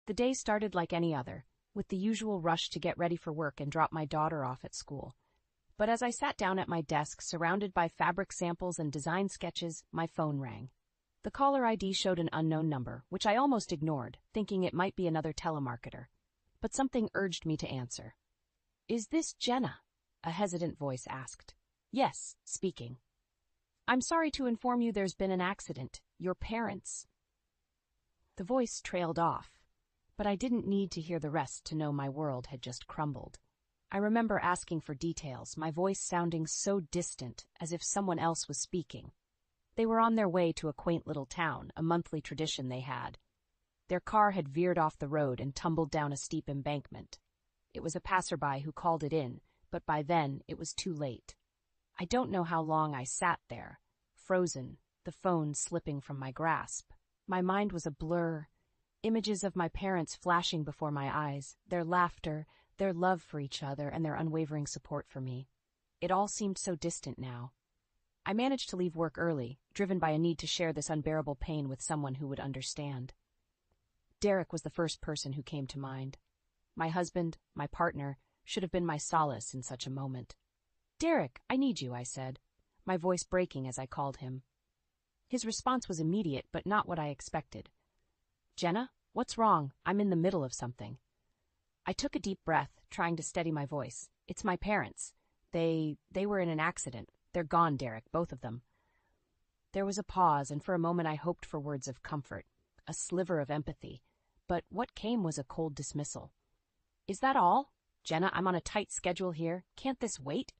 The day started like any other, with the usual rush to get ready for work and drop my daughter off at school. But as I sat down at my desk, surrounded by fabric samples and design sketches, my phone rang. The caller ID showed an unknown number, which I almost ignored, thinking it might be another telemarketer. But something urged me to answer. "Is this Jenna?" a hesitant voice asked. "Yes, speaking." "I'm sorry to inform you there's been an accident. Your parents." The voice trailed off, but I didn't need to hear the rest to know my world had just crumbled. I remember asking for details, my voice sounding so distant, as if someone else was speaking. They were on their way to a quaint little town, a monthly tradition they had. Their car had veered off the road and tumbled down a steep embankment. It was a passerby who called it in, but by then it was too late. I don't know how long I sat there, frozen, the phone slipping from my grasp. My mind was a blur, images of my parents flashing before my eyes, their laughter, their love for each other, and their unwavering support for me. It all seemed so distant now. I managed to leave work early, driven by a need to share this unbearable pain with someone who would understand. Derek was the first person who came to mind. My husband, my partner, should have been my solace in such a moment. "Derek, I need you," I said, my voice breaking as I called him. His response was immediate, but not what I expected. "Jenna, what's wrong? I'm in the middle of something." I took a deep breath, trying to steady my voice. "It's my parents. They were in an accident. They're gone, Derek, both of them." There was a pause, and for a moment I hoped for words of comfort, a sliver of empathy, but what came was a cold dismissal. "Is that all? Jenna, I'm on a tight schedule here. Can't this wait?"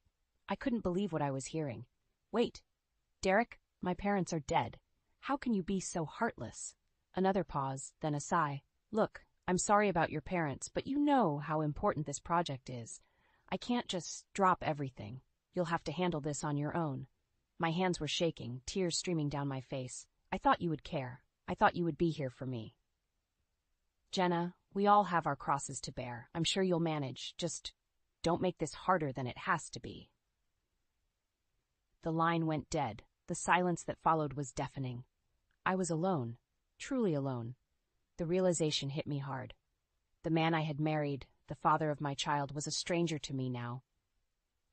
I couldn't believe what I was hearing. "Wait. Derek, my parents are dead. How can you be so heartless?" Another pause, then a sigh. "Look, I'm sorry about your parents, but you know how important this project is. I can't just drop everything. You'll have to handle this on your own." My hands were shaking, tears streaming down my face. "I thought you would care. I thought you would be here for me." "Jenna, we all have our crosses to bear. I'm sure you'll manage. Just don't make this harder than it has to be." The line went dead. The silence that followed was deafening. I was alone, truly alone. The realization hit me hard. The man I had married, the father of my child, was a stranger to me now.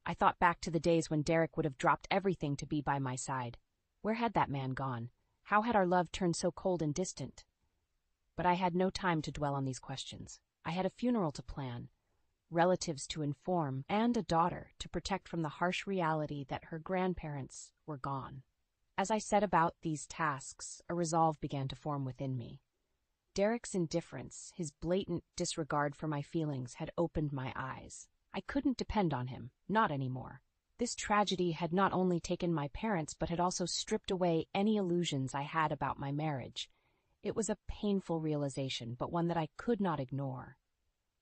I thought back to the days when Derek would have dropped everything to be by my side. Where had that man gone? How had our love turned so cold and distant? But I had no time to dwell on these questions. I had a funeral to plan, relatives to inform, and a daughter to protect from the harsh reality that her grandparents were gone. As I set about these tasks, a resolve began to form within me. Derek's indifference, his blatant disregard for my feelings, had opened my eyes. I couldn't depend on him, not anymore. This tragedy had not only taken my parents, but had also stripped away any illusions I had about my marriage. It was a painful realization, but one that I could not ignore.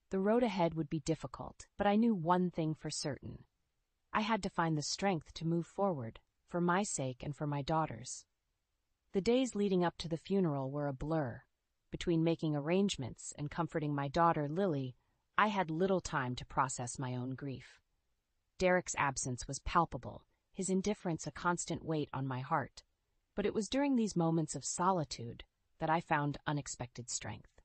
The road ahead would be difficult, but I knew one thing for certain. I had to find the strength to move forward, for my sake and for my daughter's. The days leading up to the funeral were a blur. Between making arrangements and comforting my daughter, Lily, I had little time to process my own grief. Derek's absence was palpable, his indifference a constant weight on my heart. But it was during these moments of solitude that I found unexpected strength.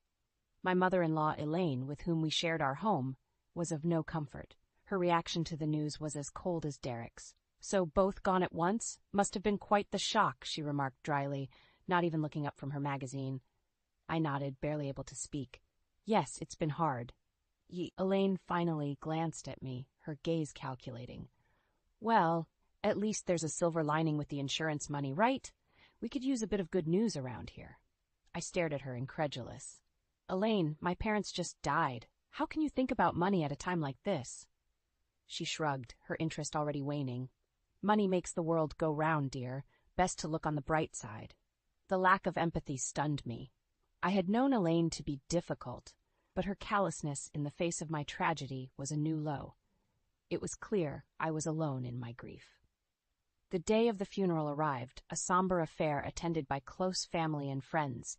My mother-in-law, Elaine, with whom we shared our home, was of no comfort. Her reaction to the news was as cold as Derek's. "So both gone at once? Must have been quite the shock," she remarked dryly, not even looking up from her magazine. I nodded, barely able to speak. "Yes, it's been hard." Elaine finally glanced at me, her gaze calculating. "Well, at least there's a silver lining with the insurance money, right? We could use a bit of good news around here." I stared at her, incredulous. "Elaine, my parents just died. How can you think about money at a time like this?" She shrugged, her interest already waning. "Money makes the world go round, dear. Best to look on the bright side." The lack of empathy stunned me. I had known Elaine to be difficult, but her callousness in the face of my tragedy was a new low. It was clear I was alone in my grief. The day of the funeral arrived, a somber affair attended by close family and friends.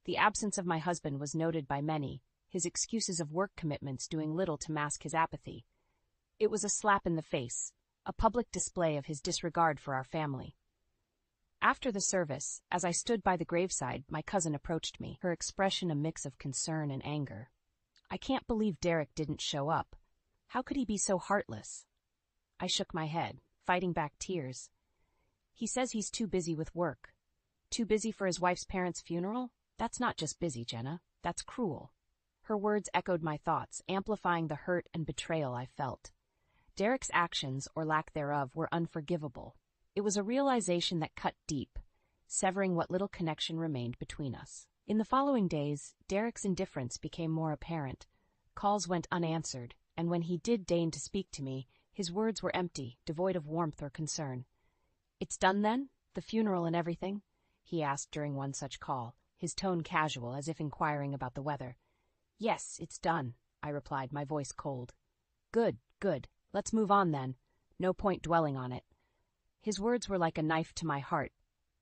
The absence of my husband was noted by many, his excuses of work commitments doing little to mask his apathy. It was a slap in the face, a public display of his disregard for our family. After the service, as I stood by the graveside, my cousin approached me, her expression a mix of concern and anger. "I can't believe Derek didn't show up. How could he be so heartless?" I shook my head, fighting back tears. "He says he's too busy with work." "Too busy for his wife's parents' funeral? That's not just busy, Jenna. That's cruel." Her words echoed my thoughts, amplifying the hurt and betrayal I felt. Derek's actions, or lack thereof, were unforgivable. It was a realization that cut deep, severing what little connection remained between us. In the following days, Derek's indifference became more apparent. Calls went unanswered, and when he did deign to speak to me, his words were empty, devoid of warmth or concern. "It's done then? The funeral and everything?" he asked during one such call, his tone casual, as if inquiring about the weather. "Yes, it's done," I replied, my voice cold. Good. Let's move on then. No point dwelling on it." His words were like a knife to my heart.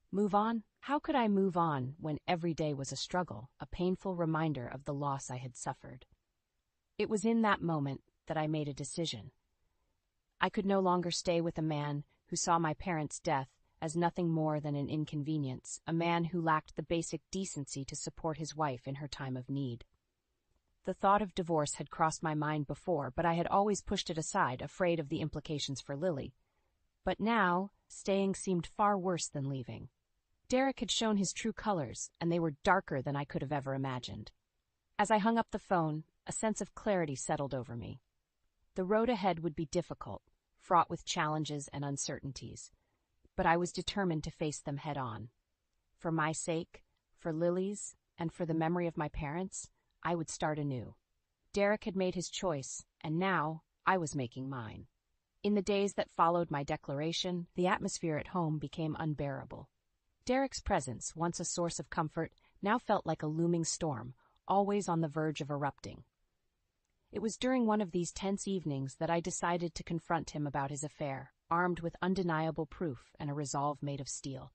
Move on? How could I move on when every day was a struggle, a painful reminder of the loss I had suffered? It was in that moment that I made a decision. I could no longer stay with a man who saw my parents' death as nothing more than an inconvenience, a man who lacked the basic decency to support his wife in her time of need. The thought of divorce had crossed my mind before, but I had always pushed it aside, afraid of the implications for Lily. But now, staying seemed far worse than leaving. Derek had shown his true colors, and they were darker than I could have ever imagined. As I hung up the phone, a sense of clarity settled over me. The road ahead would be difficult, fraught with challenges and uncertainties, but I was determined to face them head on. For my sake, for Lily's, and for the memory of my parents, I would start anew. Derek had made his choice, and now I was making mine. In the days that followed my declaration, the atmosphere at home became unbearable. Derek's presence, once a source of comfort, now felt like a looming storm, always on the verge of erupting. It was during one of these tense evenings that I decided to confront him about his affair, armed with undeniable proof and a resolve made of steel.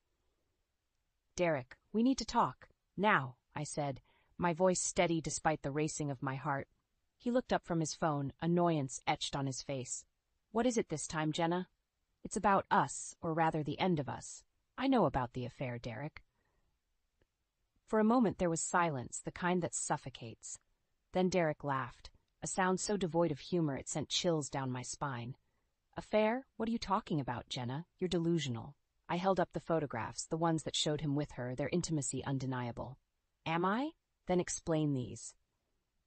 "Derek, we need to talk. Now," I said, my voice steady despite the racing of my heart. He looked up from his phone, annoyance etched on his face. "What is it this time, Jenna?" "It's about us, or rather the end of us. I know about the affair, Derek." For a moment there was silence, the kind that suffocates. Then Derek laughed, a sound so devoid of humor it sent chills down my spine. "Affair? What are you talking about, Jenna? You're delusional." I held up the photographs, the ones that showed him with her, their intimacy undeniable. "Am I? Then explain these."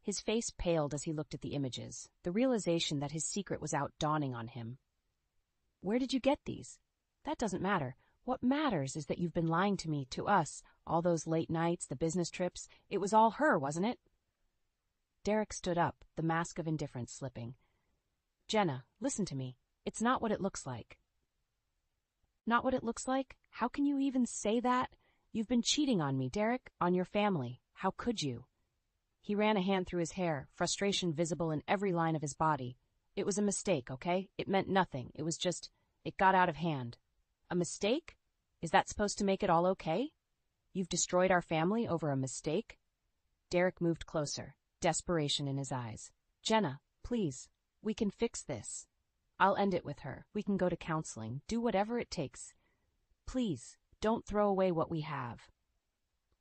His face paled as he looked at the images, the realization that his secret was out dawning on him. "Where did you get these?" "That doesn't matter. What matters is that you've been lying to me, to us, all those late nights, the business trips. It was all her, wasn't it?" Derek stood up, the mask of indifference slipping. "Jenna, listen to me. It's not what it looks like." "Not what it looks like? How can you even say that? You've been cheating on me, Derek, on your family. How could you?" He ran a hand through his hair, frustration visible in every line of his body. "It was a mistake, okay? It meant nothing. It was just, it got out of hand." "A mistake? Is that supposed to make it all okay? You've destroyed our family over a mistake?" Derek moved closer, desperation in his eyes. "Jenna, please, we can fix this. I'll end it with her. We can go to counseling, do whatever it takes. Please, don't throw away what we have."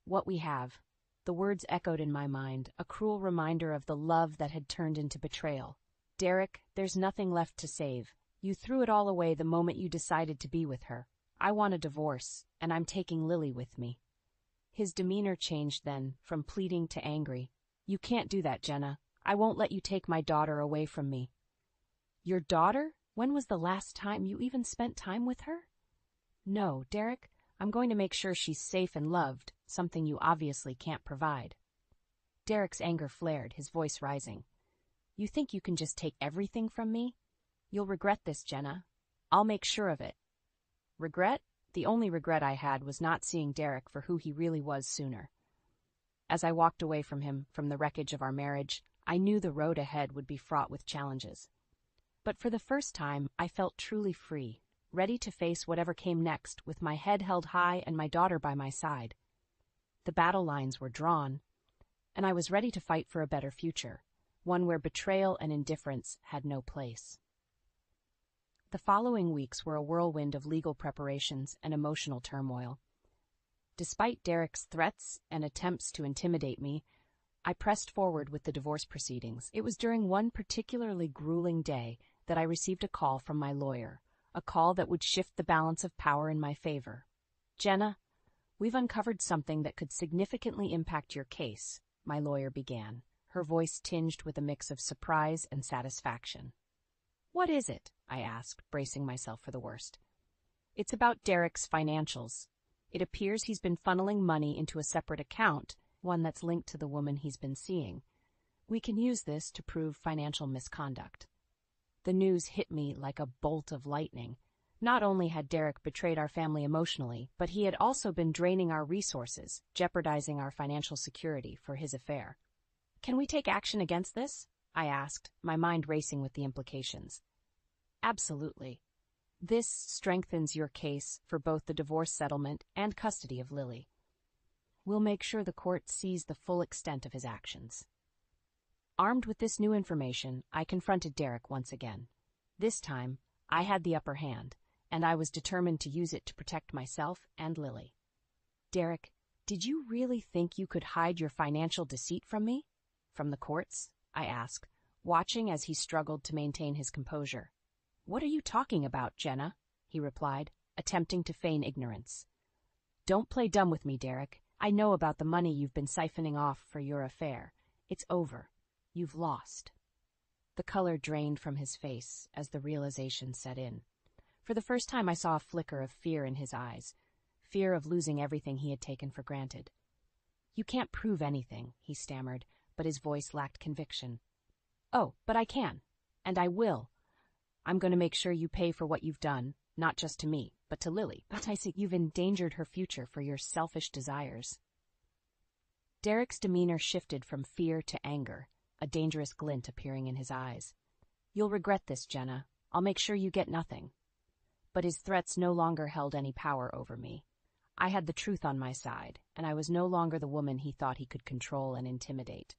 What we have. The words echoed in my mind, a cruel reminder of the love that had turned into betrayal. "Derek, there's nothing left to save. You threw it all away the moment you decided to be with her. I want a divorce, and I'm taking Lily with me." His demeanor changed then, from pleading to angry. "You can't do that, Jenna. I won't let you take my daughter away from me." "Your daughter? When was the last time you even spent time with her?" "No, Derek, I'm going to make sure she's safe and loved, something you obviously can't provide." Derek's anger flared, his voice rising. "You think you can just take everything from me? You'll regret this, Jenna. I'll make sure of it." Regret? The only regret I had was not seeing Derek for who he really was sooner. As I walked away from him, from the wreckage of our marriage, I knew the road ahead would be fraught with challenges. But for the first time, I felt truly free, ready to face whatever came next, with my head held high and my daughter by my side. The battle lines were drawn, and I was ready to fight for a better future, one where betrayal and indifference had no place. The following weeks were a whirlwind of legal preparations and emotional turmoil. Despite Derek's threats and attempts to intimidate me, I pressed forward with the divorce proceedings. It was during one particularly grueling day that I received a call from my lawyer, a call that would shift the balance of power in my favor. "Jenna, we've uncovered something that could significantly impact your case," my lawyer began, her voice tinged with a mix of surprise and satisfaction. "What is it?" I asked, bracing myself for the worst. "It's about Derek's financials. It appears he's been funneling money into a separate account, one that's linked to the woman he's been seeing. We can use this to prove financial misconduct." The news hit me like a bolt of lightning. Not only had Derek betrayed our family emotionally, but he had also been draining our resources, jeopardizing our financial security for his affair. "Can we take action against this?" I asked, my mind racing with the implications. "Absolutely. This strengthens your case for both the divorce settlement and custody of Lily. We'll make sure the court sees the full extent of his actions." Armed with this new information, I confronted Derek once again. This time, I had the upper hand, and I was determined to use it to protect myself and Lily. "Derek, did you really think you could hide your financial deceit from me? From the courts?" I asked, watching as he struggled to maintain his composure. "What are you talking about, Jenna?" he replied, attempting to feign ignorance. "Don't play dumb with me, Derek. I know about the money you've been siphoning off for your affair. It's over. You've lost." The color drained from his face as the realization set in. For the first time I saw a flicker of fear in his eyes, fear of losing everything he had taken for granted. "You can't prove anything," he stammered, but his voice lacked conviction. "Oh, but I can, and I will. I'm going to make sure you pay for what you've done, not just to me, but to Lily. But I see you've endangered her future for your selfish desires." Derek's demeanor shifted from fear to anger, a dangerous glint appearing in his eyes. "You'll regret this, Jenna. I'll make sure you get nothing." But his threats no longer held any power over me. I had the truth on my side, and I was no longer the woman he thought he could control and intimidate.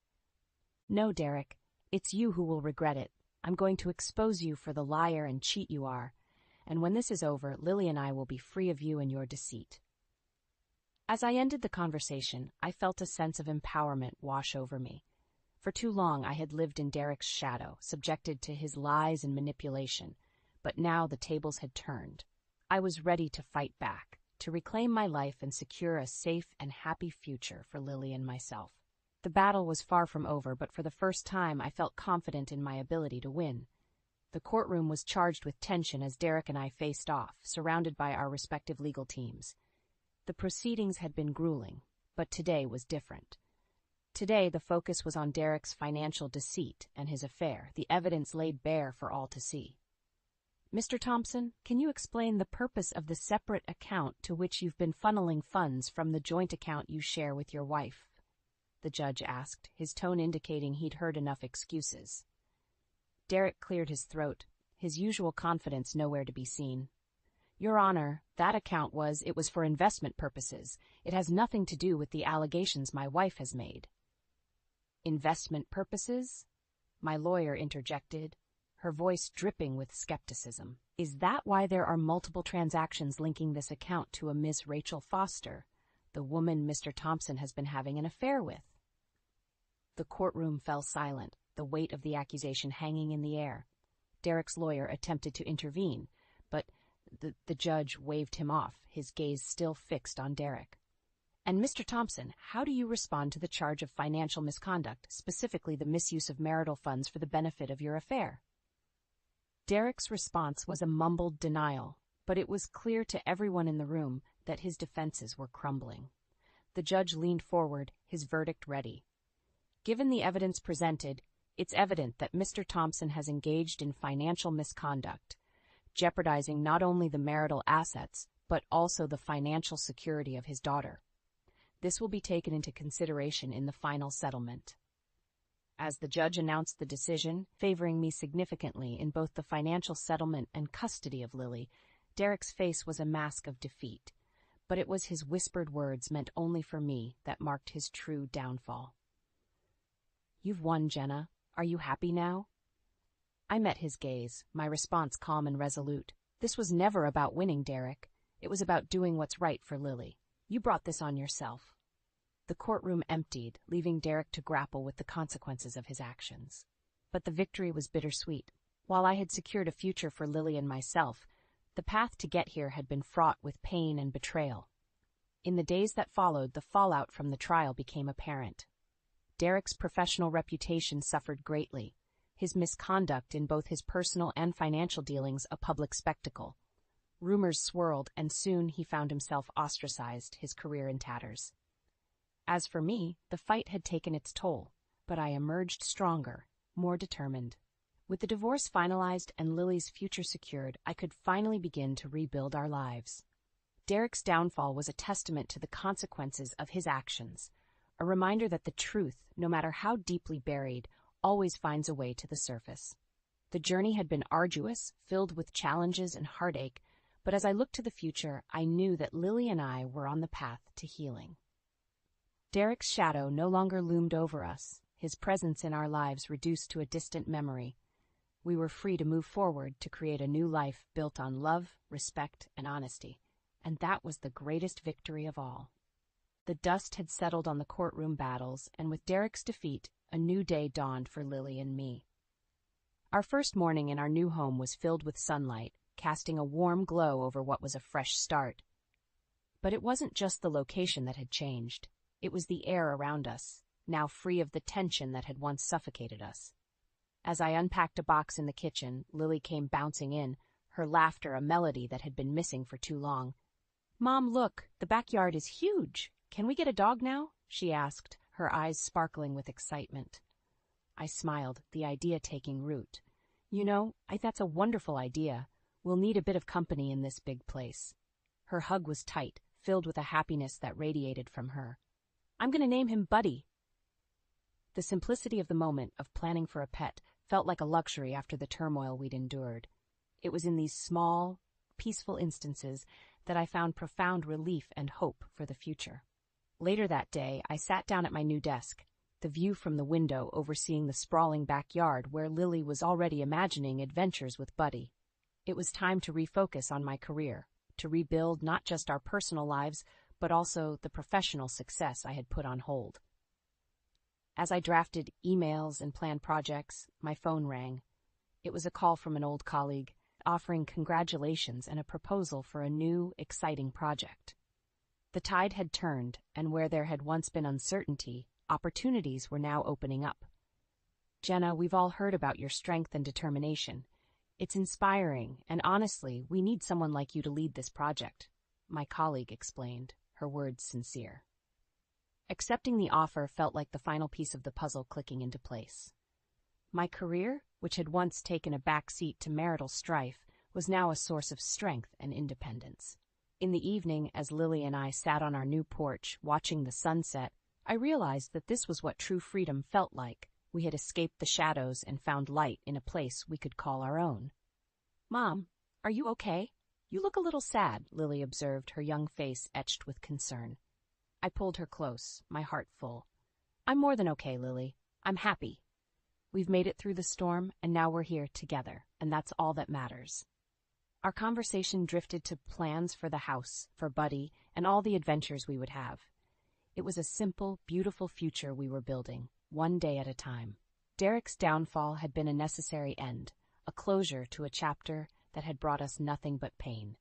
"No, Derek, it's you who will regret it. I'm going to expose you for the liar and cheat you are, and when this is over, Lily and I will be free of you and your deceit." As I ended the conversation, I felt a sense of empowerment wash over me. For too long I had lived in Derek's shadow, subjected to his lies and manipulation, but now the tables had turned. I was ready to fight back, to reclaim my life and secure a safe and happy future for Lily and myself. The battle was far from over, but for the first time I felt confident in my ability to win. The courtroom was charged with tension as Derek and I faced off, surrounded by our respective legal teams. The proceedings had been grueling, but today was different. Today, the focus was on Derek's financial deceit and his affair, the evidence laid bare for all to see. "Mr. Thompson, can you explain the purpose of the separate account to which you've been funneling funds from the joint account you share with your wife?" the judge asked, his tone indicating he'd heard enough excuses. Derek cleared his throat, his usual confidence nowhere to be seen. "Your Honor, that account was for investment purposes. It has nothing to do with the allegations my wife has made." "Investment purposes?" my lawyer interjected, her voice dripping with skepticism. "Is that why there are multiple transactions linking this account to a Miss Rachel Foster, the woman Mr. Thompson has been having an affair with?" The courtroom fell silent, the weight of the accusation hanging in the air. Derek's lawyer attempted to intervene, but the judge waved him off, his gaze still fixed on Derek. "And Mr. Thompson, how do you respond to the charge of financial misconduct, specifically the misuse of marital funds for the benefit of your affair?" Derek's response was a mumbled denial, but it was clear to everyone in the room that his defenses were crumbling. The judge leaned forward, his verdict ready. "Given the evidence presented, it's evident that Mr. Thompson has engaged in financial misconduct, jeopardizing not only the marital assets, but also the financial security of his daughter. This will be taken into consideration in the final settlement." As the judge announced the decision, favoring me significantly in both the financial settlement and custody of Lily, Derek's face was a mask of defeat, but it was his whispered words meant only for me that marked his true downfall. "You've won, Jenna. Are you happy now?" I met his gaze, my response calm and resolute. This was never about winning, Derek. It was about doing what's right for Lily. You brought this on yourself. The courtroom emptied, leaving Derek to grapple with the consequences of his actions. But the victory was bittersweet. While I had secured a future for Lily and myself, the path to get here had been fraught with pain and betrayal. In the days that followed, the fallout from the trial became apparent. Derek's professional reputation suffered greatly, his misconduct in both his personal and financial dealings a public spectacle. Rumors swirled, and soon he found himself ostracized, his career in tatters. As for me, the fight had taken its toll, but I emerged stronger, more determined. With the divorce finalized and Lily's future secured, I could finally begin to rebuild our lives. Derek's downfall was a testament to the consequences of his actions, a reminder that the truth, no matter how deeply buried, always finds a way to the surface. The journey had been arduous, filled with challenges and heartache, but as I looked to the future, I knew that Lily and I were on the path to healing. Derek's shadow no longer loomed over us, his presence in our lives reduced to a distant memory. We were free to move forward to create a new life built on love, respect, and honesty, and that was the greatest victory of all. The dust had settled on the courtroom battles, and with Derek's defeat, a new day dawned for Lily and me. Our first morning in our new home was filled with sunlight, casting a warm glow over what was a fresh start. But it wasn't just the location that had changed. It was the air around us, now free of the tension that had once suffocated us. As I unpacked a box in the kitchen, Lily came bouncing in, her laughter a melody that had been missing for too long. "Mom, look, the backyard is huge. Can we get a dog now?" she asked, her eyes sparkling with excitement. I smiled, the idea taking root. "You know, that's a wonderful idea. We'll need a bit of company in this big place." Her hug was tight, filled with a happiness that radiated from her. "I'm going to name him Buddy." The simplicity of the moment, of planning for a pet, felt like a luxury after the turmoil we'd endured. It was in these small, peaceful instances that I found profound relief and hope for the future. Later that day, I sat down at my new desk, the view from the window overseeing the sprawling backyard where Lily was already imagining adventures with Buddy. It was time to refocus on my career, to rebuild not just our personal lives, but also the professional success I had put on hold. As I drafted emails and planned projects, my phone rang. It was a call from an old colleague, offering congratulations and a proposal for a new, exciting project. The tide had turned, and where there had once been uncertainty, opportunities were now opening up. "Jenna, we've all heard about your strength and determination. It's inspiring, and honestly, we need someone like you to lead this project," my colleague explained, her words sincere. Accepting the offer felt like the final piece of the puzzle clicking into place. My career, which had once taken a back seat to marital strife, was now a source of strength and independence. In the evening, as Lily and I sat on our new porch, watching the sunset, I realized that this was what true freedom felt like. We had escaped the shadows and found light in a place we could call our own. "Mom, are you okay? You look a little sad," Lily observed, her young face etched with concern. I pulled her close, my heart full. "I'm more than okay, Lily. I'm happy. We've made it through the storm, and now we're here together, and that's all that matters." Our conversation drifted to plans for the house, for Buddy, and all the adventures we would have. It was a simple, beautiful future we were building, one day at a time. Derek's downfall had been a necessary end, a closure to a chapter that had brought us nothing but pain.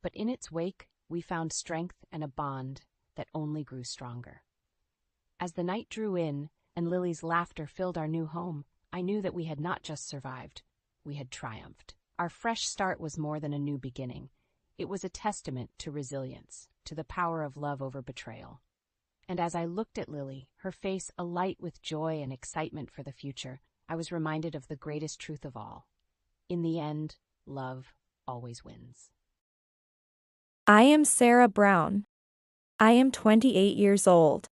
But in its wake, we found strength and a bond that only grew stronger. As the night drew in and Lily's laughter filled our new home, I knew that we had not just survived, we had triumphed. Our fresh start was more than a new beginning. It was a testament to resilience, to the power of love over betrayal. And as I looked at Lily, her face alight with joy and excitement for the future, I was reminded of the greatest truth of all. In the end, love always wins. I am Sarah Brown. I am 28 years old.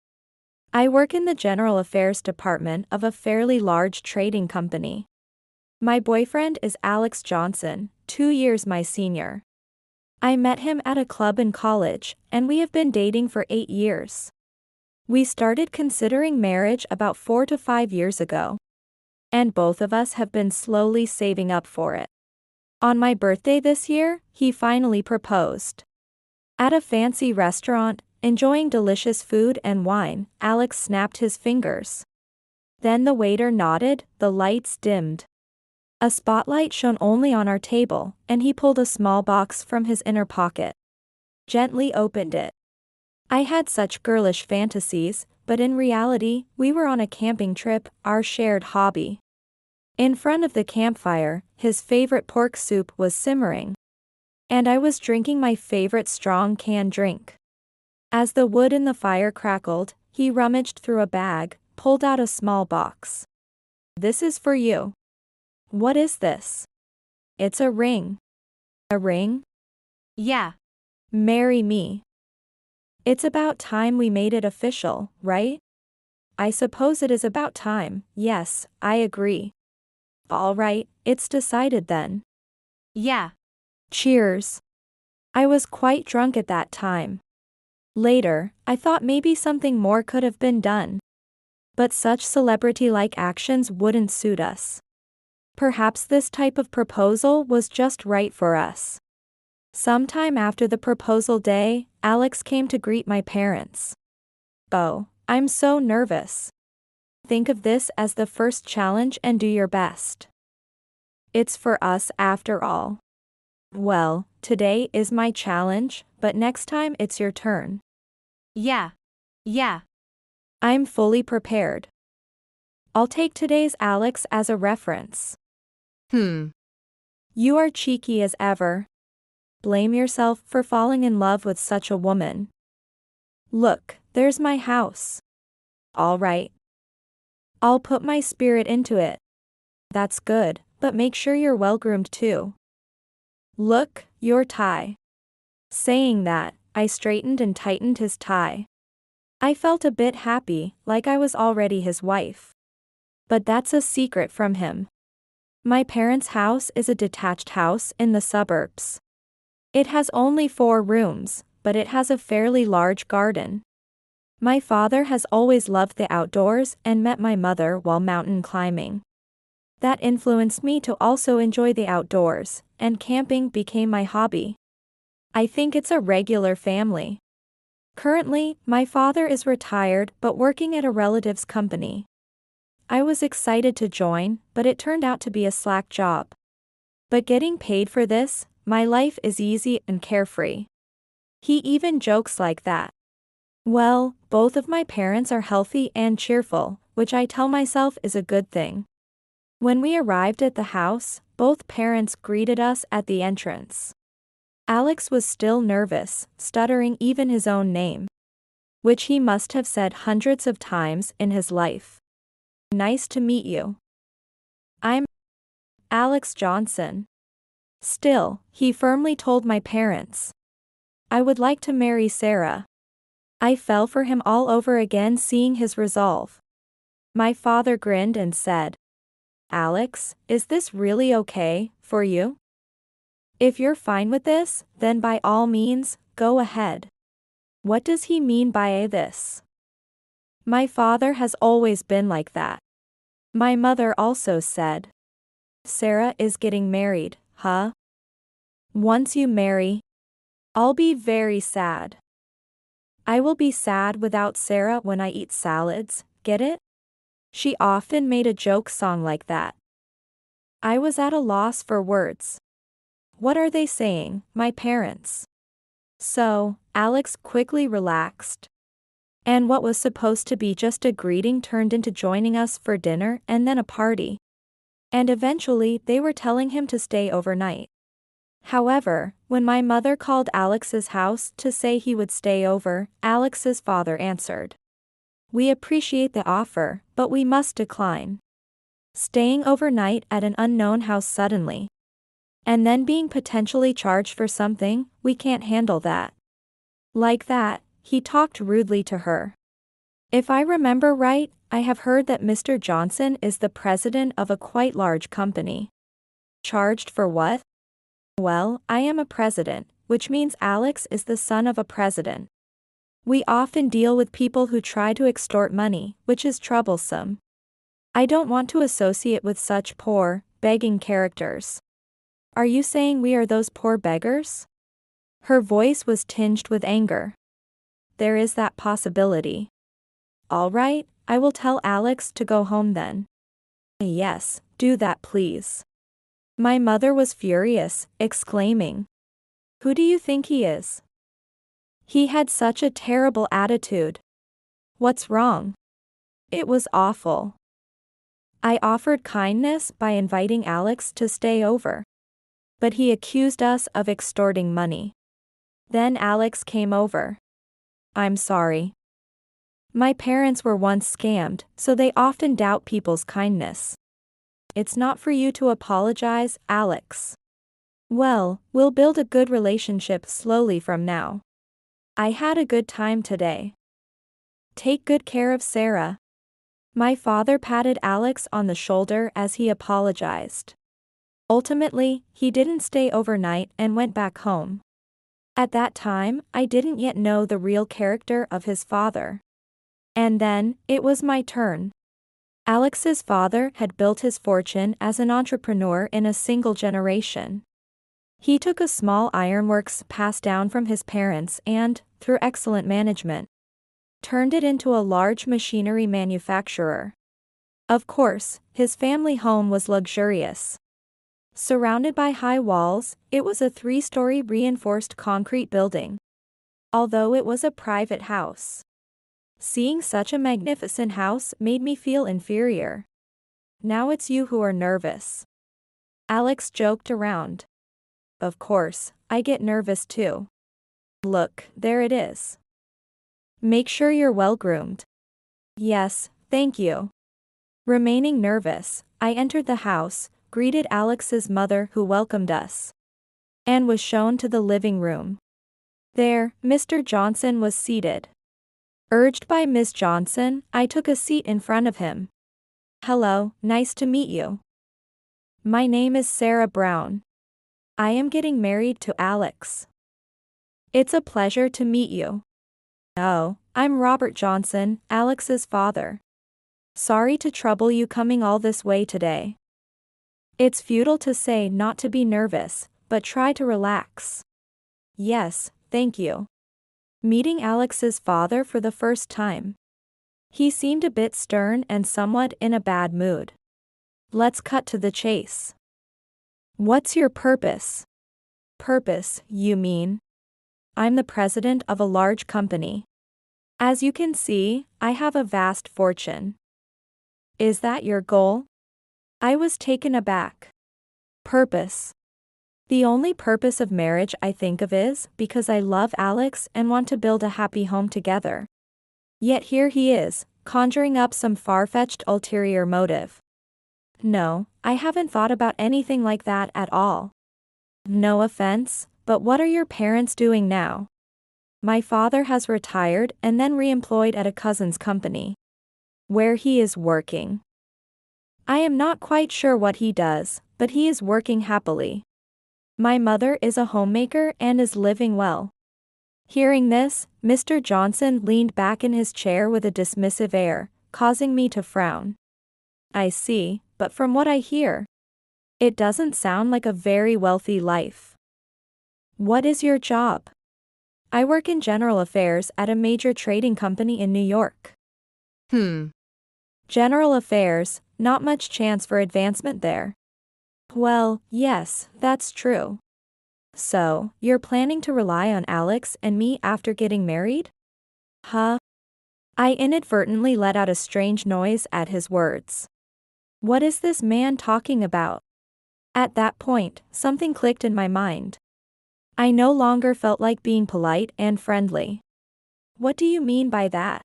I work in the General Affairs Department of a fairly large trading company. My boyfriend is Alex Johnson, 2 years my senior. I met him at a club in college, and we have been dating for 8 years. We started considering marriage about 4 to 5 years ago. and both of us have been slowly saving up for it. On my birthday this year, he finally proposed. At a fancy restaurant, enjoying delicious food and wine, Alex snapped his fingers. Then the waiter nodded, the lights dimmed. A spotlight shone only on our table, and he pulled a small box from his inner pocket. Gently opened it. I had such girlish fantasies, but in reality, we were on a camping trip, our shared hobby. In front of the campfire, his favorite pork soup was simmering. And I was drinking my favorite strong canned drink. As the wood in the fire crackled, he rummaged through a bag, pulled out a small box. "This is for you." "What is this?" "It's a ring." "A ring?" Yeah. "Marry me." "It's about time we made it official, right?" "I suppose it is about time, yes, I agree." "All right, it's decided then." Yeah. Cheers. I was quite drunk at that time. Later, I thought maybe something more could have been done. But such celebrity-like actions wouldn't suit us. Perhaps this type of proposal was just right for us. Sometime after the proposal day, Alex came to greet my parents. "Oh, I'm so nervous." "Think of this as the first challenge and do your best. It's for us after all." "Well, today is my challenge, but next time it's your turn." Yeah. Yeah. I'm fully prepared. I'll take today's Alex as a reference. You are cheeky as ever. Blame yourself for falling in love with such a woman. Look, there's my house. All right. I'll put my spirit into it. That's good, but make sure you're well-groomed too. Look, your tie. Saying that, I straightened and tightened his tie. I felt a bit happy, like I was already his wife. But that's a secret from him. My parents' house is a detached house in the suburbs. It has only 4 rooms, but it has a fairly large garden. My father has always loved the outdoors and met my mother while mountain climbing. That influenced me to also enjoy the outdoors, and camping became my hobby. I think it's a regular family. Currently, my father is retired but working at a relative's company. I was excited to join, but it turned out to be a slack job. But getting paid for this, my life is easy and carefree. He even jokes like that. Well, both of my parents are healthy and cheerful, which I tell myself is a good thing. When we arrived at the house, both parents greeted us at the entrance. Alex was still nervous, stuttering even his own name, which he must have said hundreds of times in his life. "Nice to meet you. I'm Alex Johnson." Still, he firmly told my parents, "I would like to marry Sarah." I fell for him all over again, seeing his resolve. My father grinned and said, "Alex, is this really okay for you? If you're fine with this, then by all means, go ahead." What does he mean by this? My father has always been like that. My mother also said, "Sarah is getting married, huh? Once you marry, I'll be very sad." I will be sad without Sarah when I eat salads, get it? She often made a joke song like that. I was at a loss for words. What are they saying, my parents? So, Alex quickly relaxed. And what was supposed to be just a greeting turned into joining us for dinner and then a party. And eventually they were telling him to stay overnight. However, when my mother called Alex's house to say he would stay over, Alex's father answered, "We appreciate the offer, but we must decline. Staying overnight at an unknown house suddenly, and then being potentially charged for something, we can't handle that." Like that, he talked rudely to her. If I remember right, I have heard that Mr. Johnson is the president of a quite large company. Charged for what? Well, I am a president, which means Alex is the son of a president. We often deal with people who try to extort money, which is troublesome. I don't want to associate with such poor, begging characters. Are you saying we are those poor beggars? Her voice was tinged with anger. There is that possibility. All right, I will tell Alex to go home then. Yes, do that please. My mother was furious, exclaiming. Who do you think he is? He had such a terrible attitude. What's wrong? It was awful. I offered kindness by inviting Alex to stay over. But he accused us of extorting money. Then Alex came over. I'm sorry. My parents were once scammed, so they often doubt people's kindness. It's not for you to apologize, Alex. Well, we'll build a good relationship slowly from now. I had a good time today. Take good care of Sarah. My father patted Alex on the shoulder as he apologized. Ultimately, he didn't stay overnight and went back home. At that time, I didn't yet know the real character of his father. And then, it was my turn. Alex's father had built his fortune as an entrepreneur in a single generation. He took a small ironworks passed down from his parents and, through excellent management, turned it into a large machinery manufacturer. Of course, his family home was luxurious. Surrounded by high walls, it was a 3-story reinforced concrete building. Although it was a private house. Seeing such a magnificent house made me feel inferior. Now it's you who are nervous. Alex joked around. Of course, I get nervous too. Look, there it is. Make sure you're well groomed. Yes, thank you. Remaining nervous, I entered the house, greeted Alex's mother who welcomed us, and was shown to the living room. There, Mr. Johnson was seated. Urged by Miss Johnson, I took a seat in front of him. Hello, nice to meet you. My name is Sarah Brown. I am getting married to Alex. It's a pleasure to meet you. Oh, I'm Robert Johnson, Alex's father. Sorry to trouble you coming all this way today. It's futile to say not to be nervous, but try to relax. Yes, thank you. Meeting Alex's father for the first time. He seemed a bit stern and somewhat in a bad mood. Let's cut to the chase. What's your purpose? Purpose, you mean? I'm the president of a large company. As you can see, I have a vast fortune. Is that your goal? I was taken aback. Purpose. The only purpose of marriage I think of is because I love Alex and want to build a happy home together. Yet here he is, conjuring up some far-fetched ulterior motive. No, I haven't thought about anything like that at all. No offense, but what are your parents doing now? My father has retired and then re-employed at a cousin's company, where he is working. I am not quite sure what he does, but he is working happily. My mother is a homemaker and is living well. Hearing this, Mr. Johnson leaned back in his chair with a dismissive air, causing me to frown. I see, but from what I hear, it doesn't sound like a very wealthy life. What is your job? I work in general affairs at a major trading company in New York. General affairs, not much chance for advancement there. Well, yes, that's true. So, you're planning to rely on Alex and me after getting married? Huh? I inadvertently let out a strange noise at his words. What is this man talking about? At that point, something clicked in my mind. I no longer felt like being polite and friendly. What do you mean by that?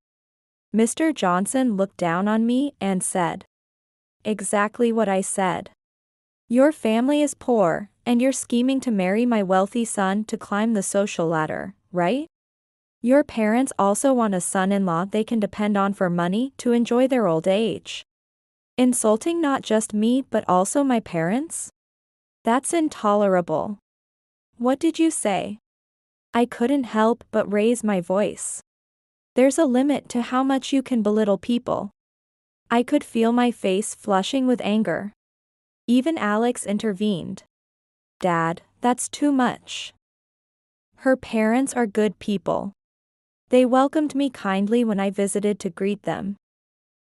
Mr. Johnson looked down on me and said. Exactly what I said. Your family is poor, and you're scheming to marry my wealthy son to climb the social ladder, right? Your parents also want a son-in-law they can depend on for money to enjoy their old age. Insulting not just me but also my parents? That's intolerable. What did you say? I couldn't help but raise my voice. There's a limit to how much you can belittle people. I could feel my face flushing with anger. Even Alex intervened. Dad, that's too much. Her parents are good people. They welcomed me kindly when I visited to greet them.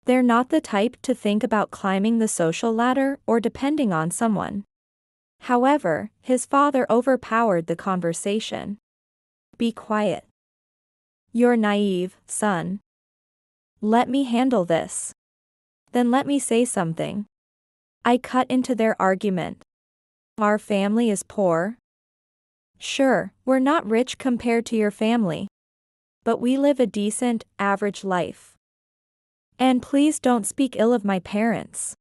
They're not the type to think about climbing the social ladder or depending on someone. However, his father overpowered the conversation. Be quiet. You're naive, son. Let me handle this. Then let me say something. I cut into their argument. Our family is poor. Sure, we're not rich compared to your family. But we live a decent, average life. And please don't speak ill of my parents.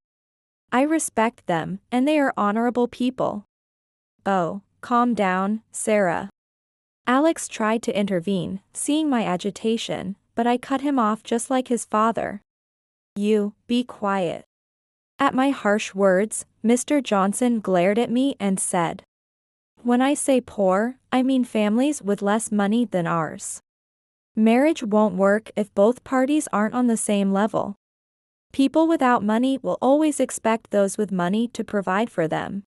I respect them, and they are honorable people. Oh, calm down, Sarah. Alex tried to intervene, seeing my agitation, but I cut him off just like his father. You, be quiet. At my harsh words, Mr. Johnson glared at me and said, when I say poor, I mean families with less money than ours. Marriage won't work if both parties aren't on the same level. People without money will always expect those with money to provide for them.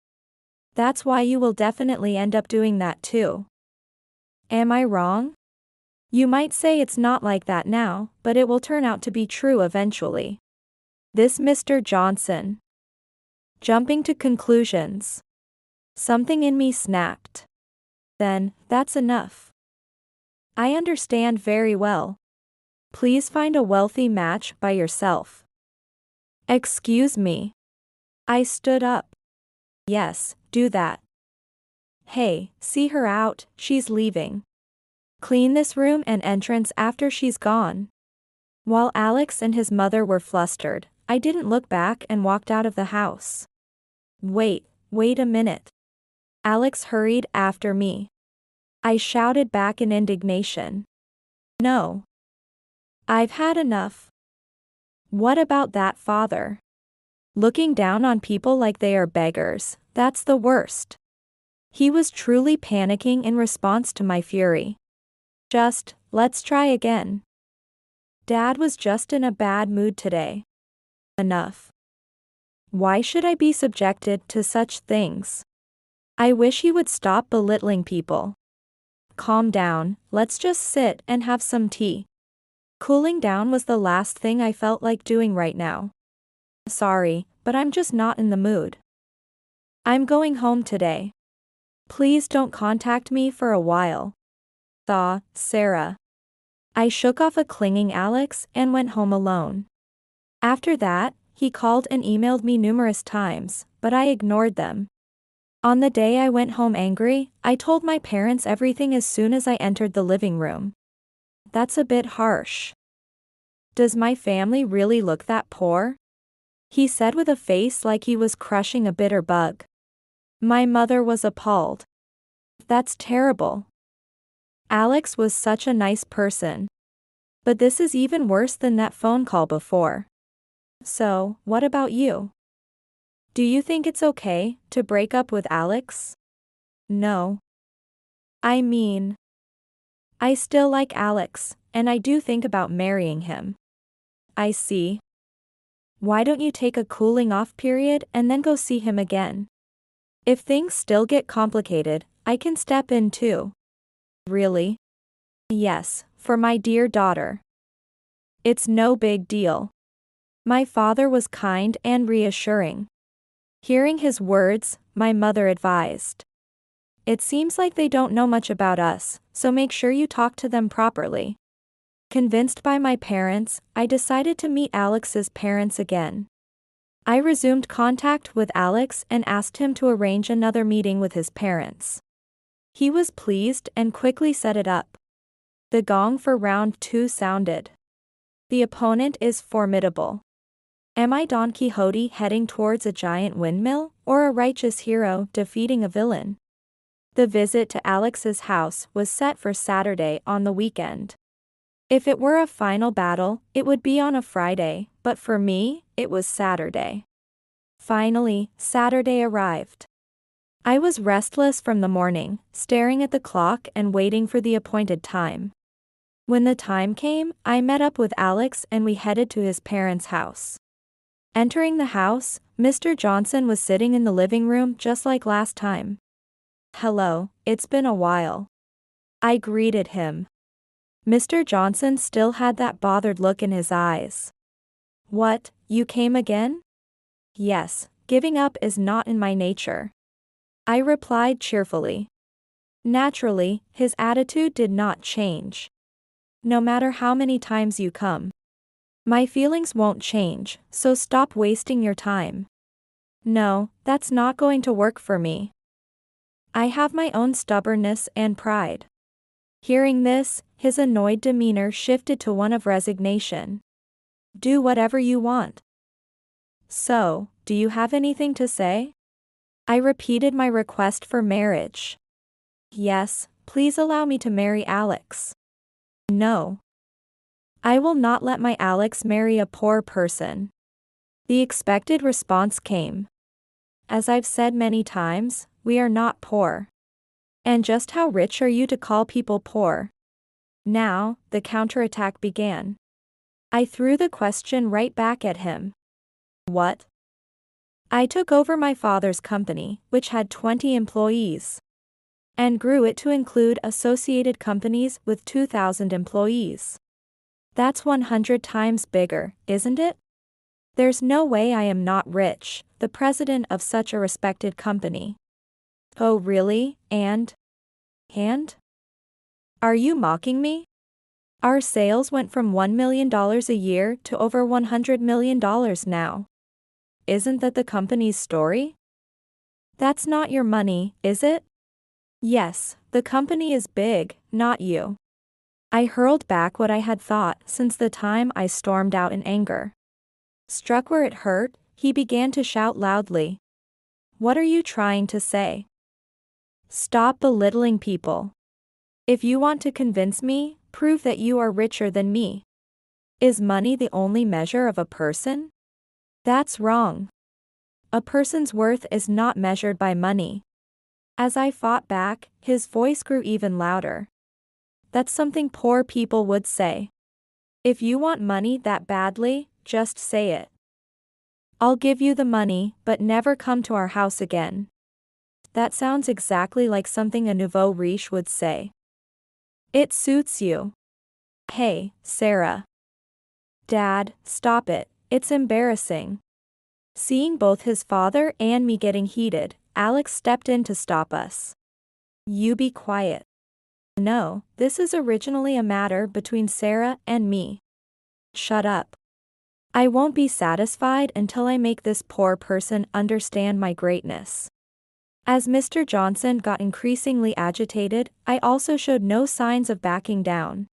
That's why you will definitely end up doing that too. Am I wrong? You might say it's not like that now, but it will turn out to be true eventually. This Mr. Johnson. Jumping to conclusions. Something in me snapped. Then, that's enough. I understand very well. Please find a wealthy match by yourself. Excuse me. I stood up. Yes, do that. Hey, see her out, she's leaving. Clean this room and entrance after she's gone. While Alex and his mother were flustered, I didn't look back and walked out of the house. Wait a minute. Alex hurried after me. I shouted back in indignation. No. I've had enough. What about that father? Looking down on people like they are beggars, that's the worst. He was truly panicking in response to my fury. Let's try again. Dad was just in a bad mood today. Enough. Why should I be subjected to such things? I wish he would stop belittling people. Calm down, let's just sit and have some tea. Cooling down was the last thing I felt like doing right now. Sorry, but I'm just not in the mood. I'm going home today. Please don't contact me for a while. Sarah. I shook off a clinging Alex and went home alone. After that, he called and emailed me numerous times, but I ignored them. On the day I went home angry, I told my parents everything as soon as I entered the living room. That's a bit harsh. Does my family really look that poor? He said with a face like he was crushing a bitter bug. My mother was appalled. That's terrible. Alex was such a nice person. But this is even worse than that phone call before. So, what about you? Do you think it's okay to break up with Alex? No. I mean, I still like Alex, and I do think about marrying him. I see. Why don't you take a cooling off period and then go see him again? If things still get complicated, I can step in too. Really? Yes, for my dear daughter. It's no big deal. My father was kind and reassuring. Hearing his words, my mother advised. It seems like they don't know much about us, so make sure you talk to them properly. Convinced by my parents, I decided to meet Alex's parents again. I resumed contact with Alex and asked him to arrange another meeting with his parents. He was pleased and quickly set it up. The gong for round 2 sounded. The opponent is formidable. Am I Don Quixote heading towards a giant windmill, or a righteous hero defeating a villain? The visit to Alex's house was set for Saturday on the weekend. If it were a final battle, it would be on a Friday, but for me, it was Saturday. Finally, Saturday arrived. I was restless from the morning, staring at the clock and waiting for the appointed time. When the time came, I met up with Alex and we headed to his parents' house. Entering the house, Mr. Johnson was sitting in the living room just like last time. "Hello, it's been a while," I greeted him. Mr. Johnson still had that bothered look in his eyes. "What, you came again?" "Yes, giving up is not in my nature," I replied cheerfully. Naturally, his attitude did not change. "No matter how many times you come, my feelings won't change, so stop wasting your time." "No, that's not going to work for me. I have my own stubbornness and pride." Hearing this, his annoyed demeanor shifted to one of resignation. "Do whatever you want." "So, do you have anything to say?" I repeated my request for marriage. "Yes, please allow me to marry Alex." "No. I will not let my Alex marry a poor person." The expected response came. "As I've said many times, we are not poor. And just how rich are you to call people poor?" Now, the counterattack began. I threw the question right back at him. "What?" "I took over my father's company, which had 20 employees, and grew it to include associated companies with 2,000 employees. That's 100 times bigger, isn't it? There's no way I am not rich, the president of such a respected company." "Oh really, and? Are you mocking me? Our sales went from $1 million a year to over $100 million now. Isn't that the company's story?" "That's not your money, is it?" "Yes, the company is big, not you." I hurled back what I had thought since the time I stormed out in anger. Struck where it hurt, he began to shout loudly. "What are you trying to say? Stop belittling people. If you want to convince me, prove that you are richer than me. Is money the only measure of a person? That's wrong. A person's worth is not measured by money." As I fought back, his voice grew even louder. "That's something poor people would say. If you want money that badly, just say it. I'll give you the money, but never come to our house again." That sounds exactly like something a nouveau riche would say. "It suits you." "Hey, Sarah." "Dad, stop it, it's embarrassing." Seeing both his father and me getting heated, Alex stepped in to stop us. "You be quiet. No, this is originally a matter between Sarah and me." "Shut up. I won't be satisfied until I make this poor person understand my greatness." As Mr. Johnson got increasingly agitated, I also showed no signs of backing down.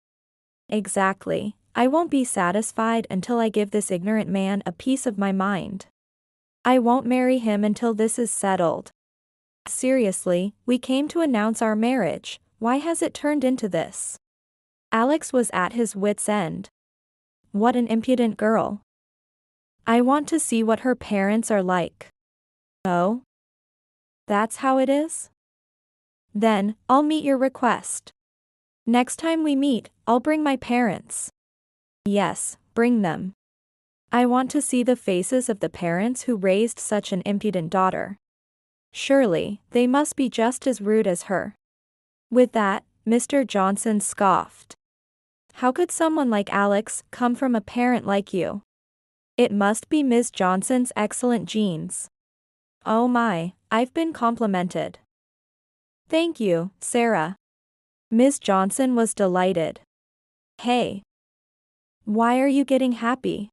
"Exactly, I won't be satisfied until I give this ignorant man a piece of my mind. I won't marry him until this is settled. Seriously, we came to announce our marriage, why has it turned into this?" Alex was at his wits' end. "What an impudent girl. I want to see what her parents are like." "Oh? That's how it is? Then, I'll meet your request. Next time we meet, I'll bring my parents." "Yes, bring them. I want to see the faces of the parents who raised such an impudent daughter. Surely, they must be just as rude as her." With that, Mr. Johnson scoffed. "How could someone like Alex come from a parent like you? It must be Ms. Johnson's excellent genes." "Oh my, I've been complimented." "Thank you, Sarah." Ms. Johnson was delighted. "Hey. Why are you getting happy?"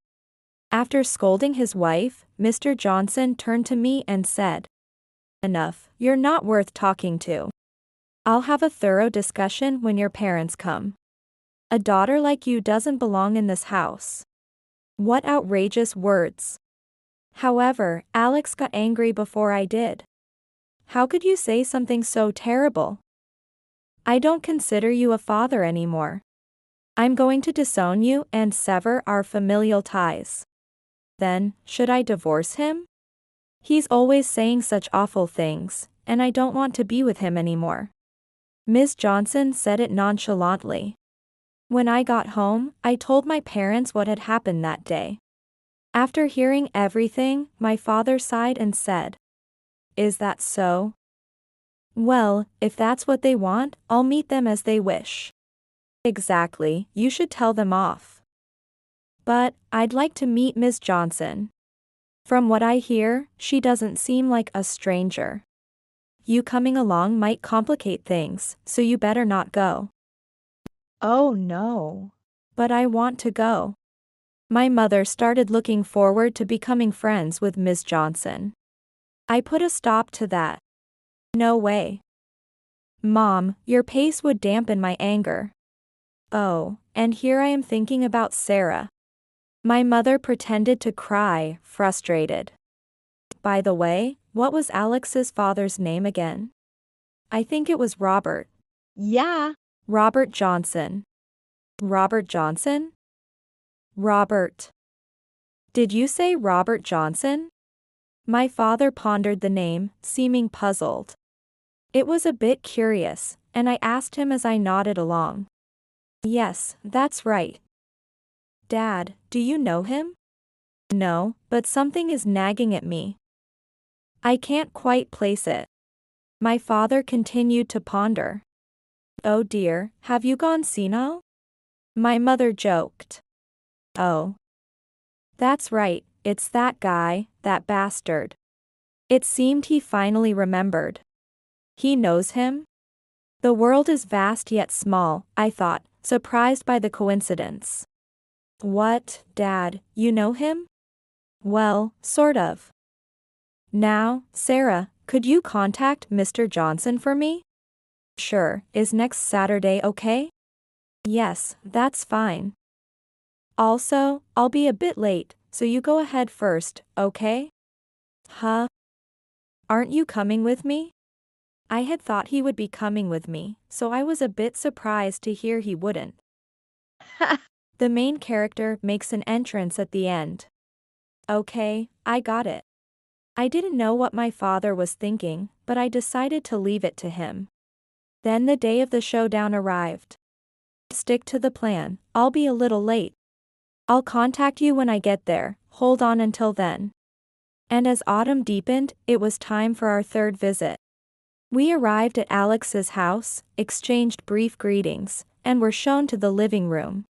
After scolding his wife, Mr. Johnson turned to me and said, "Enough, you're not worth talking to. I'll have a thorough discussion when your parents come. A daughter like you doesn't belong in this house." What outrageous words. However, Alex got angry before I did. "How could you say something so terrible? I don't consider you a father anymore. I'm going to disown you and sever our familial ties." "Then, should I divorce him? He's always saying such awful things, and I don't want to be with him anymore." Ms. Johnson said it nonchalantly. When I got home, I told my parents what had happened that day. After hearing everything, my father sighed and said, "Is that so? Well, if that's what they want, I'll meet them as they wish." "Exactly, you should tell them off." "But, I'd like to meet Ms. Johnson. From what I hear, she doesn't seem like a stranger. You coming along might complicate things, so you better not go." "Oh no. But I want to go." My mother started looking forward to becoming friends with Ms. Johnson. I put a stop to that. "No way. Mom, your pace would dampen my anger." "Oh, and here I am thinking about Sarah." My mother pretended to cry, frustrated. "By the way, what was Alex's father's name again?" "I think it was Robert." "Yeah. Robert Johnson." "Robert Johnson?" "Robert. Did you say Robert Johnson?" My father pondered the name, seeming puzzled. It was a bit curious, and I asked him as I nodded along. "Yes, that's right." "Dad, do you know him?" "No, but something is nagging at me. I can't quite place it." My father continued to ponder. "Oh dear, have you gone senile?" My mother joked. "Oh. That's right, it's that guy, that bastard." It seemed he finally remembered. "He knows him?" The world is vast yet small, I thought, surprised by the coincidence. "What, Dad, you know him?" "Well, sort of." "Now, Sarah, could you contact Mr. Johnson for me?" "Sure, is next Saturday okay?" "Yes, that's fine. Also, I'll be a bit late, so you go ahead first, okay?" "Huh? Aren't you coming with me?" I had thought he would be coming with me, so I was a bit surprised to hear he wouldn't. The main character makes an entrance at the end. Okay, I got it. I didn't know what my father was thinking, but I decided to leave it to him. Then the day of the showdown arrived. "Stick to the plan, I'll be a little late. I'll contact you when I get there, hold on until then." And as autumn deepened, it was time for our third visit. We arrived at Alex's house, exchanged brief greetings, and were shown to the living room.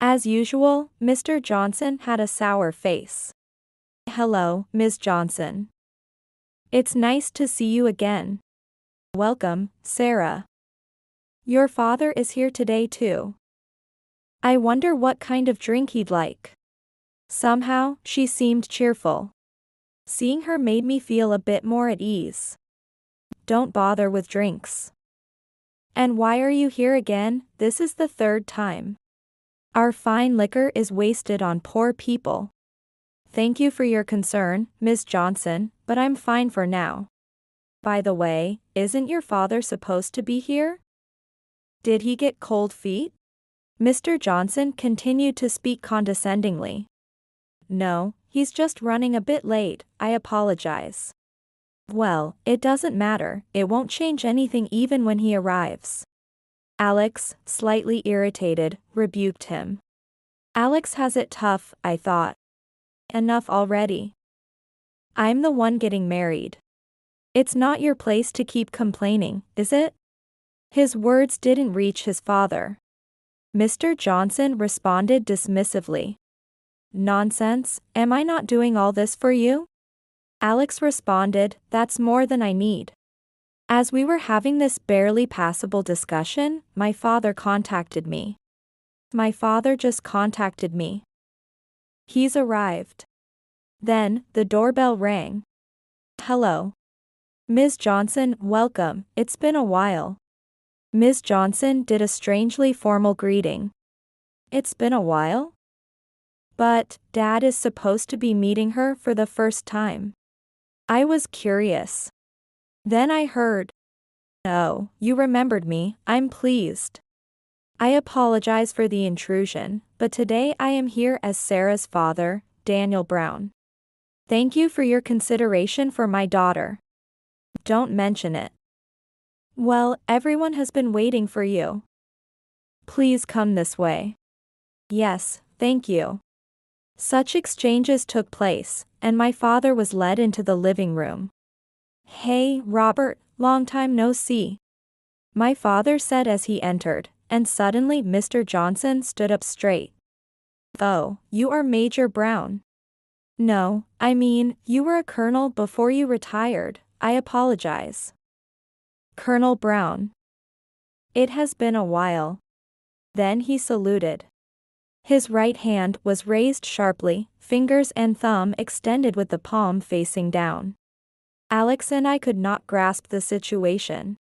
As usual, Mr. Johnson had a sour face. "Hello, Ms. Johnson. It's nice to see you again." "Welcome, Sarah. Your father is here today too. I wonder what kind of drink he'd like." Somehow, she seemed cheerful. Seeing her made me feel a bit more at ease. "Don't bother with drinks." "And why are you here again? This is the third time. Our fine liquor is wasted on poor people." "Thank you for your concern, Ms. Johnson, but I'm fine for now." "By the way, isn't your father supposed to be here? Did he get cold feet?" Mr. Johnson continued to speak condescendingly. "No, he's just running a bit late, I apologize." "Well, it doesn't matter, it won't change anything even when he arrives." Alex, slightly irritated, rebuked him. Alex has it tough, I thought. Enough already. I'm the one getting married. It's not your place to keep complaining, is it? His words didn't reach his father. Mr. Johnson responded dismissively. "Nonsense, am I not doing all this for you?" Alex responded, "That's more than I need." As we were having this barely passable discussion, my father contacted me. My father just contacted me. He's arrived. Then, the doorbell rang. "Hello. Ms. Johnson, welcome, it's been a while." Ms. Johnson did a strangely formal greeting. "It's been a while?" "But, Dad is supposed to be meeting her for the first time." I was curious. Then I heard, "Oh, you remembered me, I'm pleased. I apologize for the intrusion, but today I am here as Sarah's father, Daniel Brown. Thank you for your consideration for my daughter." "Don't mention it." "Well, everyone has been waiting for you. Please come this way." "Yes, thank you." Such exchanges took place, and my father was led into the living room. "Hey, Robert, long time no see," my father said as he entered, and suddenly Mr. Johnson stood up straight. "Oh, you are Major Brown." "No, I mean, you were a colonel before you retired, I apologize." "Colonel Brown. It has been a while." Then he saluted. His right hand was raised sharply, fingers and thumb extended with the palm facing down. Alex and I could not grasp the situation.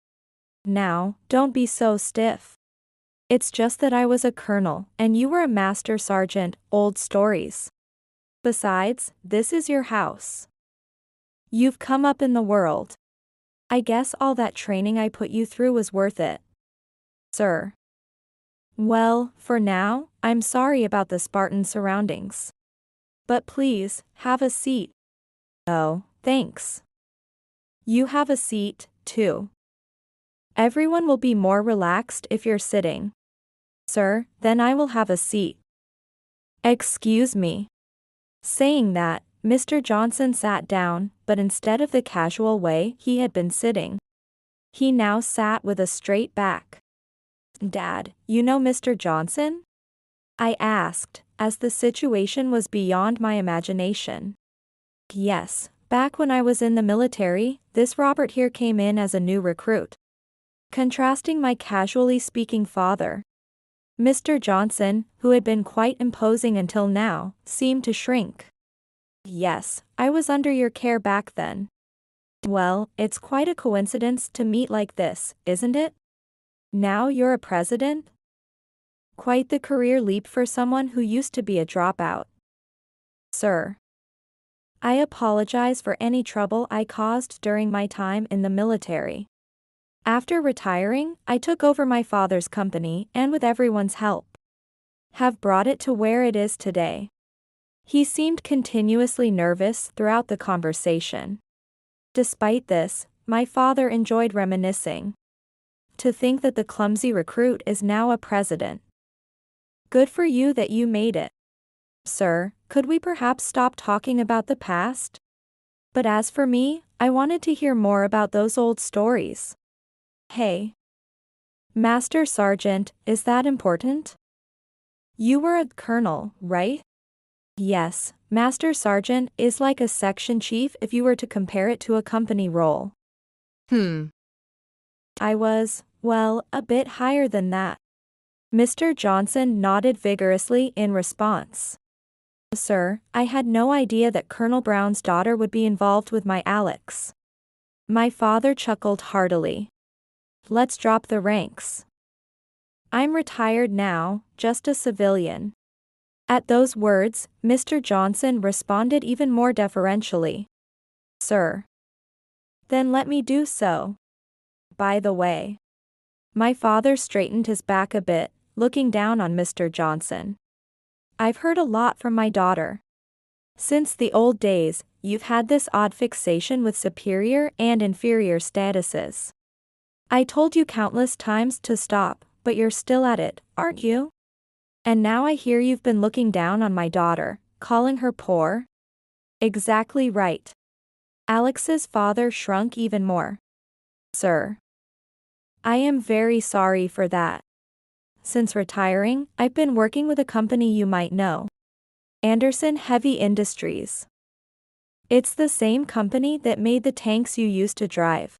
"Now, don't be so stiff. It's just that I was a colonel and you were a master sergeant, old stories. Besides, this is your house. You've come up in the world. I guess all that training I put you through was worth it." "Sir." "Well, for now, I'm sorry about the Spartan surroundings. But please, have a seat." "Oh, thanks. You have a seat, too. Everyone will be more relaxed if you're sitting." "Sir, then I will have a seat." "Excuse me." Saying that, Mr. Johnson sat down, but instead of the casual way he had been sitting, he now sat with a straight back. "Dad, you know Mr. Johnson?" I asked, as the situation was beyond my imagination. "Yes, back when I was in the military, this Robert here came in as a new recruit." Contrasting my casually speaking father, Mr. Johnson, who had been quite imposing until now, seemed to shrink. "Yes, I was under your care back then." "Well, it's quite a coincidence to meet like this, isn't it? Now you're a president? Quite the career leap for someone who used to be a dropout." "Sir, I apologize for any trouble I caused during my time in the military. After retiring, I took over my father's company and with everyone's help, have brought it to where it is today." He seemed continuously nervous throughout the conversation. Despite this, my father enjoyed reminiscing. "To think that the clumsy recruit is now a president. Good for you that you made it." "Sir, could we perhaps stop talking about the past? But as for me, I wanted to hear more about those old stories." "Hey, Master Sergeant, is that important? You were a colonel, right?" "Yes, Master Sergeant is like a section chief if you were to compare it to a company role." "I was, well, a bit higher than that." Mr. Johnson nodded vigorously in response. "Sir, I had no idea that Colonel Brown's daughter would be involved with my Alex." My father chuckled heartily. "Let's drop the ranks. I'm retired now, just a civilian." At those words, Mr. Johnson responded even more deferentially. "Sir. Then let me do so. By the way." My father straightened his back a bit, looking down on Mr. Johnson. "I've heard a lot from my daughter. Since the old days, you've had this odd fixation with superior and inferior statuses. I told you countless times to stop, but you're still at it, aren't you? And now I hear you've been looking down on my daughter, calling her poor." "Exactly right." Alex's father shrunk even more. "Sir. I am very sorry for that. Since retiring, I've been working with a company you might know. Anderson Heavy Industries. It's the same company that made the tanks you used to drive.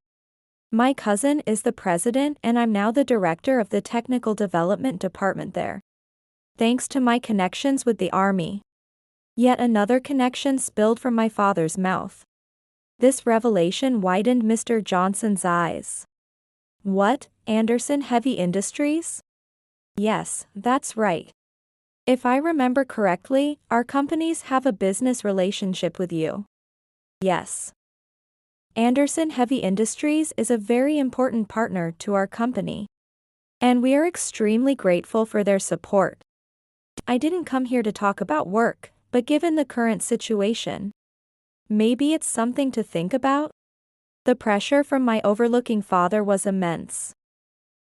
My cousin is the president and I'm now the director of the technical development department there. Thanks to my connections with the Army." Yet another connection spilled from my father's mouth. This revelation widened Mr. Johnson's eyes. "What, Anderson Heavy Industries?" "Yes, that's right. If I remember correctly, our companies have a business relationship with you." "Yes. Anderson Heavy Industries is a very important partner to our company. And we are extremely grateful for their support. I didn't come here to talk about work, but given the current situation, maybe it's something to think about?" The pressure from my overlooking father was immense.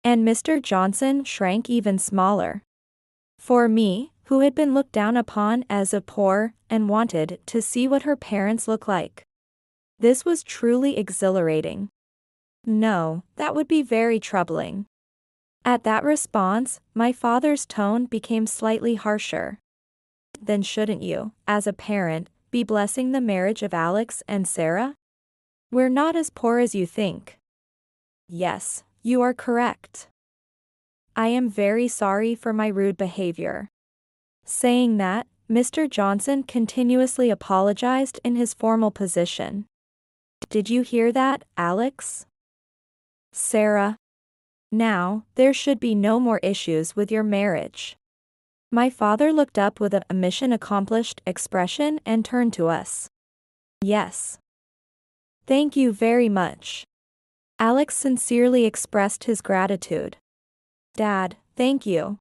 And Mr. Johnson shrank even smaller. For me, who had been looked down upon as a poor and wanted to see what her parents look like. This was truly exhilarating. No, that would be very troubling. At that response, my father's tone became slightly harsher. Then shouldn't you, as a parent, be blessing the marriage of Alex and Sarah? We're not as poor as you think. Yes, you are correct. I am very sorry for my rude behavior. Saying that, Mr. Johnson continuously apologized in his formal position. Did you hear that, Alex? Sarah. Now, there should be no more issues with your marriage. My father looked up with a mission accomplished expression and turned to us. Yes. Thank you very much. Alex sincerely expressed his gratitude. Dad, thank you.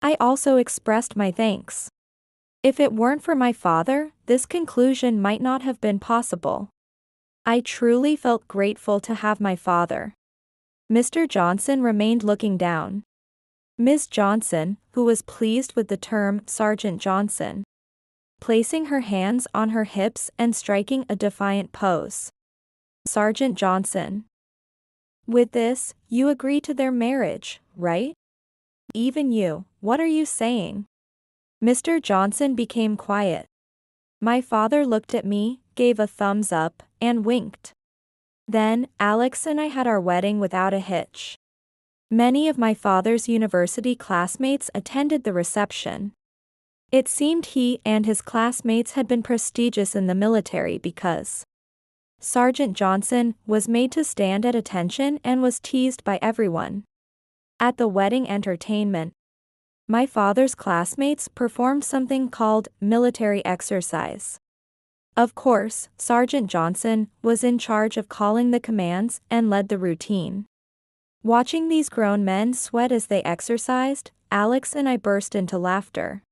I also expressed my thanks. If it weren't for my father, this conclusion might not have been possible. I truly felt grateful to have my father. Mr. Johnson remained looking down. Ms. Johnson, who was pleased with the term Sergeant Johnson, placing her hands on her hips and striking a defiant pose. Sergeant Johnson. With this, you agree to their marriage, right? Even you, what are you saying? Mr. Johnson became quiet. My father looked at me, gave a thumbs up, and winked. Then, Alex and I had our wedding without a hitch. Many of my father's university classmates attended the reception. It seemed he and his classmates had been prestigious in the military because Sergeant Johnson was made to stand at attention and was teased by everyone. At the wedding entertainment, my father's classmates performed something called military exercise. Of course, Sergeant Johnson was in charge of calling the commands and led the routine. Watching these grown men sweat as they exercised, Alex and I burst into laughter.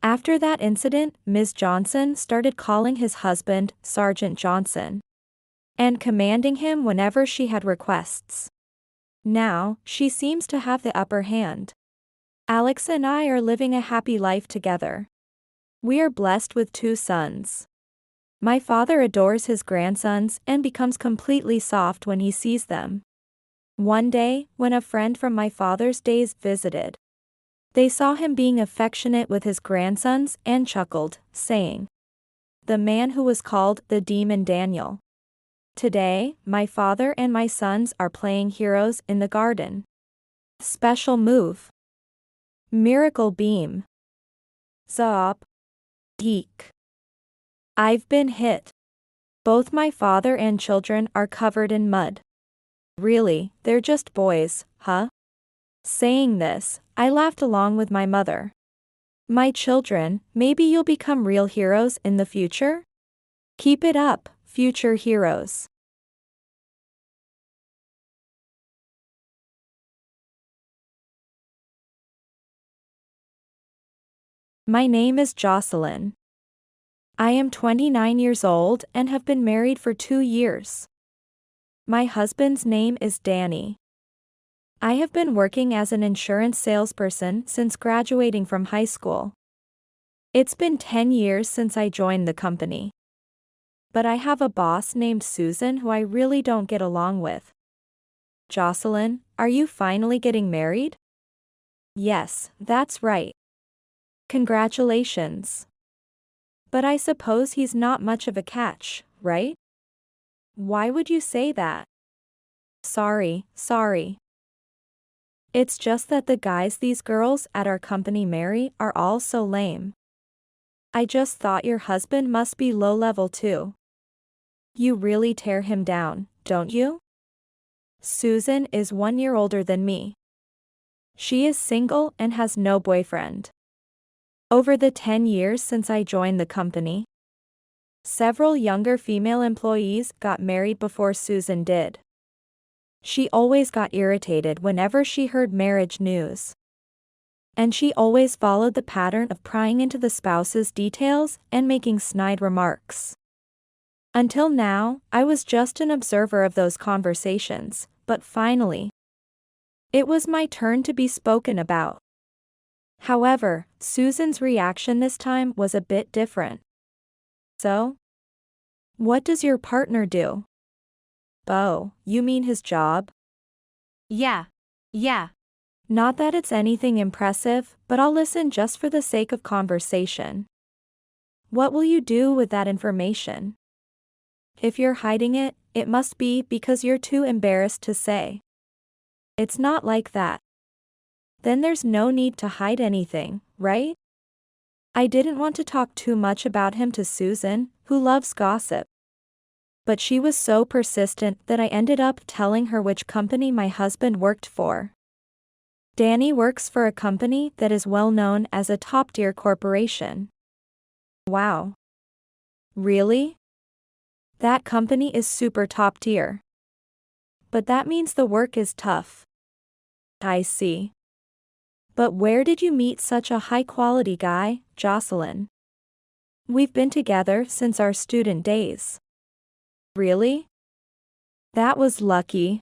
After that incident, Ms. Johnson started calling his husband Sergeant Johnson and commanding him whenever she had requests. Now, she seems to have the upper hand. Alex and I are living a happy life together. We are blessed with 2 sons. My father adores his grandsons and becomes completely soft when he sees them. One day, when a friend from my father's days visited, they saw him being affectionate with his grandsons and chuckled, saying, "The man who was called the Demon Daniel." Today, my father and my sons are playing heroes in the garden. Special move. Miracle beam. Zop. Geek. I've been hit. Both my father and children are covered in mud. Really, they're just boys, huh? Saying this, I laughed along with my mother. My children, maybe you'll become real heroes in the future? Keep it up, future heroes. My name is Jocelyn. I am 29 years old and have been married for 2 years. My husband's name is Danny. I have been working as an insurance salesperson since graduating from high school. It's been 10 years since I joined the company. But I have a boss named Susan who I really don't get along with. Jocelyn, are you finally getting married? Yes, that's right. Congratulations. But I suppose he's not much of a catch, right? Why would you say that? Sorry. It's just that the guys these girls at our company marry are all so lame. I just thought your husband must be low level too. You really tear him down, don't you? Susan is 1 year older than me. She is single and has no boyfriend. Over the 10 years since I joined the company, several younger female employees got married before Susan did. She always got irritated whenever she heard marriage news. And she always followed the pattern of prying into the spouse's details and making snide remarks. Until now, I was just an observer of those conversations, but finally, it was my turn to be spoken about. However, Susan's reaction this time was a bit different. So? What does your partner do? Oh, you mean his job? Yeah. Not that it's anything impressive, but I'll listen just for the sake of conversation. What will you do with that information? If you're hiding it, it must be because you're too embarrassed to say. It's not like that. Then there's no need to hide anything, right? I didn't want to talk too much about him to Susan, who loves gossip. But she was so persistent that I ended up telling her which company my husband worked for. Danny works for a company that is well known as a top-tier corporation. Wow. Really? That company is super top tier. But that means the work is tough. I see. But where did you meet such a high-quality guy, Jocelyn? We've been together since our student days. Really? That was lucky.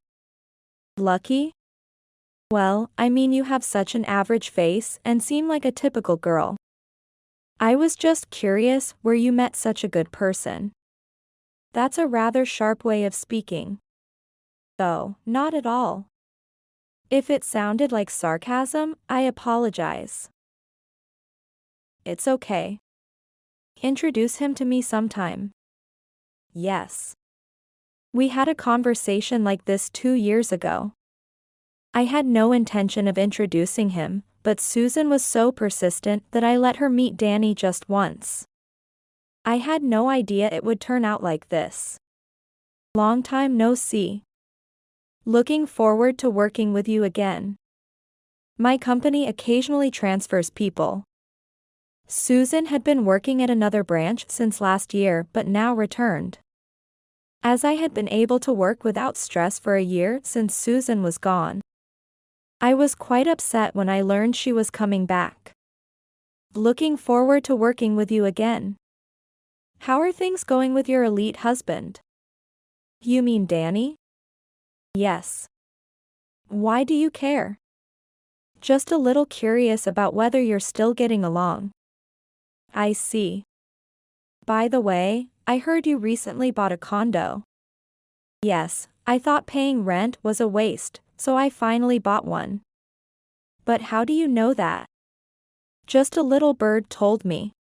Lucky? Well, I mean, you have such an average face and seem like a typical girl. I was just curious where you met such a good person. That's a rather sharp way of speaking. Oh, not at all. If it sounded like sarcasm, I apologize. It's okay. Introduce him to me sometime. Yes. We had a conversation like this 2 years ago. I had no intention of introducing him, but Susan was so persistent that I let her meet Danny just once. I had no idea it would turn out like this. Long time no see. Looking forward to working with you again. My company occasionally transfers people. Susan had been working at another branch since last year but now returned. As I had been able to work without stress for a year since Susan was gone, I was quite upset when I learned she was coming back. Looking forward to working with you again. How are things going with your elite husband? You mean Danny? Yes. Why do you care? Just a little curious about whether you're still getting along. I see. By the way, I heard you recently bought a condo. Yes, I thought paying rent was a waste, so I finally bought one. But how do you know that? Just a little bird told me.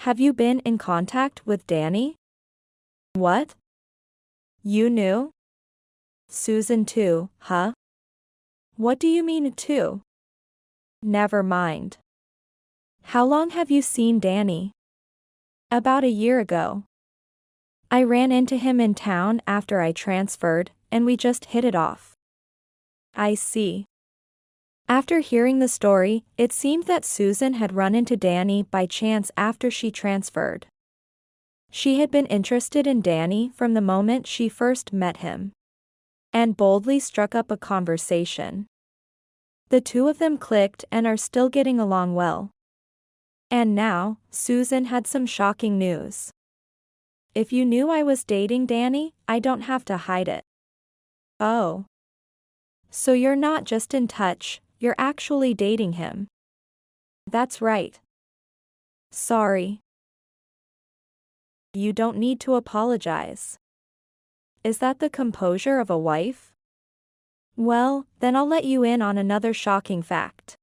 Have you been in contact with Danny? What? You knew? Susan too, huh? What do you mean too? Never mind. How long have you seen Danny? About a year ago. I ran into him in town after I transferred, and we just hit it off. I see. After hearing the story, it seemed that Susan had run into Danny by chance after she transferred. She had been interested in Danny from the moment she first met him, and boldly struck up a conversation. The two of them clicked and are still getting along well. And now, Susan had some shocking news. If you knew I was dating Danny, I don't have to hide it. Oh. So you're not just in touch, you're actually dating him. That's right. Sorry. You don't need to apologize. Is that the composure of a wife? Well, then I'll let you in on another shocking fact.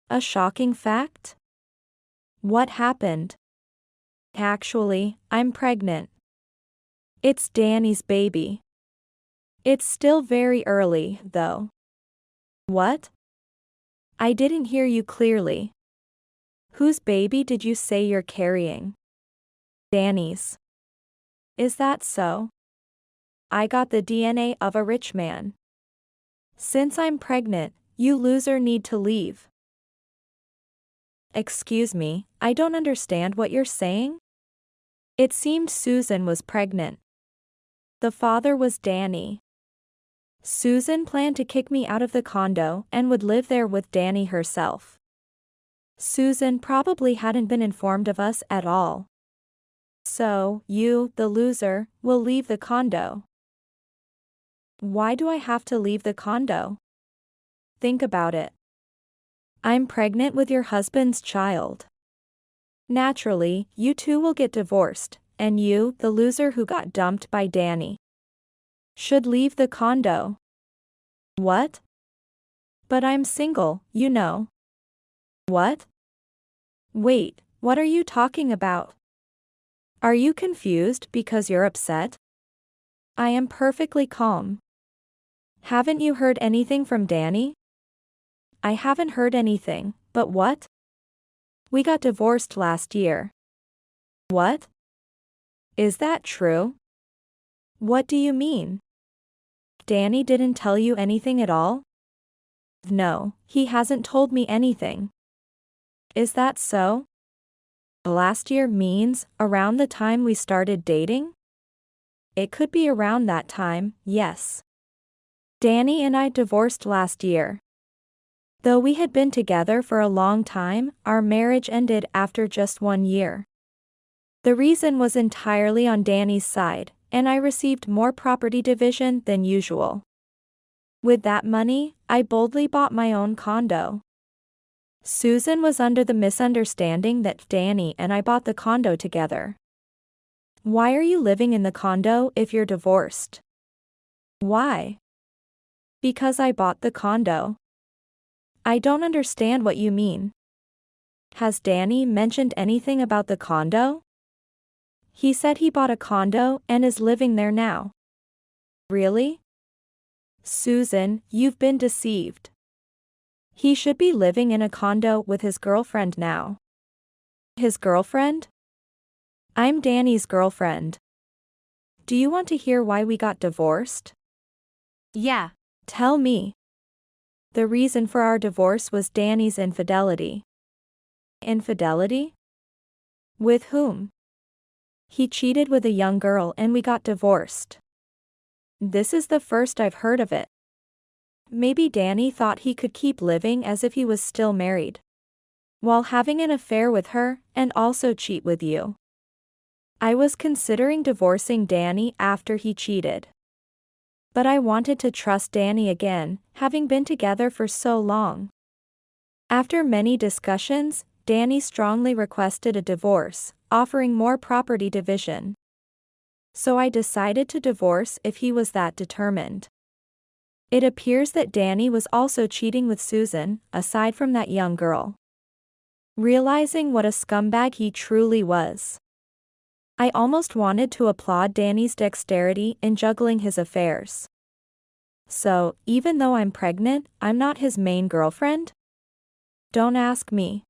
A shocking fact? What happened? Actually, I'm pregnant. It's Danny's baby. It's still very early, though. What? I didn't hear you clearly. Whose baby did you say you're carrying? Danny's. Is that so? I got the DNA of a rich man. Since I'm pregnant, you loser need to leave. Excuse me, I don't understand what you're saying? It seemed Susan was pregnant. The father was Danny. Susan planned to kick me out of the condo and would live there with Danny herself. Susan probably hadn't been informed of us at all. So, you, the loser, will leave the condo. Why do I have to leave the condo? Think about it. I'm pregnant with your husband's child. Naturally, you two will get divorced, and you, the loser who got dumped by Danny, should leave the condo. What? But I'm single, you know. What? Wait, what are you talking about? Are you confused because you're upset? I am perfectly calm. Haven't you heard anything from Danny? I haven't heard anything, but what? We got divorced last year. What? Is that true? What do you mean? Danny didn't tell you anything at all? No, he hasn't told me anything. Is that so? Last year means around the time we started dating? It could be around that time, yes. Danny and I divorced last year. Though we had been together for a long time, our marriage ended after just 1 year. The reason was entirely on Danny's side, and I received more property division than usual. With that money, I boldly bought my own condo. Susan was under the misunderstanding that Danny and I bought the condo together. Why are you living in the condo if you're divorced? Why? Because I bought the condo. I don't understand what you mean. Has Danny mentioned anything about the condo? He said he bought a condo and is living there now. Really? Susan, you've been deceived. He should be living in a condo with his girlfriend now. His girlfriend? I'm Danny's girlfriend. Do you want to hear why we got divorced? Yeah. Tell me. The reason for our divorce was Danny's infidelity. Infidelity? With whom? He cheated with a young girl and we got divorced. This is the first I've heard of it. Maybe Danny thought he could keep living as if he was still married, while having an affair with her and also cheat with you. I was considering divorcing Danny after he cheated. But I wanted to trust Danny again, having been together for so long. After many discussions, Danny strongly requested a divorce, offering more property division. So I decided to divorce if he was that determined. It appears that Danny was also cheating with Susan, aside from that young girl. Realizing what a scumbag he truly was, I almost wanted to applaud Danny's dexterity in juggling his affairs. So, even though I'm pregnant, I'm not his main girlfriend? Don't ask me.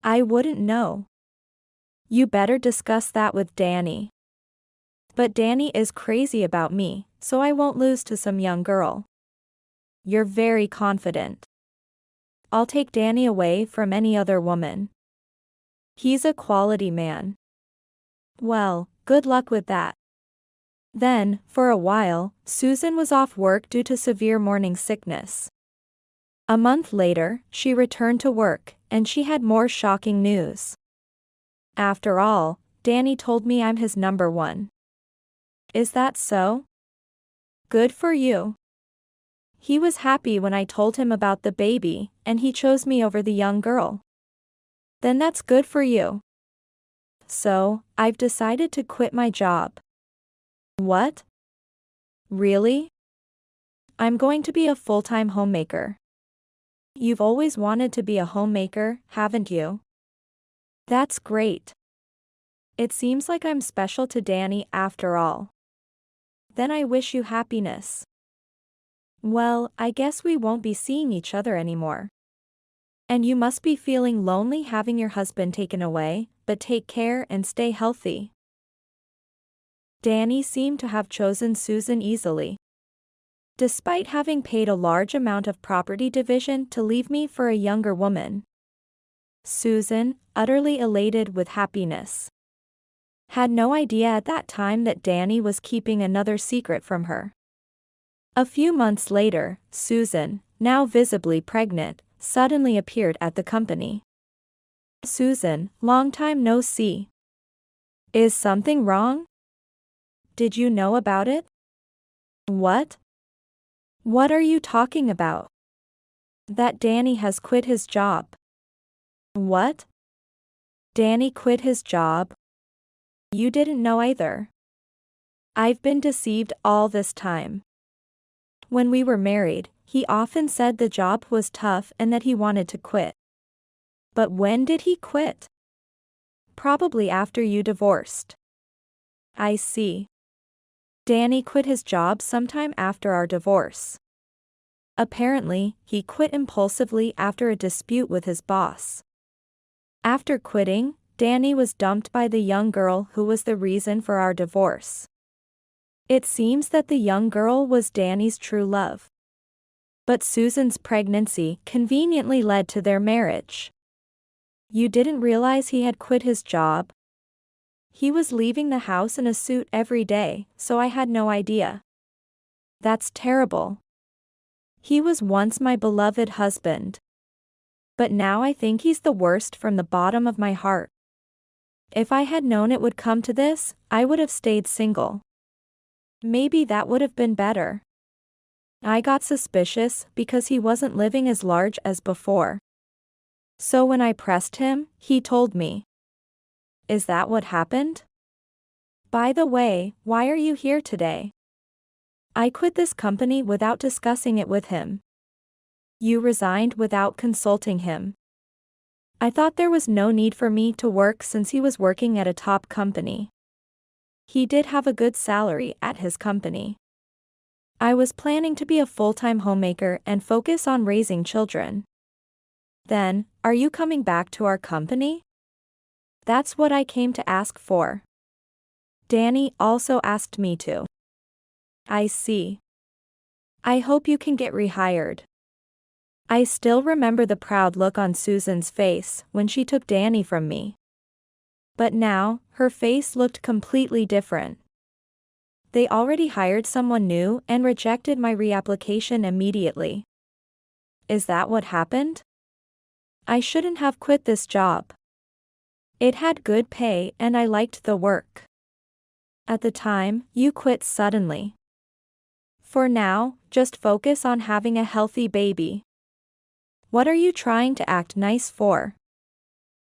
I wouldn't know. You better discuss that with Danny. But Danny is crazy about me, so I won't lose to some young girl. You're very confident. I'll take Danny away from any other woman. He's a quality man. Well, good luck with that. Then, for a while, Susan was off work due to severe morning sickness. A month later, she returned to work, and she had more shocking news. After all, Danny told me I'm his number one. Is that so? Good for you. He was happy when I told him about the baby, and he chose me over the young girl. Then that's good for you. So, I've decided to quit my job. What? Really? I'm going to be a full-time homemaker. You've always wanted to be a homemaker, haven't you? That's great. It seems like I'm special to Danny after all. Then I wish you happiness. Well, I guess we won't be seeing each other anymore. And you must be feeling lonely having your husband taken away, but take care and stay healthy. Danny seemed to have chosen Susan easily. Despite having paid a large amount of property division to leave me for a younger woman, Susan, utterly elated with happiness, had no idea at that time that Danny was keeping another secret from her. A few months later, Susan, now visibly pregnant, suddenly appeared at the company. Susan, long time no see. Is something wrong? Did you know about it? What? What are you talking about? That Danny has quit his job. What? Danny quit his job? You didn't know either. I've been deceived all this time. When we were married, he often said the job was tough and that he wanted to quit. But when did he quit? Probably after you divorced. I see. Danny quit his job sometime after our divorce. Apparently, he quit impulsively after a dispute with his boss. After quitting, Danny was dumped by the young girl who was the reason for our divorce. It seems that the young girl was Danny's true love. But Susan's pregnancy conveniently led to their marriage. You didn't realize he had quit his job? He was leaving the house in a suit every day, so I had no idea. That's terrible. He was once my beloved husband. But now I think he's the worst from the bottom of my heart. If I had known it would come to this, I would have stayed single. Maybe that would have been better. I got suspicious because he wasn't living as large as before. So when I pressed him, he told me. Is that what happened? By the way, why are you here today? I quit this company without discussing it with him. You resigned without consulting him. I thought there was no need for me to work since he was working at a top company. He did have a good salary at his company. I was planning to be a full-time homemaker and focus on raising children. Then, are you coming back to our company? That's what I came to ask for. Danny also asked me to. I see. I hope you can get rehired. I still remember the proud look on Susan's face when she took Danny from me. But now, her face looked completely different. They already hired someone new and rejected my reapplication immediately. Is that what happened? I shouldn't have quit this job. It had good pay and I liked the work. At the time, you quit suddenly. For now, just focus on having a healthy baby. What are you trying to act nice for?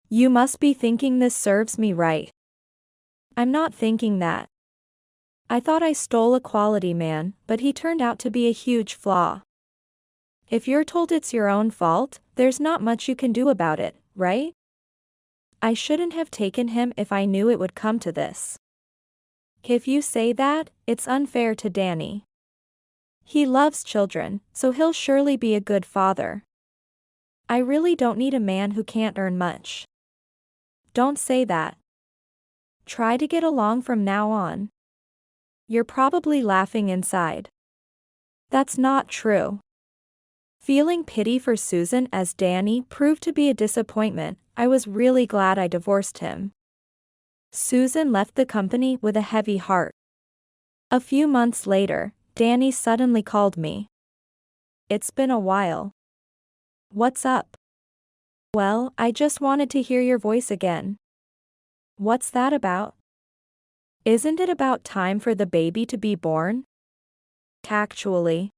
You must be thinking this serves me right. I'm not thinking that. I thought I stole a quality man, but he turned out to be a huge flaw. If you're told it's your own fault, there's not much you can do about it, right? I shouldn't have taken him if I knew it would come to this. If you say that, it's unfair to Danny. He loves children, so he'll surely be a good father. I really don't need a man who can't earn much. Don't say that. Try to get along from now on. You're probably laughing inside. That's not true. Feeling pity for Susan as Danny proved to be a disappointment, I was really glad I divorced him. Susan left the company with a heavy heart. A few months later, Danny suddenly called me. It's been a while. What's up? Well, I just wanted to hear your voice again. What's that about? Isn't it about time for the baby to be born? Actually.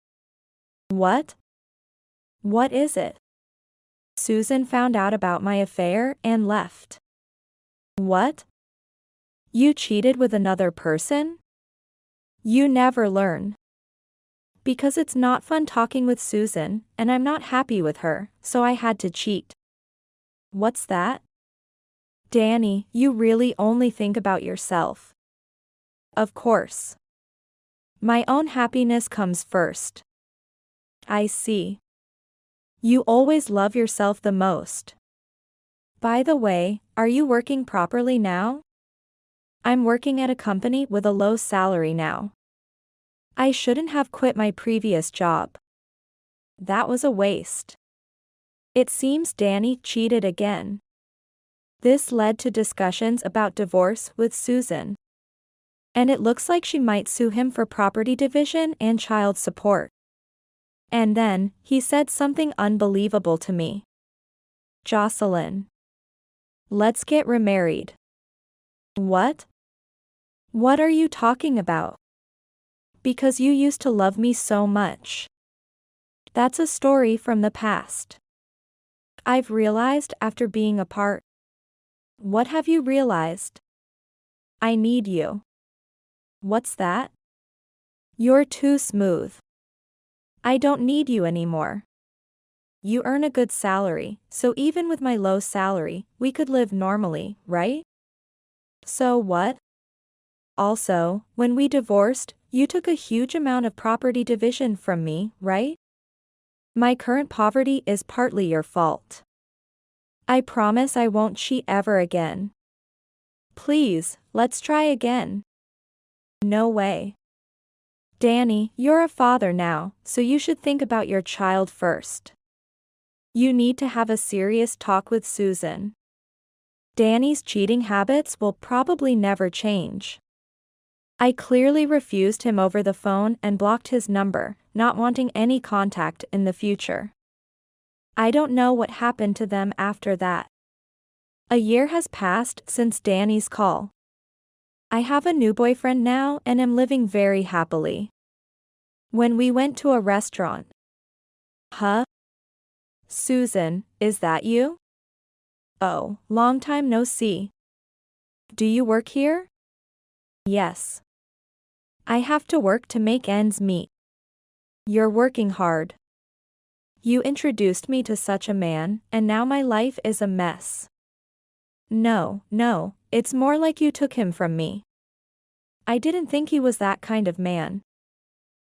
What? What is it? Susan found out about my affair and left. What? You cheated with another person? You never learn. Because it's not fun talking with Susan, and I'm not happy with her, so I had to cheat. What's that? Danny, you really only think about yourself. Of course. My own happiness comes first. I see. You always love yourself the most. By the way, are you working properly now? I'm working at a company with a low salary now. I shouldn't have quit my previous job. That was a waste. It seems Danny cheated again. This led to discussions about divorce with Susan. And it looks like she might sue him for property division and child support. And then, he said something unbelievable to me. Jocelyn. Let's get remarried. What? What are you talking about? Because you used to love me so much. That's a story from the past. I've realized after being apart. What have you realized? I need you. What's that? You're too smooth. I don't need you anymore. You earn a good salary, so even with my low salary, we could live normally, right? So what? Also, when we divorced, you took a huge amount of property division from me, right? My current poverty is partly your fault. I promise I won't cheat ever again. Please, let's try again. No way. Danny, you're a father now, so you should think about your child first. You need to have a serious talk with Susan. Danny's cheating habits will probably never change. I clearly refused him over the phone and blocked his number, not wanting any contact in the future. I don't know what happened to them after that. A year has passed since Danny's call. I have a new boyfriend now and am living very happily. When we went to a restaurant. Huh? Susan, is that you? Oh, long time no see. Do you work here? Yes. I have to work to make ends meet. You're working hard. You introduced me to such a man, and now my life is a mess. No, it's more like you took him from me. I didn't think he was that kind of man.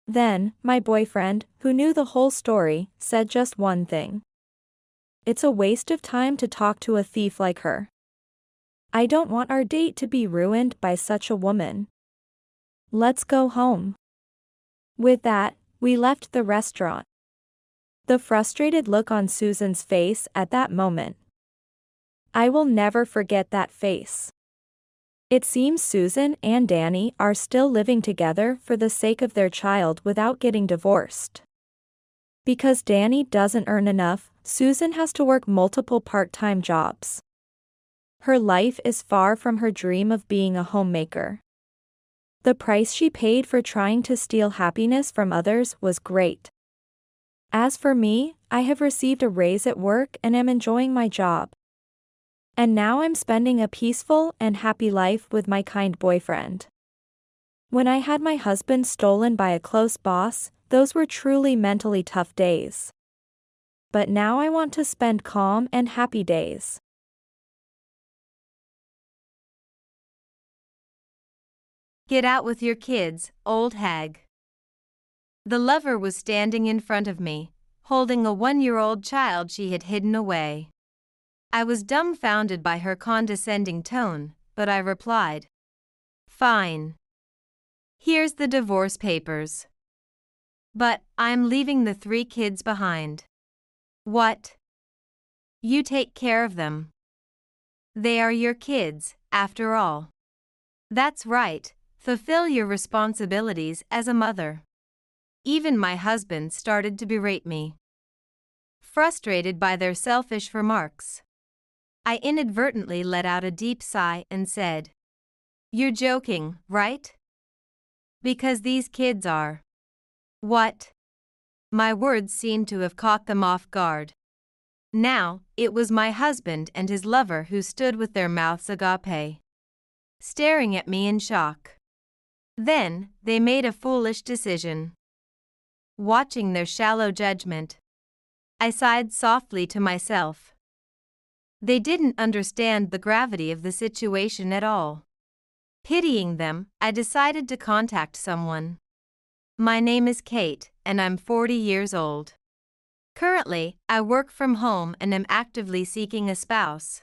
Then, my boyfriend, who knew the whole story, said just one thing. It's a waste of time to talk to a thief like her. I don't want our date to be ruined by such a woman. Let's go home. With that, we left the restaurant. The frustrated look on Susan's face at that moment. I will never forget that face. It seems Susan and Danny are still living together for the sake of their child without getting divorced. Because Danny doesn't earn enough, Susan has to work multiple part-time jobs. Her life is far from her dream of being a homemaker. The price she paid for trying to steal happiness from others was great. As for me, I have received a raise at work and am enjoying my job. And now I'm spending a peaceful and happy life with my kind boyfriend. When I had my husband stolen by a close boss, those were truly mentally tough days. But now I want to spend calm and happy days. Get out with your kids, old hag. The lover was standing in front of me, holding a 1-year-old child she had hidden away. I was dumbfounded by her condescending tone, but I replied, "Fine. Here's the divorce papers. But I'm leaving the 3 kids behind." "What? You take care of them. They are your kids, after all." "That's right, fulfill your responsibilities as a mother." Even my husband started to berate me. Frustrated by their selfish remarks, I inadvertently let out a deep sigh and said, "You're joking, right? Because these kids are." "What?" My words seemed to have caught them off guard. Now, it was my husband and his lover who stood with their mouths agape, staring at me in shock. Then, they made a foolish decision. Watching their shallow judgment, I sighed softly to myself. They didn't understand the gravity of the situation at all. Pitying them, I decided to contact someone. My name is Kate, and I'm 40 years old. Currently, I work from home and am actively seeking a spouse.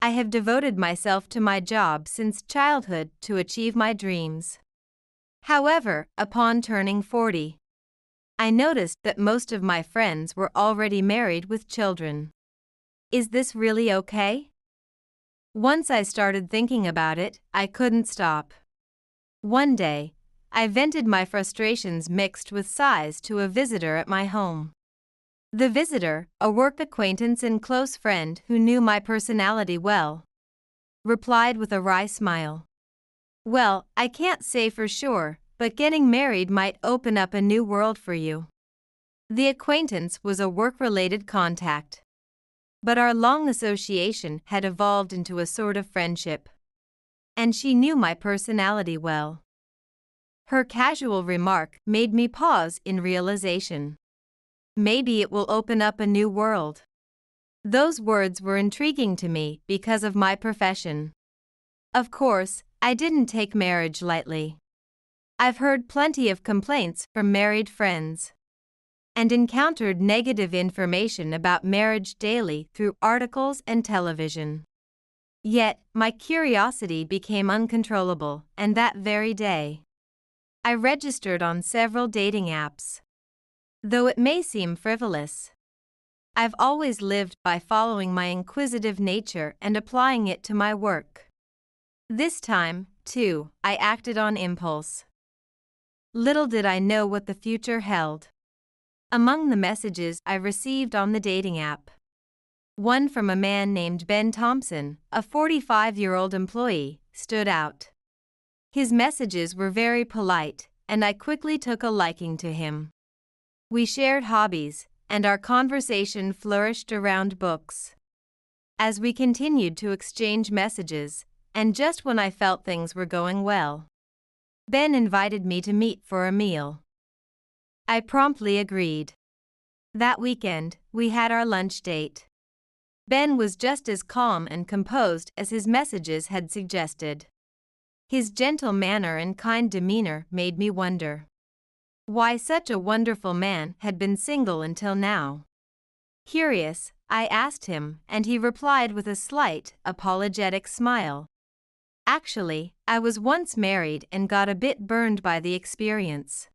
I have devoted myself to my job since childhood to achieve my dreams. However, upon turning 40, I noticed that most of my friends were already married with children. Is this really okay? Once I started thinking about it, I couldn't stop. One day, I vented my frustrations mixed with sighs to a visitor at my home. The visitor, a work acquaintance and close friend who knew my personality well, replied with a wry smile. "Well, I can't say for sure, but getting married might open up a new world for you." The acquaintance was a work-related contact. But our long association had evolved into a sort of friendship. And she knew my personality well. Her casual remark made me pause in realization. Maybe it will open up a new world. Those words were intriguing to me because of my profession. Of course, I didn't take marriage lightly. I've heard plenty of complaints from married friends, and encountered negative information about marriage daily through articles and television. Yet, my curiosity became uncontrollable, and that very day, I registered on several dating apps. Though it may seem frivolous, I've always lived by following my inquisitive nature and applying it to my work. This time, too, I acted on impulse. Little did I know what the future held. Among the messages I received on the dating app, one from a man named Ben Thompson, a 45-year-old employee, stood out. His messages were very polite, and I quickly took a liking to him. We shared hobbies, and our conversation flourished around books. As we continued to exchange messages, and just when I felt things were going well, Ben invited me to meet for a meal. I promptly agreed. That weekend, we had our lunch date. Ben was just as calm and composed as his messages had suggested. His gentle manner and kind demeanor made me wonder why such a wonderful man had been single until now. Curious, I asked him, and he replied with a slight, apologetic smile. Actually, I was once married and got a bit burned by the experience.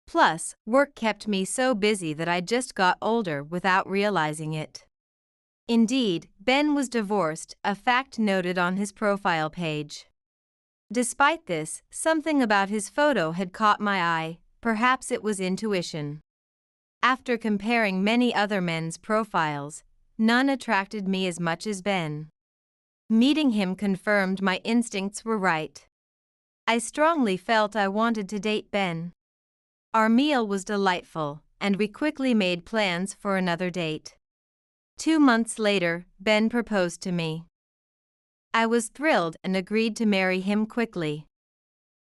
Plus, work kept me so busy that I just got older without realizing it. Indeed, Ben was divorced, a fact noted on his profile page. Despite this, something about his photo had caught my eye, perhaps it was intuition. After comparing many other men's profiles, none attracted me as much as Ben. Meeting him confirmed my instincts were right. I strongly felt I wanted to date Ben. Our meal was delightful, and we quickly made plans for another date. 2 months later, Ben proposed to me. I was thrilled and agreed to marry him quickly.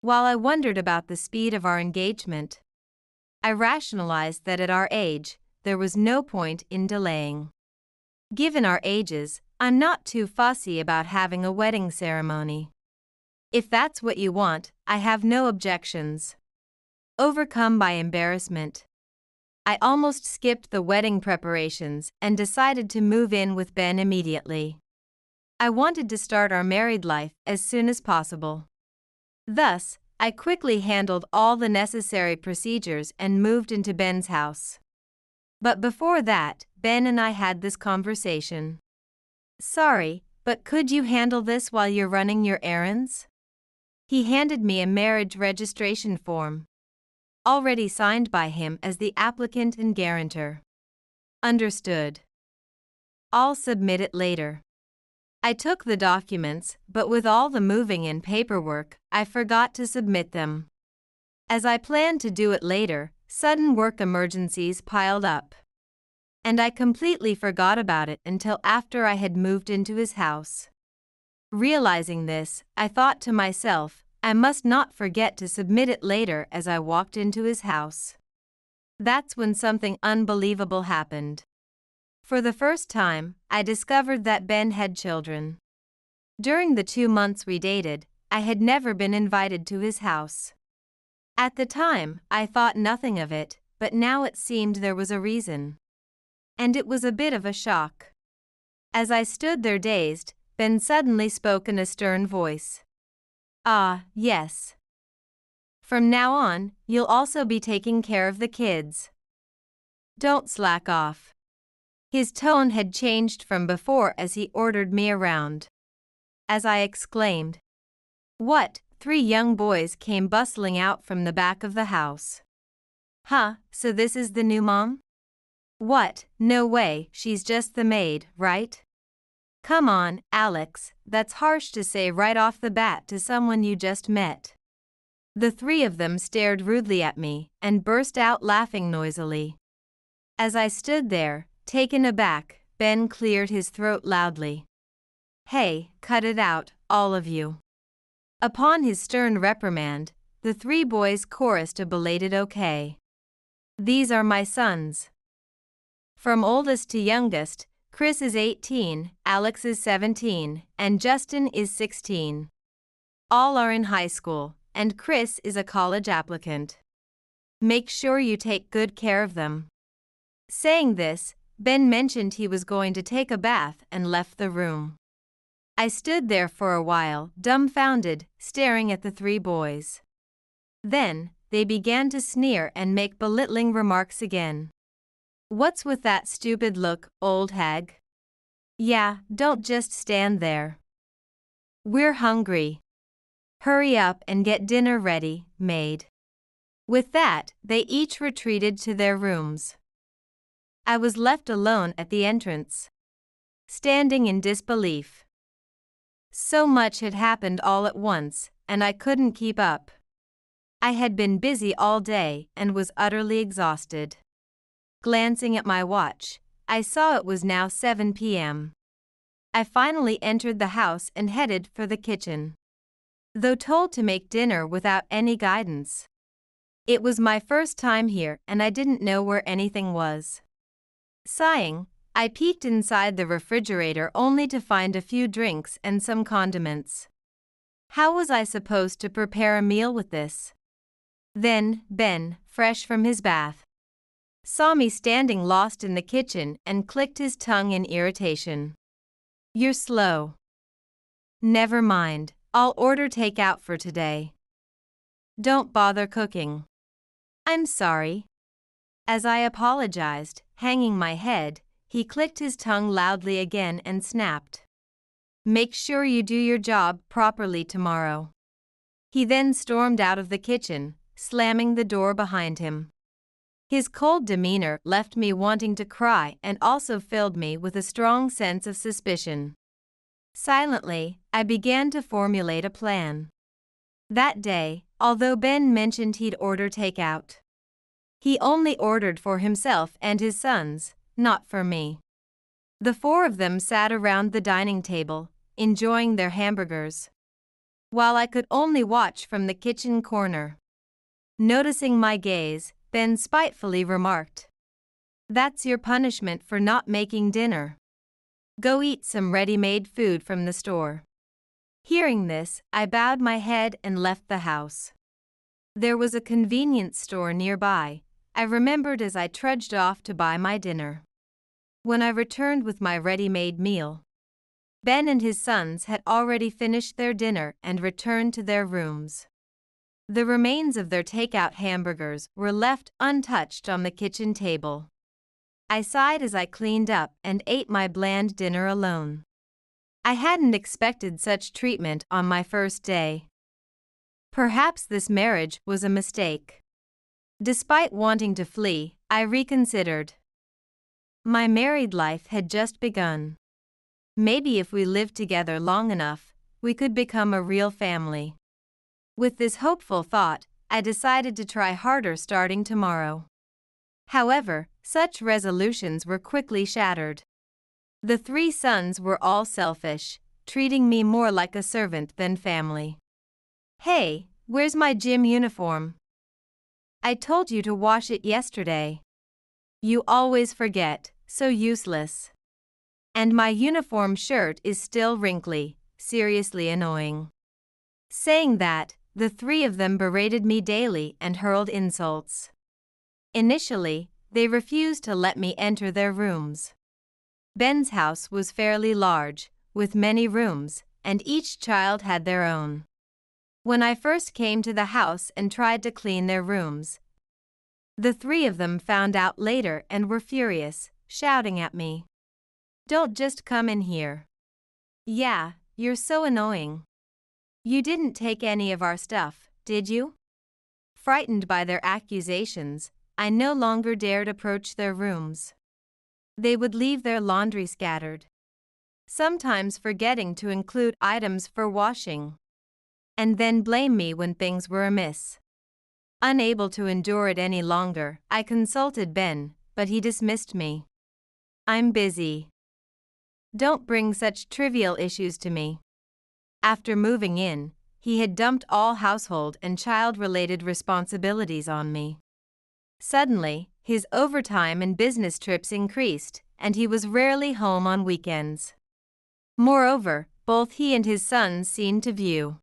While I wondered about the speed of our engagement, I rationalized that at our age, there was no point in delaying. Given our ages, I'm not too fussy about having a wedding ceremony. If that's what you want, I have no objections. Overcome by embarrassment, I almost skipped the wedding preparations and decided to move in with Ben immediately. I wanted to start our married life as soon as possible. Thus, I quickly handled all the necessary procedures and moved into Ben's house. But before that, Ben and I had this conversation. Sorry, but could you handle this while you're running your errands? He handed me a marriage registration form, already signed by him as the applicant and guarantor. Understood. I'll submit it later. I took the documents, but with all the moving and paperwork, I forgot to submit them. As I planned to do it later, sudden work emergencies piled up, and I completely forgot about it until after I had moved into his house. Realizing this, I thought to myself, I must not forget to submit it later as I walked into his house. That's when something unbelievable happened. For the first time, I discovered that Ben had children. During the 2 months we dated, I had never been invited to his house. At the time, I thought nothing of it, but now it seemed there was a reason. And it was a bit of a shock. As I stood there dazed, Ben suddenly spoke in a stern voice. Ah, yes. From now on, you'll also be taking care of the kids. Don't slack off. His tone had changed from before as he ordered me around. As I exclaimed, "What?" 3 young boys came bustling out from the back of the house. Huh, so this is the new mom? What, no way, she's just the maid, right? Come on, Alex, that's harsh to say right off the bat to someone you just met. The 3 of them stared rudely at me and burst out laughing noisily. As I stood there, taken aback, Ben cleared his throat loudly. "Hey, cut it out, all of you." Upon his stern reprimand, the three boys chorused a belated okay. "These are my sons." From oldest to youngest, Chris is 18, Alex is 17, and Justin is 16. All are in high school, and Chris is a college applicant. Make sure you take good care of them. Saying this, Ben mentioned he was going to take a bath and left the room. I stood there for a while, dumbfounded, staring at the three boys. Then, they began to sneer and make belittling remarks again. "What's with that stupid look, old hag? Yeah, don't just stand there. We're hungry. Hurry up and get dinner ready, maid." With that, they each retreated to their rooms. I was left alone at the entrance, standing in disbelief. So much had happened all at once, and I couldn't keep up. I had been busy all day and was utterly exhausted. Glancing at my watch, I saw it was now 7 p.m. I finally entered the house and headed for the kitchen. Though told to make dinner without any guidance. It was my first time here and I didn't know where anything was. Sighing, I peeked inside the refrigerator only to find a few drinks and some condiments. How was I supposed to prepare a meal with this? Then, Ben, fresh from his bath, saw me standing lost in the kitchen and clicked his tongue in irritation. "You're slow." "Never mind, I'll order takeout for today. Don't bother cooking." "I'm sorry." As I apologized, hanging my head, he clicked his tongue loudly again and snapped. "Make sure you do your job properly tomorrow." He then stormed out of the kitchen, slamming the door behind him. His cold demeanor left me wanting to cry and also filled me with a strong sense of suspicion. Silently, I began to formulate a plan. That day, although Ben mentioned he'd order takeout, he only ordered for himself and his sons, not for me. The four of them sat around the dining table, enjoying their hamburgers, while I could only watch from the kitchen corner. Noticing my gaze, Ben spitefully remarked, "That's your punishment for not making dinner. Go eat some ready-made food from the store." Hearing this, I bowed my head and left the house. There was a convenience store nearby, I remembered as I trudged off to buy my dinner. When I returned with my ready-made meal, Ben and his sons had already finished their dinner and returned to their rooms. The remains of their takeout hamburgers were left untouched on the kitchen table. I sighed as I cleaned up and ate my bland dinner alone. I hadn't expected such treatment on my first day. Perhaps this marriage was a mistake. Despite wanting to flee, I reconsidered. My married life had just begun. Maybe if we lived together long enough, we could become a real family. With this hopeful thought, I decided to try harder starting tomorrow. However, such resolutions were quickly shattered. The three sons were all selfish, treating me more like a servant than family. "Hey, where's my gym uniform? I told you to wash it yesterday." "You always forget, so useless." "And my uniform shirt is still wrinkly, seriously annoying." Saying that, the three of them berated me daily and hurled insults. Initially, they refused to let me enter their rooms. Ben's house was fairly large, with many rooms, and each child had their own. When I first came to the house and tried to clean their rooms, the three of them found out later and were furious, shouting at me. "Don't just come in here. Yeah, you're so annoying. You didn't take any of our stuff, did you?" Frightened by their accusations, I no longer dared approach their rooms. They would leave their laundry scattered, sometimes forgetting to include items for washing, and then blame me when things were amiss. Unable to endure it any longer, I consulted Ben, but he dismissed me. I'm busy. Don't bring such trivial issues to me. After moving in, he had dumped all household and child-related responsibilities on me. Suddenly, his overtime and business trips increased, and he was rarely home on weekends. Moreover, both he and his sons seemed to view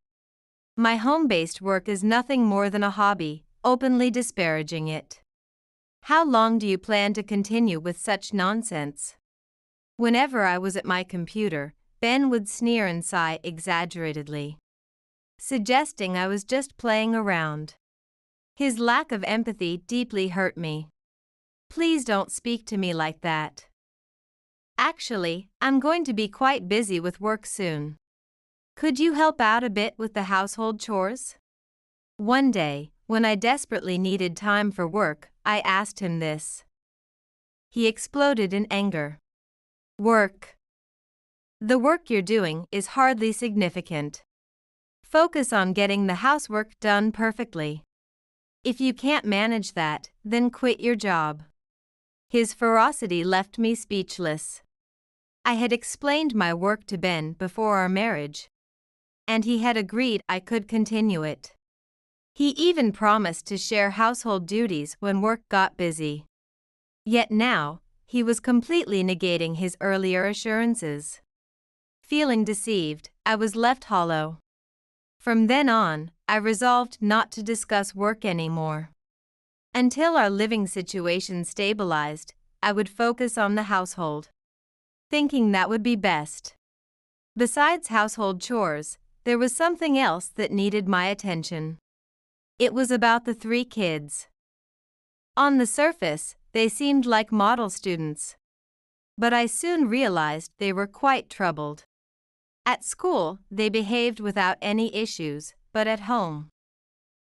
my home-based work as nothing more than a hobby, openly disparaging it. How long do you plan to continue with such nonsense? Whenever I was at my computer, Ben would sneer and sigh exaggeratedly, suggesting I was just playing around. His lack of empathy deeply hurt me. Please don't speak to me like that. Actually, I'm going to be quite busy with work soon. Could you help out a bit with the household chores? One day, when I desperately needed time for work, I asked him this. He exploded in anger. Work. The work you're doing is hardly significant. Focus on getting the housework done perfectly. If you can't manage that, then quit your job. His ferocity left me speechless. I had explained my work to Ben before our marriage, and he had agreed I could continue it. He even promised to share household duties when work got busy. Yet now, he was completely negating his earlier assurances. Feeling deceived, I was left hollow. From then on, I resolved not to discuss work anymore. Until our living situation stabilized, I would focus on the household, thinking that would be best. Besides household chores, there was something else that needed my attention. It was about the 3 kids. On the surface, they seemed like model students. But I soon realized they were quite troubled. At school, they behaved without any issues, but at home,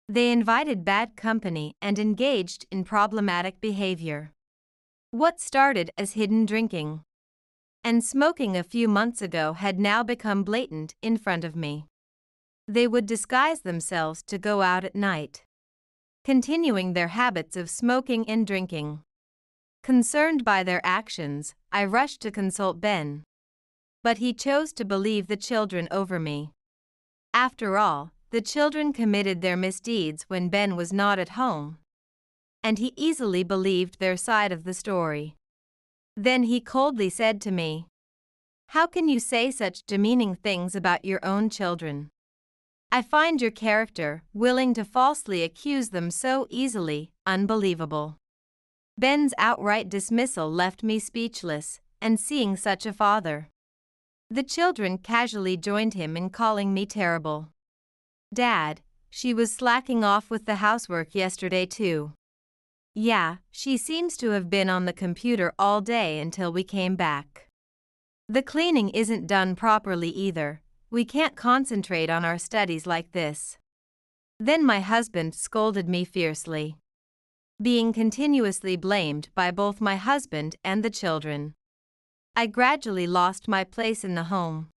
they invited bad company and engaged in problematic behavior. What started as hidden drinking and smoking a few months ago had now become blatant in front of me. They would disguise themselves to go out at night, continuing their habits of smoking and drinking. Concerned by their actions, I rushed to consult Ben. But he chose to believe the children over me. After all, the children committed their misdeeds when Ben was not at home, and he easily believed their side of the story. Then he coldly said to me, "How can you say such demeaning things about your own children? I find your character, willing to falsely accuse them so easily, unbelievable." Ben's outright dismissal left me speechless, and seeing such a father. The children casually joined him in calling me terrible. "Dad, she was slacking off with the housework yesterday too." "Yeah, she seems to have been on the computer all day until we came back." "The cleaning isn't done properly either. We can't concentrate on our studies like this." Then my husband scolded me fiercely. Being continuously blamed by both my husband and the children, I gradually lost my place in the home.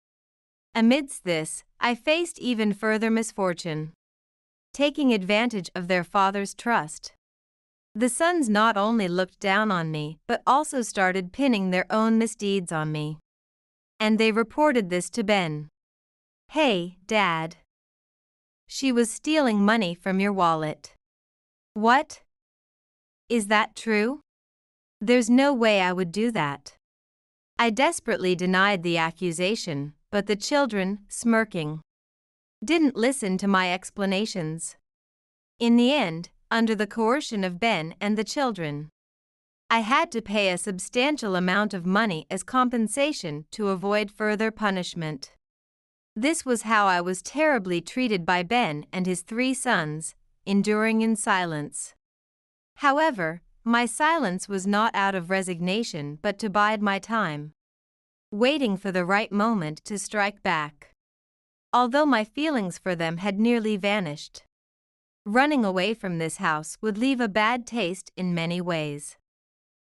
Amidst this, I faced even further misfortune. Taking advantage of their father's trust, the sons not only looked down on me but also started pinning their own misdeeds on me. And they reported this to Ben. "Hey, Dad. She was stealing money from your wallet." "What? Is that true? There's no way I would do that." I desperately denied the accusation, but the children, smirking, didn't listen to my explanations. In the end, under the coercion of Ben and the children, I had to pay a substantial amount of money as compensation to avoid further punishment. This was how I was terribly treated by Ben and his 3 sons, enduring in silence. However, my silence was not out of resignation but to bide my time, waiting for the right moment to strike back. Although my feelings for them had nearly vanished, running away from this house would leave a bad taste in many ways.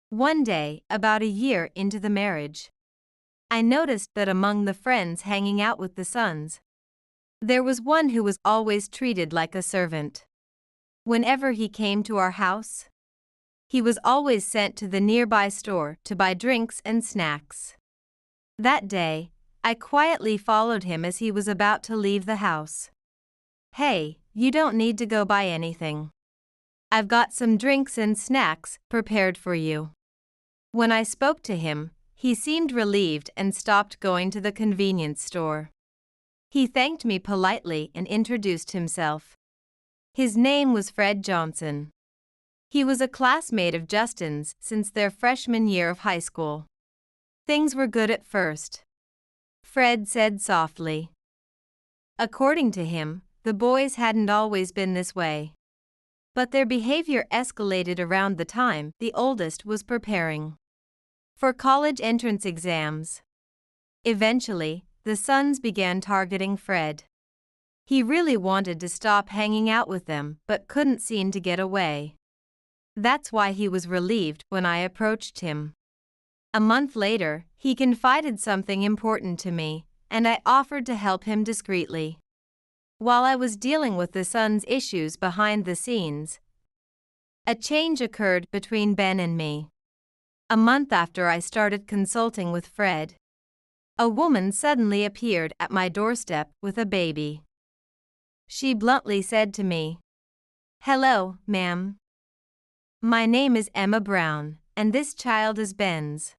One day, about a year into the marriage, I noticed that among the friends hanging out with the sons, there was one who was always treated like a servant. Whenever he came to our house, He was always sent to the nearby store to buy drinks and snacks. That day, I quietly followed him as he was about to leave the house. "Hey, you don't need to go buy anything. I've got some drinks and snacks prepared for you." When I spoke to him, he seemed relieved and stopped going to the convenience store. He thanked me politely and introduced himself. His name was Fred Johnson. He was a classmate of Justin's since their freshman year of high school. "Things were good at first," Fred said softly. According to him, the boys hadn't always been this way. But their behavior escalated around the time the oldest was preparing for college entrance exams. Eventually, the sons began targeting Fred. He really wanted to stop hanging out with them but couldn't seem to get away. That's why he was relieved when I approached him. A month later, he confided something important to me, and I offered to help him discreetly. While I was dealing with the son's issues behind the scenes, a change occurred between Ben and me. A month after I started consulting with Fred, a woman suddenly appeared at my doorstep with a baby. She bluntly said to me, "Hello, ma'am. My name is Emma Brown, and this child is Ben's.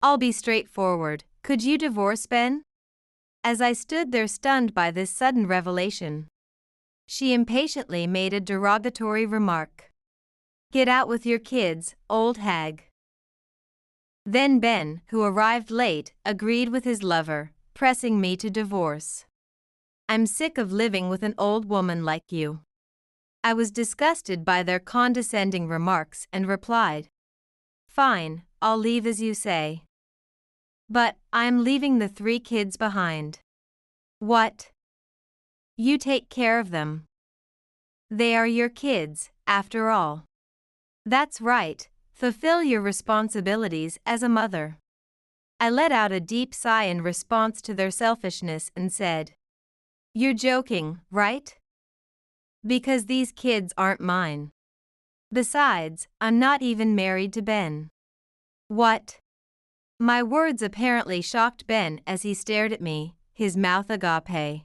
I'll be straightforward. Could you divorce Ben?" As I stood there stunned by this sudden revelation, she impatiently made a derogatory remark. "Get out with your kids, old hag." Then Ben, who arrived late, agreed with his lover, pressing me to divorce. "I'm sick of living with an old woman like you." I was disgusted by their condescending remarks and replied, "Fine, I'll leave as you say. But I'm leaving the 3 kids behind." "What? You take care of them. They are your kids, after all." "That's right, fulfill your responsibilities as a mother." I let out a deep sigh in response to their selfishness and said, "You're joking, right? Because these kids aren't mine. Besides, I'm not even married to Ben." "What?" My words apparently shocked Ben as he stared at me, his mouth agape.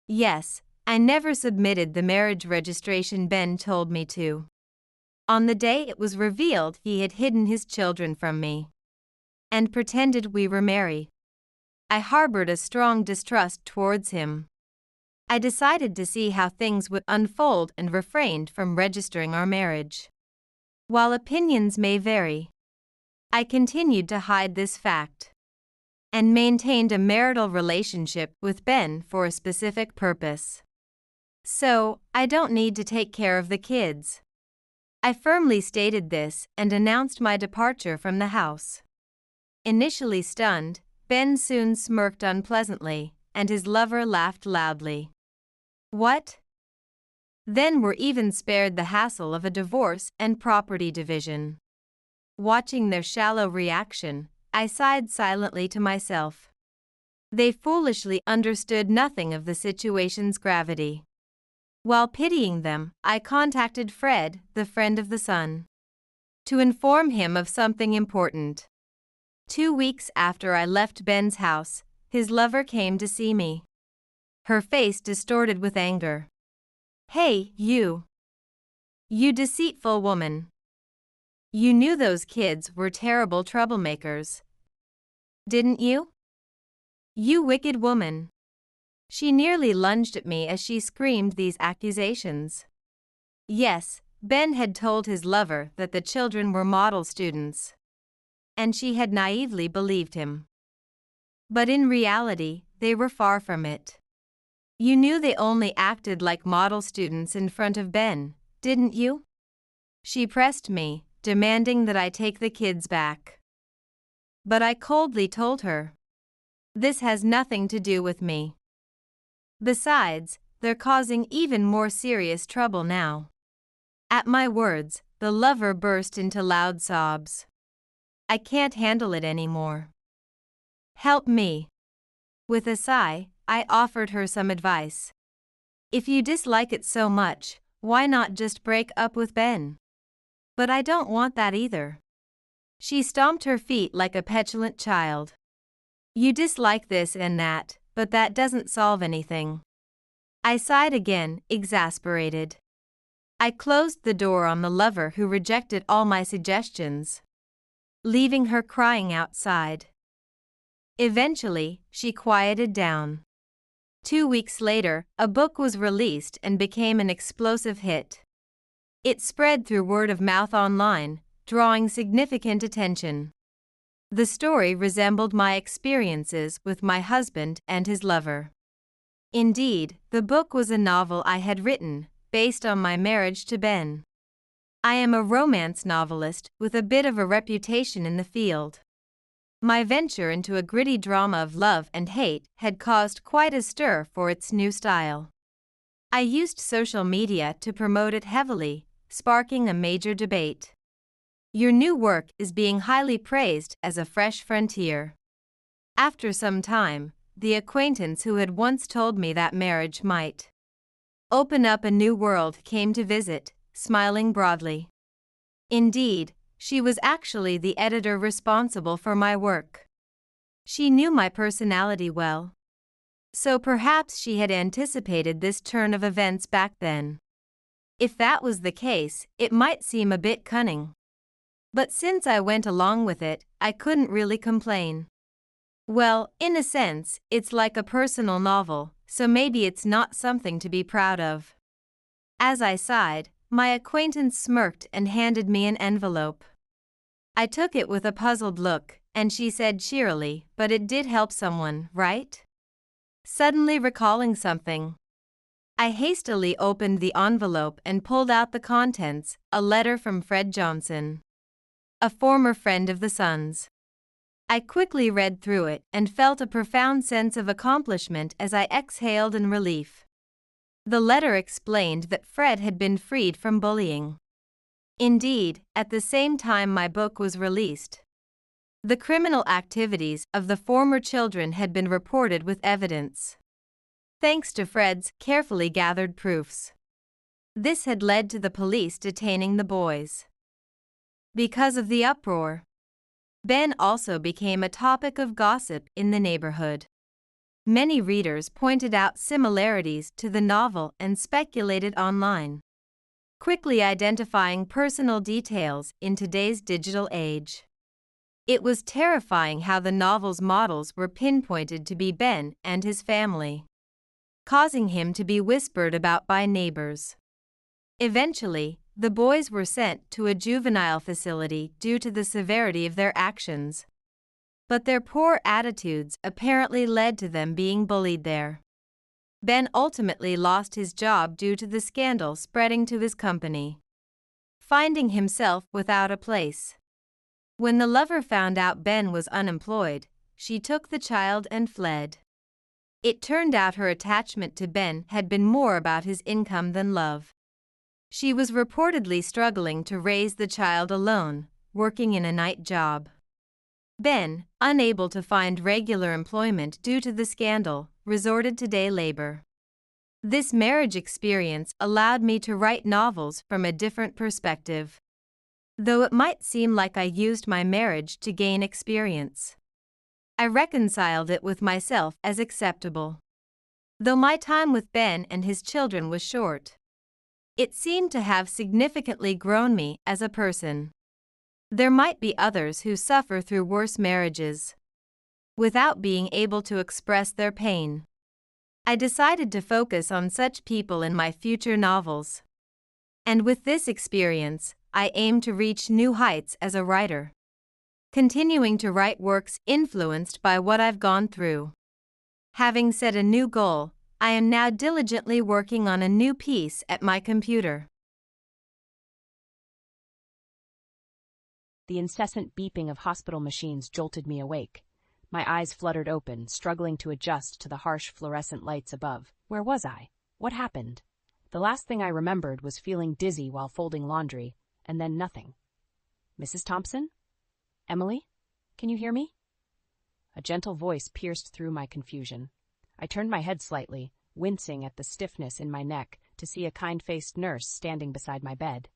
"Yes, I never submitted the marriage registration Ben told me to. On the day it was revealed he had hidden his children from me and pretended we were married. I harbored a strong distrust towards him. I decided to see how things would unfold and refrained from registering our marriage. While opinions may vary, I continued to hide this fact and maintained a marital relationship with Ben for a specific purpose. So, I don't need to take care of the kids. I firmly stated this and announced my departure from the house. Initially stunned, Ben soon smirked unpleasantly, and his lover laughed loudly. "What?" Then we're even spared the hassle of a divorce and property division. Watching their shallow reaction, I sighed silently to myself. They foolishly understood nothing of the situation's gravity. While pitying them, I contacted Fred, the friend of the son, to inform him of something important. 2 weeks after I left Ben's house, his lover came to see me, her face distorted with anger. "Hey, you! You deceitful woman! You knew those kids were terrible troublemakers, didn't you? You wicked woman!" She nearly lunged at me as she screamed these accusations. Yes, Ben had told his lover that the children were model students, and she had naively believed him. But in reality, they were far from it. "You knew they only acted like model students in front of Ben, didn't you?" She pressed me, demanding that I take the kids back. But I coldly told her, "This has nothing to do with me. Besides, they're causing even more serious trouble now." At my words, the lover burst into loud sobs. "I can't handle it anymore. Help me." With a sigh, I offered her some advice. "If you dislike it so much, why not just break up with Ben? But I don't want that either. She stomped her feet like a petulant child. You dislike this and that, but that doesn't solve anything. I sighed again, exasperated. I closed the door on the lover who rejected all my suggestions, leaving her crying outside. Eventually, she quieted down. 2 weeks later, a book was released and became an explosive hit. It spread through word of mouth online, drawing significant attention. The story resembled my experiences with my husband and his lover. Indeed, the book was a novel I had written, based on my marriage to Ben. I am a romance novelist with a bit of a reputation in the field. My venture into a gritty drama of love and hate had caused quite a stir for its new style. I used social media to promote it heavily, sparking a major debate. Your new work is being highly praised as a fresh frontier. After some time, the acquaintance who had once told me that marriage might open up a new world came to visit, smiling broadly. Indeed, she was actually the editor responsible for my work. She knew my personality well. So perhaps she had anticipated this turn of events back then. If that was the case, it might seem a bit cunning. But since I went along with it, I couldn't really complain. Well, in a sense, it's like a personal novel, so maybe it's not something to be proud of. As I sighed, my acquaintance smirked and handed me an envelope. I took it with a puzzled look, and she said cheerily, "But it did help someone, right?" Suddenly recalling something, I hastily opened the envelope and pulled out the contents, a letter from Fred Johnson, a former friend of the Suns. I quickly read through it and felt a profound sense of accomplishment as I exhaled in relief. The letter explained that Fred had been freed from bullying. Indeed, at the same time my book was released, the criminal activities of the former children had been reported with evidence, thanks to Fred's carefully gathered proofs. This had led to the police detaining the boys. Because of the uproar, Ben also became a topic of gossip in the neighborhood. Many readers pointed out similarities to the novel and speculated online, quickly identifying personal details in today's digital age. It was terrifying how the novel's models were pinpointed to be Ben and his family, causing him to be whispered about by neighbors. Eventually, the boys were sent to a juvenile facility due to the severity of their actions. But their poor attitudes apparently led to them being bullied there. Ben ultimately lost his job due to the scandal spreading to his company, finding himself without a place. When the lover found out Ben was unemployed, she took the child and fled. It turned out her attachment to Ben had been more about his income than love. She was reportedly struggling to raise the child alone, working in a night job. Ben, unable to find regular employment due to the scandal, resorted to day labor. This marriage experience allowed me to write novels from a different perspective. Though it might seem like I used my marriage to gain experience, I reconciled it with myself as acceptable. Though my time with Ben and his children was short, it seemed to have significantly grown me as a person. There might be others who suffer through worse marriages without being able to express their pain. I decided to focus on such people in my future novels. And with this experience, I aim to reach new heights as a writer, continuing to write works influenced by what I've gone through. Having set a new goal, I am now diligently working on a new piece at my computer. The incessant beeping of hospital machines jolted me awake. My eyes fluttered open, struggling to adjust to the harsh fluorescent lights above. Where was I? What happened? The last thing I remembered was feeling dizzy while folding laundry, and then nothing. Mrs. Thompson? Emily? Can you hear me? A gentle voice pierced through my confusion. I turned my head slightly, wincing at the stiffness in my neck, to see a kind-faced nurse standing beside my bed.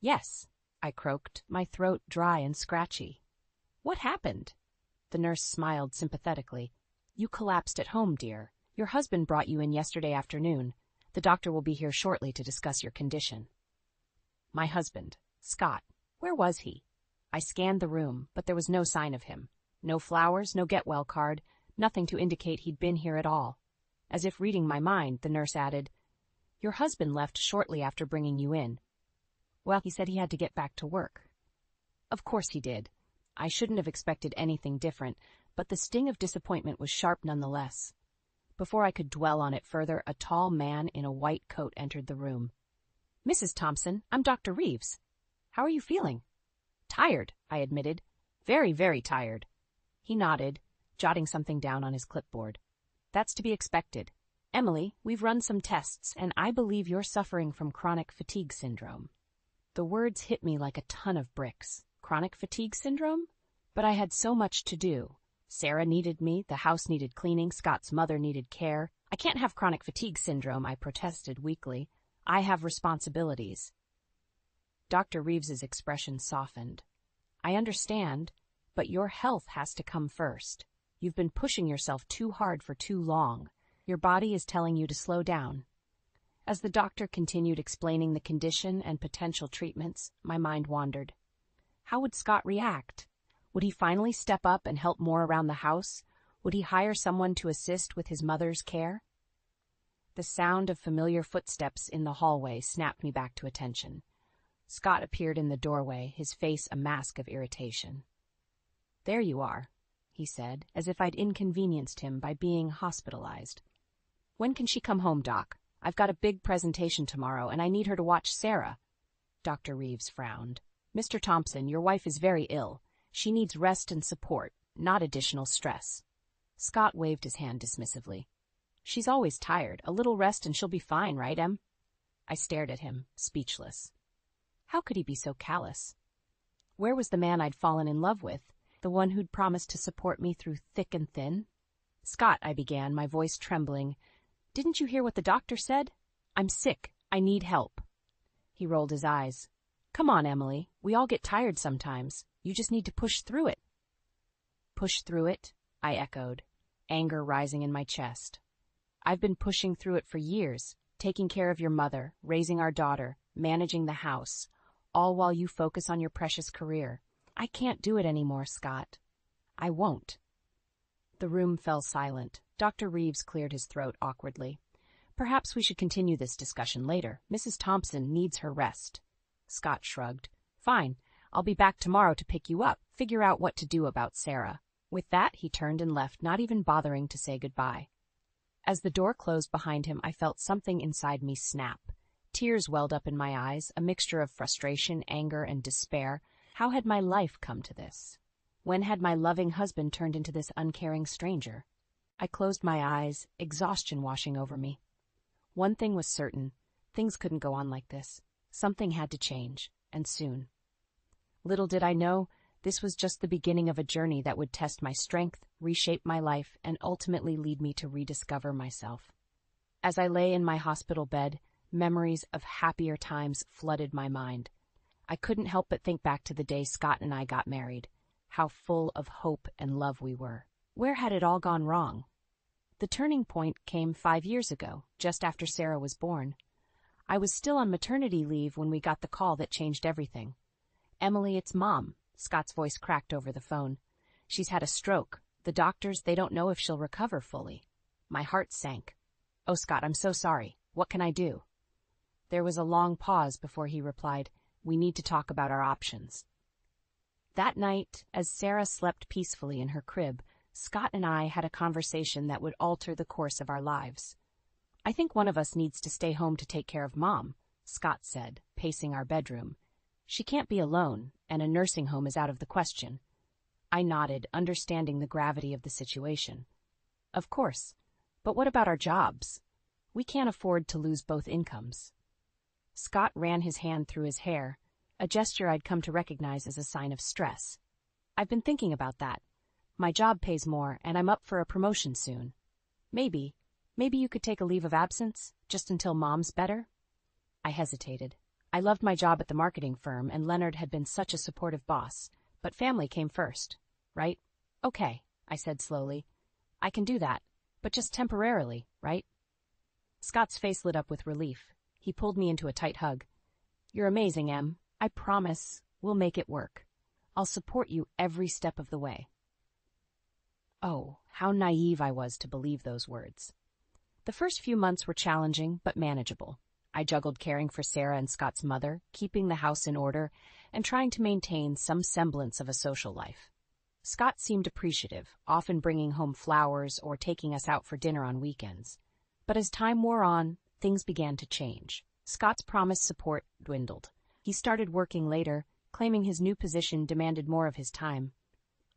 Yes, I croaked, my throat dry and scratchy. What happened? The nurse smiled sympathetically. You collapsed at home, dear. Your husband brought you in yesterday afternoon. The doctor will be here shortly to discuss your condition. My husband, Scott. Where was he? I scanned the room, but there was no sign of him. No flowers, no get-well card, nothing to indicate he'd been here at all. As if reading my mind, the nurse added, Your husband left shortly after bringing you in. Well, he said he had to get back to work. Of course he did. I shouldn't have expected anything different, but the sting of disappointment was sharp nonetheless. Before I could dwell on it further, a tall man in a white coat entered the room. Mrs. Thompson, I'm Dr. Reeves. How are you feeling? Tired, I admitted. Very, very tired. He nodded, jotting something down on his clipboard. That's to be expected. Emily, we've run some tests, and I believe you're suffering from chronic fatigue syndrome. The words hit me like a ton of bricks. Chronic fatigue syndrome? But I had so much to do. Sarah needed me, the house needed cleaning, Scott's mother needed care. I can't have chronic fatigue syndrome, I protested weakly. I have responsibilities. Dr. Reeves's expression softened. I understand, but your health has to come first. You've been pushing yourself too hard for too long. Your body is telling you to slow down. As the doctor continued explaining the condition and potential treatments, my mind wandered. How would Scott react? Would he finally step up and help more around the house? Would he hire someone to assist with his mother's care? The sound of familiar footsteps in the hallway snapped me back to attention. Scott appeared in the doorway, his face a mask of irritation. There you are, he said, as if I'd inconvenienced him by being hospitalized. When can she come home, Doc? I've got a big presentation tomorrow, and I need her to watch Sarah. Dr. Reeves frowned. Mr. Thompson, your wife is very ill. She needs rest and support, not additional stress. Scott waved his hand dismissively. She's always tired. A little rest and she'll be fine, right, Em? I stared at him, speechless. How could he be so callous? Where was the man I'd fallen in love with, the one who'd promised to support me through thick and thin? Scott, I began, my voice trembling. Didn't you hear what the doctor said? I'm sick. I need help. He rolled his eyes. Come on, Emily. We all get tired sometimes. You just need to push through it. Push through it? I echoed, anger rising in my chest. I've been pushing through it for years, taking care of your mother, raising our daughter, managing the house, all while you focus on your precious career. I can't do it anymore, Scott. I won't. The room fell silent. Dr. Reeves cleared his throat awkwardly. Perhaps we should continue this discussion later. Mrs. Thompson needs her rest. Scott shrugged. Fine. I'll be back tomorrow to pick you up, figure out what to do about Sarah. With that, he turned and left, not even bothering to say goodbye. As the door closed behind him, I felt something inside me snap. Tears welled up in my eyes, a mixture of frustration, anger, and despair. How had my life come to this? When had my loving husband turned into this uncaring stranger? I closed my eyes, exhaustion washing over me. One thing was certain. Things couldn't go on like this. Something had to change, and soon. Little did I know, this was just the beginning of a journey that would test my strength, reshape my life, and ultimately lead me to rediscover myself. As I lay in my hospital bed, memories of happier times flooded my mind. I couldn't help but think back to the day Scott and I got married. How full of hope and love we were. Where had it all gone wrong? The turning point came 5 years ago, just after Sarah was born. I was still on maternity leave when we got the call that changed everything. Emily, it's Mom. Scott's voice cracked over the phone. She's had a stroke. The doctors, they don't know if she'll recover fully. My heart sank. Oh, Scott, I'm so sorry. What can I do? There was a long pause before he replied, We need to talk about our options. That night, as Sarah slept peacefully in her crib, Scott and I had a conversation that would alter the course of our lives. I think one of us needs to stay home to take care of Mom, Scott said, pacing our bedroom. She can't be alone, and a nursing home is out of the question. I nodded, understanding the gravity of the situation. Of course, but what about our jobs? We can't afford to lose both incomes. Scott ran his hand through his hair, a gesture I'd come to recognize as a sign of stress. I've been thinking about that. My job pays more, and I'm up for a promotion soon. Maybe you could take a leave of absence, just until Mom's better? I hesitated. I loved my job at the marketing firm, and Leonard had been such a supportive boss, but family came first, right? Okay, I said slowly. I can do that, but just temporarily, right? Scott's face lit up with relief. He pulled me into a tight hug. You're amazing, Em. I promise we'll make it work. I'll support you every step of the way. Oh, how naive I was to believe those words. The first few months were challenging, but manageable. I juggled caring for Sarah and Scott's mother, keeping the house in order, and trying to maintain some semblance of a social life. Scott seemed appreciative, often bringing home flowers or taking us out for dinner on weekends. But as time wore on, things began to change. Scott's promised support dwindled. He started working later, claiming his new position demanded more of his time.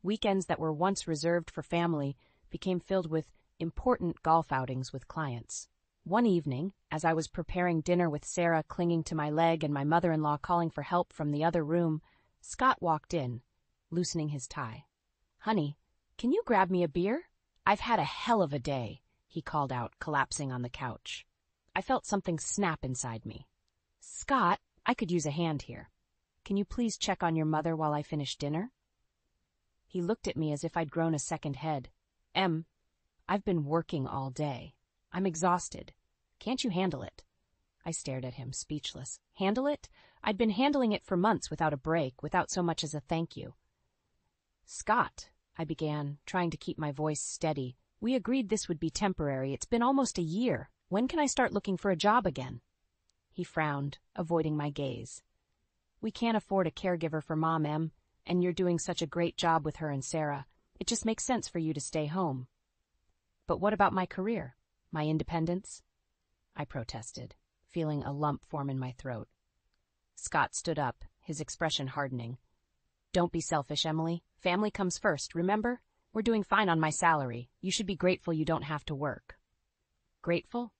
Weekends that were once reserved for family became filled with important golf outings with clients. One evening, as I was preparing dinner with Sarah clinging to my leg and my mother-in-law calling for help from the other room, Scott walked in, loosening his tie. Honey, can you grab me a beer? I've had a hell of a day, he called out, collapsing on the couch. I felt something snap inside me. Scott, I could use a hand here. Can you please check on your mother while I finish dinner? He looked at me as if I'd grown a second head. Em, I've been working all day. I'm exhausted. Can't you handle it? I stared at him, speechless. Handle it? I'd been handling it for months without a break, without so much as a thank you. Scott, I began, trying to keep my voice steady. We agreed this would be temporary. It's been almost a year. When can I start looking for a job again? He frowned, avoiding my gaze. We can't afford a caregiver for Mom, Em, and you're doing such a great job with her and Sarah. It just makes sense for you to stay home. But what about my career? My independence? I protested, feeling a lump form in my throat. Scott stood up, his expression hardening. Don't be selfish, Emily. Family comes first, remember? We're doing fine on my salary. You should be grateful you don't have to work. Grateful?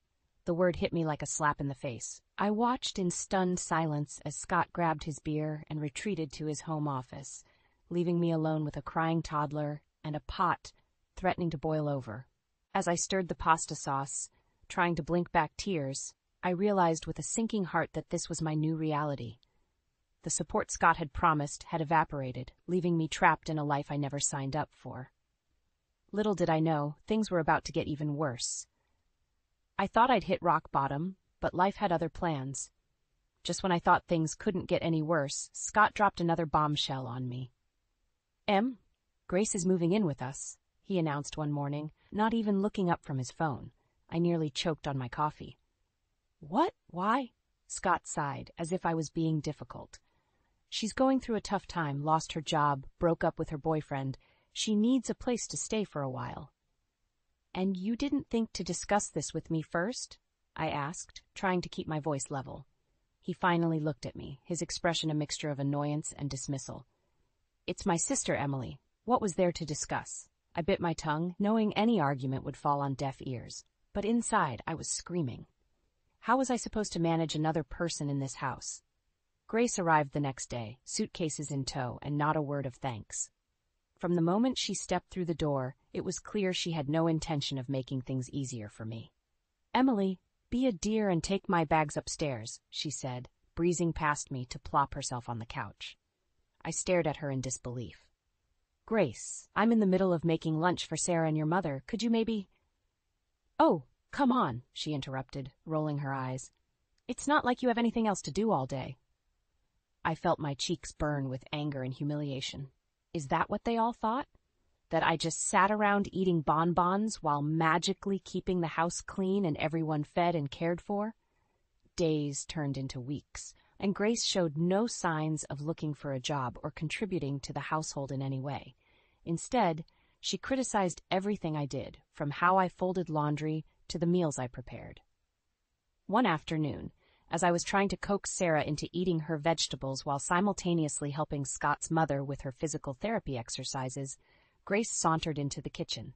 The word hit me like a slap in the face. I watched in stunned silence as Scott grabbed his beer and retreated to his home office, leaving me alone with a crying toddler and a pot threatening to boil over. As I stirred the pasta sauce, trying to blink back tears, I realized with a sinking heart that this was my new reality. The support Scott had promised had evaporated, leaving me trapped in a life I never signed up for. Little did I know, things were about to get even worse. I thought I'd hit rock bottom, but life had other plans. Just when I thought things couldn't get any worse, Scott dropped another bombshell on me. Em, Grace is moving in with us, he announced one morning, not even looking up from his phone. I nearly choked on my coffee. What? Why? Scott sighed, as if I was being difficult. She's going through a tough time, lost her job, broke up with her boyfriend. She needs a place to stay for a while. And you didn't think to discuss this with me first? I asked, trying to keep my voice level. He finally looked at me, his expression a mixture of annoyance and dismissal. It's my sister, Emily. What was there to discuss? I bit my tongue, knowing any argument would fall on deaf ears. But inside, I was screaming. How was I supposed to manage another person in this house? Grace arrived the next day, suitcases in tow, and not a word of thanks. From the moment she stepped through the door, it was clear she had no intention of making things easier for me. Emily, be a dear and take my bags upstairs, she said, breezing past me to plop herself on the couch. I stared at her in disbelief. Grace, I'm in the middle of making lunch for Sarah and your mother. Could you maybe... Oh, come on, she interrupted, rolling her eyes. It's not like you have anything else to do all day. I felt my cheeks burn with anger and humiliation. Is that what they all thought? That I just sat around eating bonbons while magically keeping the house clean and everyone fed and cared for? Days turned into weeks, and Grace showed no signs of looking for a job or contributing to the household in any way. Instead, she criticized everything I did, from how I folded laundry to the meals I prepared. One afternoon, as I was trying to coax Sarah into eating her vegetables while simultaneously helping Scott's mother with her physical therapy exercises, Grace sauntered into the kitchen.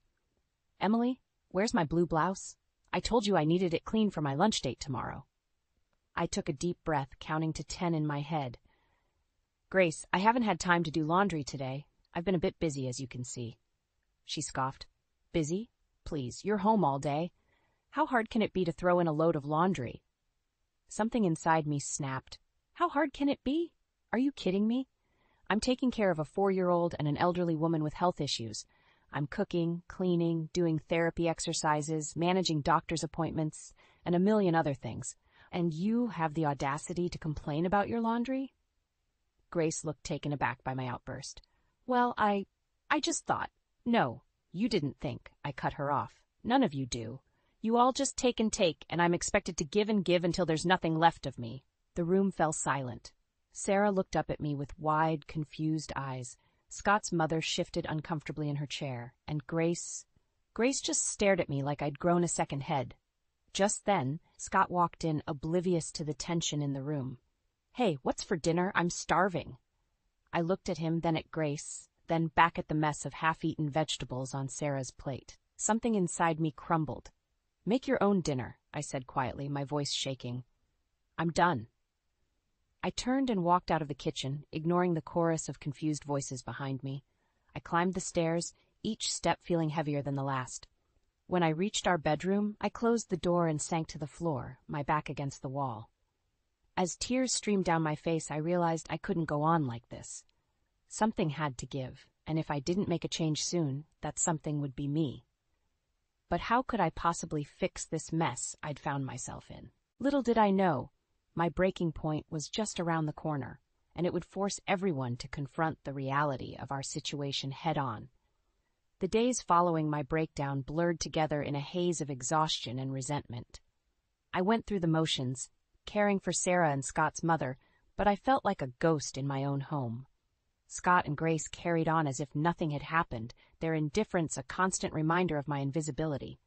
Emily, where's my blue blouse? I told you I needed it clean for my lunch date tomorrow. I took a deep breath, counting to 10 in my head. Grace, I haven't had time to do laundry today. I've been a bit busy, as you can see. She scoffed. Busy? Please, you're home all day. How hard can it be to throw in a load of laundry? Something inside me snapped. How hard can it be? Are you kidding me? I'm taking care of a 4-year-old and an elderly woman with health issues. I'm cooking, cleaning, doing therapy exercises, managing doctor's appointments, and a million other things. And you have the audacity to complain about your laundry? Grace looked taken aback by my outburst. Well, I just thought. No, you didn't think, I cut her off. None of you do. You all just take, and I'm expected to give and give until there's nothing left of me. The room fell silent. Sarah looked up at me with wide, confused eyes. Scott's mother shifted uncomfortably in her chair, and Grace just stared at me like I'd grown a second head. Just then, Scott walked in, oblivious to the tension in the room. Hey, what's for dinner? I'm starving. I looked at him, then at Grace, then back at the mess of half-eaten vegetables on Sarah's plate. Something inside me crumbled. Make your own dinner, I said quietly, my voice shaking. I'm done. I turned and walked out of the kitchen, ignoring the chorus of confused voices behind me. I climbed the stairs, each step feeling heavier than the last. When I reached our bedroom, I closed the door and sank to the floor, my back against the wall. As tears streamed down my face, I realized I couldn't go on like this. Something had to give, and if I didn't make a change soon, that something would be me. But how could I possibly fix this mess I'd found myself in? Little did I know, my breaking point was just around the corner, and it would force everyone to confront the reality of our situation head-on. The days following my breakdown blurred together in a haze of exhaustion and resentment. I went through the motions, caring for Sarah and Scott's mother, but I felt like a ghost in my own home. Scott and Grace carried on as if nothing had happened, their indifference a constant reminder of my invisibility.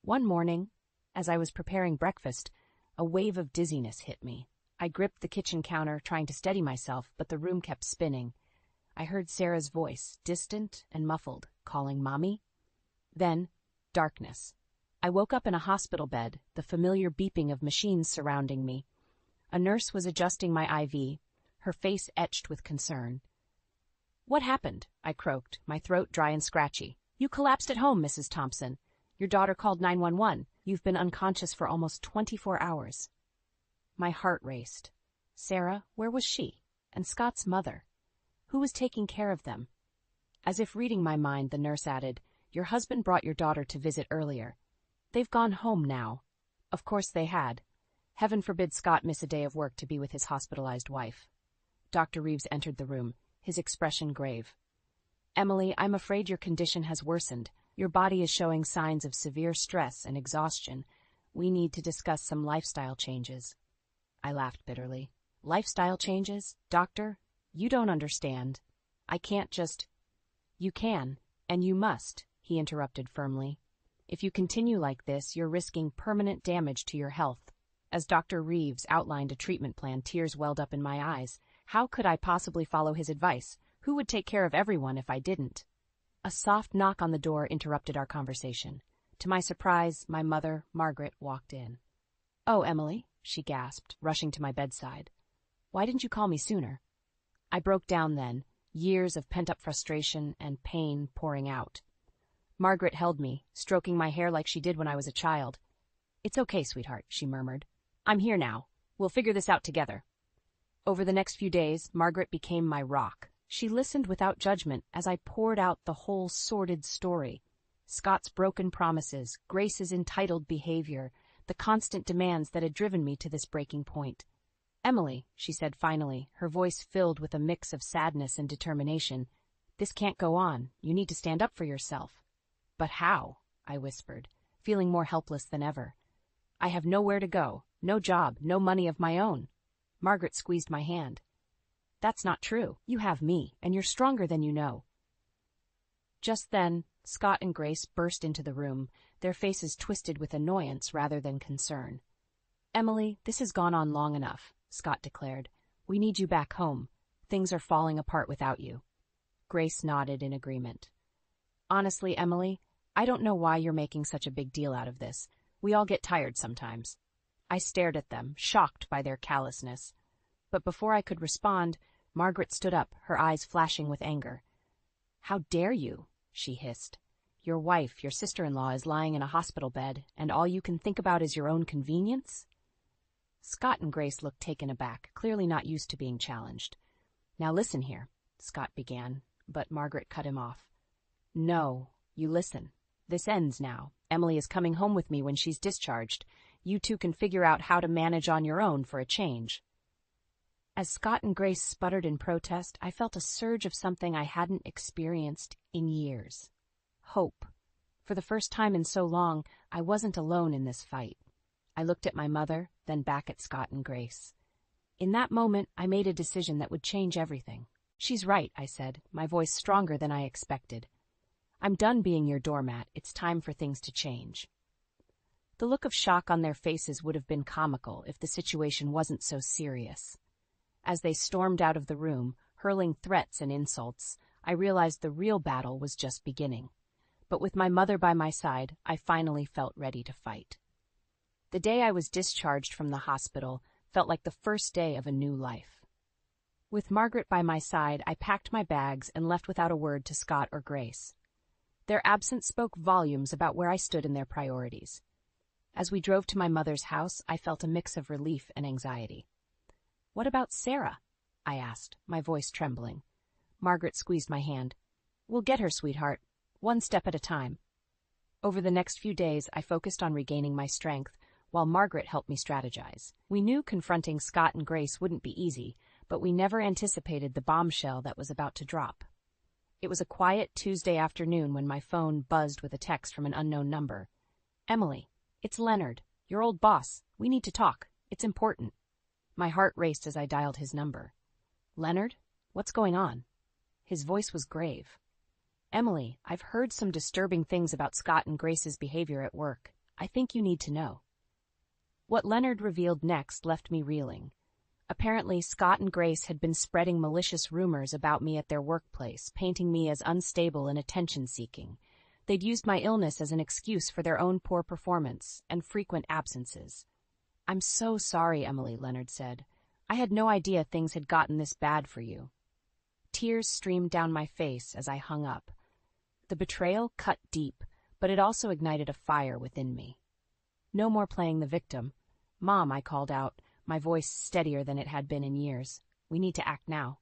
One morning, as I was preparing breakfast, a wave of dizziness hit me. I gripped the kitchen counter, trying to steady myself, but the room kept spinning. I heard Sarah's voice, distant and muffled, calling Mommy. Then, darkness. I woke up in a hospital bed, the familiar beeping of machines surrounding me. A nurse was adjusting my IV, her face etched with concern. What happened? I croaked, my throat dry and scratchy. You collapsed at home, Mrs. Thompson. Your daughter called 911. You've been unconscious for almost 24 hours. My heart raced. Sarah, where was she? And Scott's mother? Who was taking care of them? As if reading my mind, the nurse added, Your husband brought your daughter to visit earlier. They've gone home now. Of course they had. Heaven forbid Scott miss a day of work to be with his hospitalized wife. Dr. Reeves entered the room, his expression grave. Emily, I'm afraid your condition has worsened. Your body is showing signs of severe stress and exhaustion. We need to discuss some lifestyle changes. I laughed bitterly. Lifestyle changes? Doctor? You don't understand. I can't just... You can, and you must, he interrupted firmly. If you continue like this, you're risking permanent damage to your health. As Dr. Reeves outlined a treatment plan, tears welled up in my eyes. How could I possibly follow his advice? Who would take care of everyone if I didn't? A soft knock on the door interrupted our conversation. To my surprise, my mother, Margaret, walked in. Oh, Emily, she gasped, rushing to my bedside. Why didn't you call me sooner? I broke down then, years of pent-up frustration and pain pouring out. Margaret held me, stroking my hair like she did when I was a child. It's okay, sweetheart, she murmured. I'm here now. We'll figure this out together. Over the next few days, Margaret became my rock. She listened without judgment as I poured out the whole sordid story. Scott's broken promises, Grace's entitled behavior, the constant demands that had driven me to this breaking point. Emily, she said finally, her voice filled with a mix of sadness and determination, this can't go on. You need to stand up for yourself. But how? I whispered, feeling more helpless than ever. I have nowhere to go, no job, no money of my own. Margaret squeezed my hand. That's not true. You have me, and you're stronger than you know. Just then, Scott and Grace burst into the room, their faces twisted with annoyance rather than concern. Emily, this has gone on long enough, Scott declared. We need you back home. Things are falling apart without you. Grace nodded in agreement. Honestly, Emily, I don't know why you're making such a big deal out of this. We all get tired sometimes. I stared at them, shocked by their callousness. But before I could respond, Margaret stood up, her eyes flashing with anger. How dare you? She hissed. Your wife, your sister-in-law, is lying in a hospital bed, and all you can think about is your own convenience? Scott and Grace looked taken aback, clearly not used to being challenged. "Now listen here," Scott began, but Margaret cut him off. "No, you listen. This ends now. Emily is coming home with me when she's discharged. You two can figure out how to manage on your own for a change." As Scott and Grace sputtered in protest, I felt a surge of something I hadn't experienced in years. Hope. For the first time in so long, I wasn't alone in this fight. I looked at my mother, then back at Scott and Grace. In that moment, I made a decision that would change everything. "She's right," I said, my voice stronger than I expected. "I'm done being your doormat. It's time for things to change." The look of shock on their faces would have been comical if the situation wasn't so serious. As they stormed out of the room, hurling threats and insults, I realized the real battle was just beginning. But with my mother by my side, I finally felt ready to fight. The day I was discharged from the hospital felt like the first day of a new life. With Margaret by my side, I packed my bags and left without a word to Scott or Grace. Their absence spoke volumes about where I stood in their priorities. As we drove to my mother's house, I felt a mix of relief and anxiety. "What about Sarah?" I asked, my voice trembling. Margaret squeezed my hand. "We'll get her, sweetheart, one step at a time." Over the next few days, I focused on regaining my strength, while Margaret helped me strategize. We knew confronting Scott and Grace wouldn't be easy, but we never anticipated the bombshell that was about to drop. It was a quiet Tuesday afternoon when my phone buzzed with a text from an unknown number. "Emily, it's Leonard, your old boss. We need to talk. It's important." My heart raced as I dialed his number. "Leonard, what's going on?" His voice was grave. "Emily, I've heard some disturbing things about Scott and Grace's behavior at work. I think you need to know." What Leonard revealed next left me reeling. Apparently, Scott and Grace had been spreading malicious rumors about me at their workplace, painting me as unstable and attention-seeking. They'd used my illness as an excuse for their own poor performance and frequent absences. "I'm so sorry, Emily," Leonard said. "I had no idea things had gotten this bad for you." Tears streamed down my face as I hung up. The betrayal cut deep, but it also ignited a fire within me. No more playing the victim. "Mom," I called out, my voice steadier than it had been in years. "We need to act now."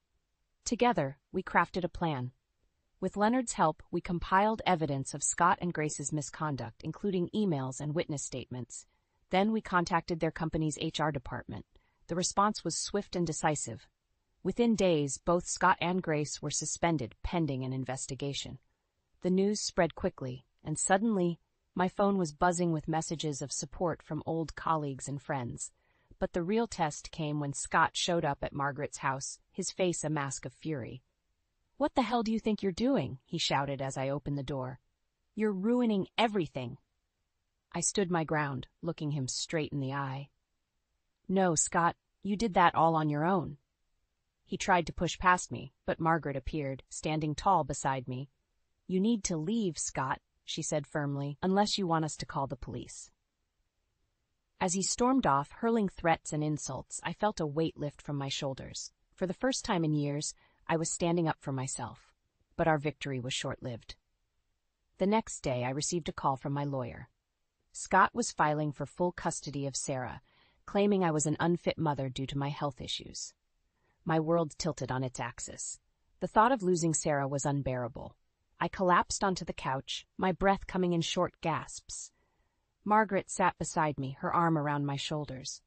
Together, we crafted a plan. With Leonard's help, we compiled evidence of Scott and Grace's misconduct, including emails and witness statements. Then we contacted their company's HR department. The response was swift and decisive. Within days, both Scott and Grace were suspended pending an investigation. The news spread quickly, and suddenly, my phone was buzzing with messages of support from old colleagues and friends. But the real test came when Scott showed up at Margaret's house, his face a mask of fury. "What the hell do you think you're doing?" he shouted as I opened the door. "You're ruining everything." I stood my ground, looking him straight in the eye. "No, Scott, you did that all on your own." He tried to push past me, but Margaret appeared, standing tall beside me. "You need to leave, Scott," she said firmly, "unless you want us to call the police." As he stormed off, hurling threats and insults, I felt a weight lift from my shoulders. For the first time in years, I was standing up for myself. But our victory was short-lived. The next day, I received a call from my lawyer. Scott was filing for full custody of Sarah, claiming I was an unfit mother due to my health issues. My world tilted on its axis. The thought of losing Sarah was unbearable. I collapsed onto the couch, my breath coming in short gasps. Margaret sat beside me, her arm around my shoulders.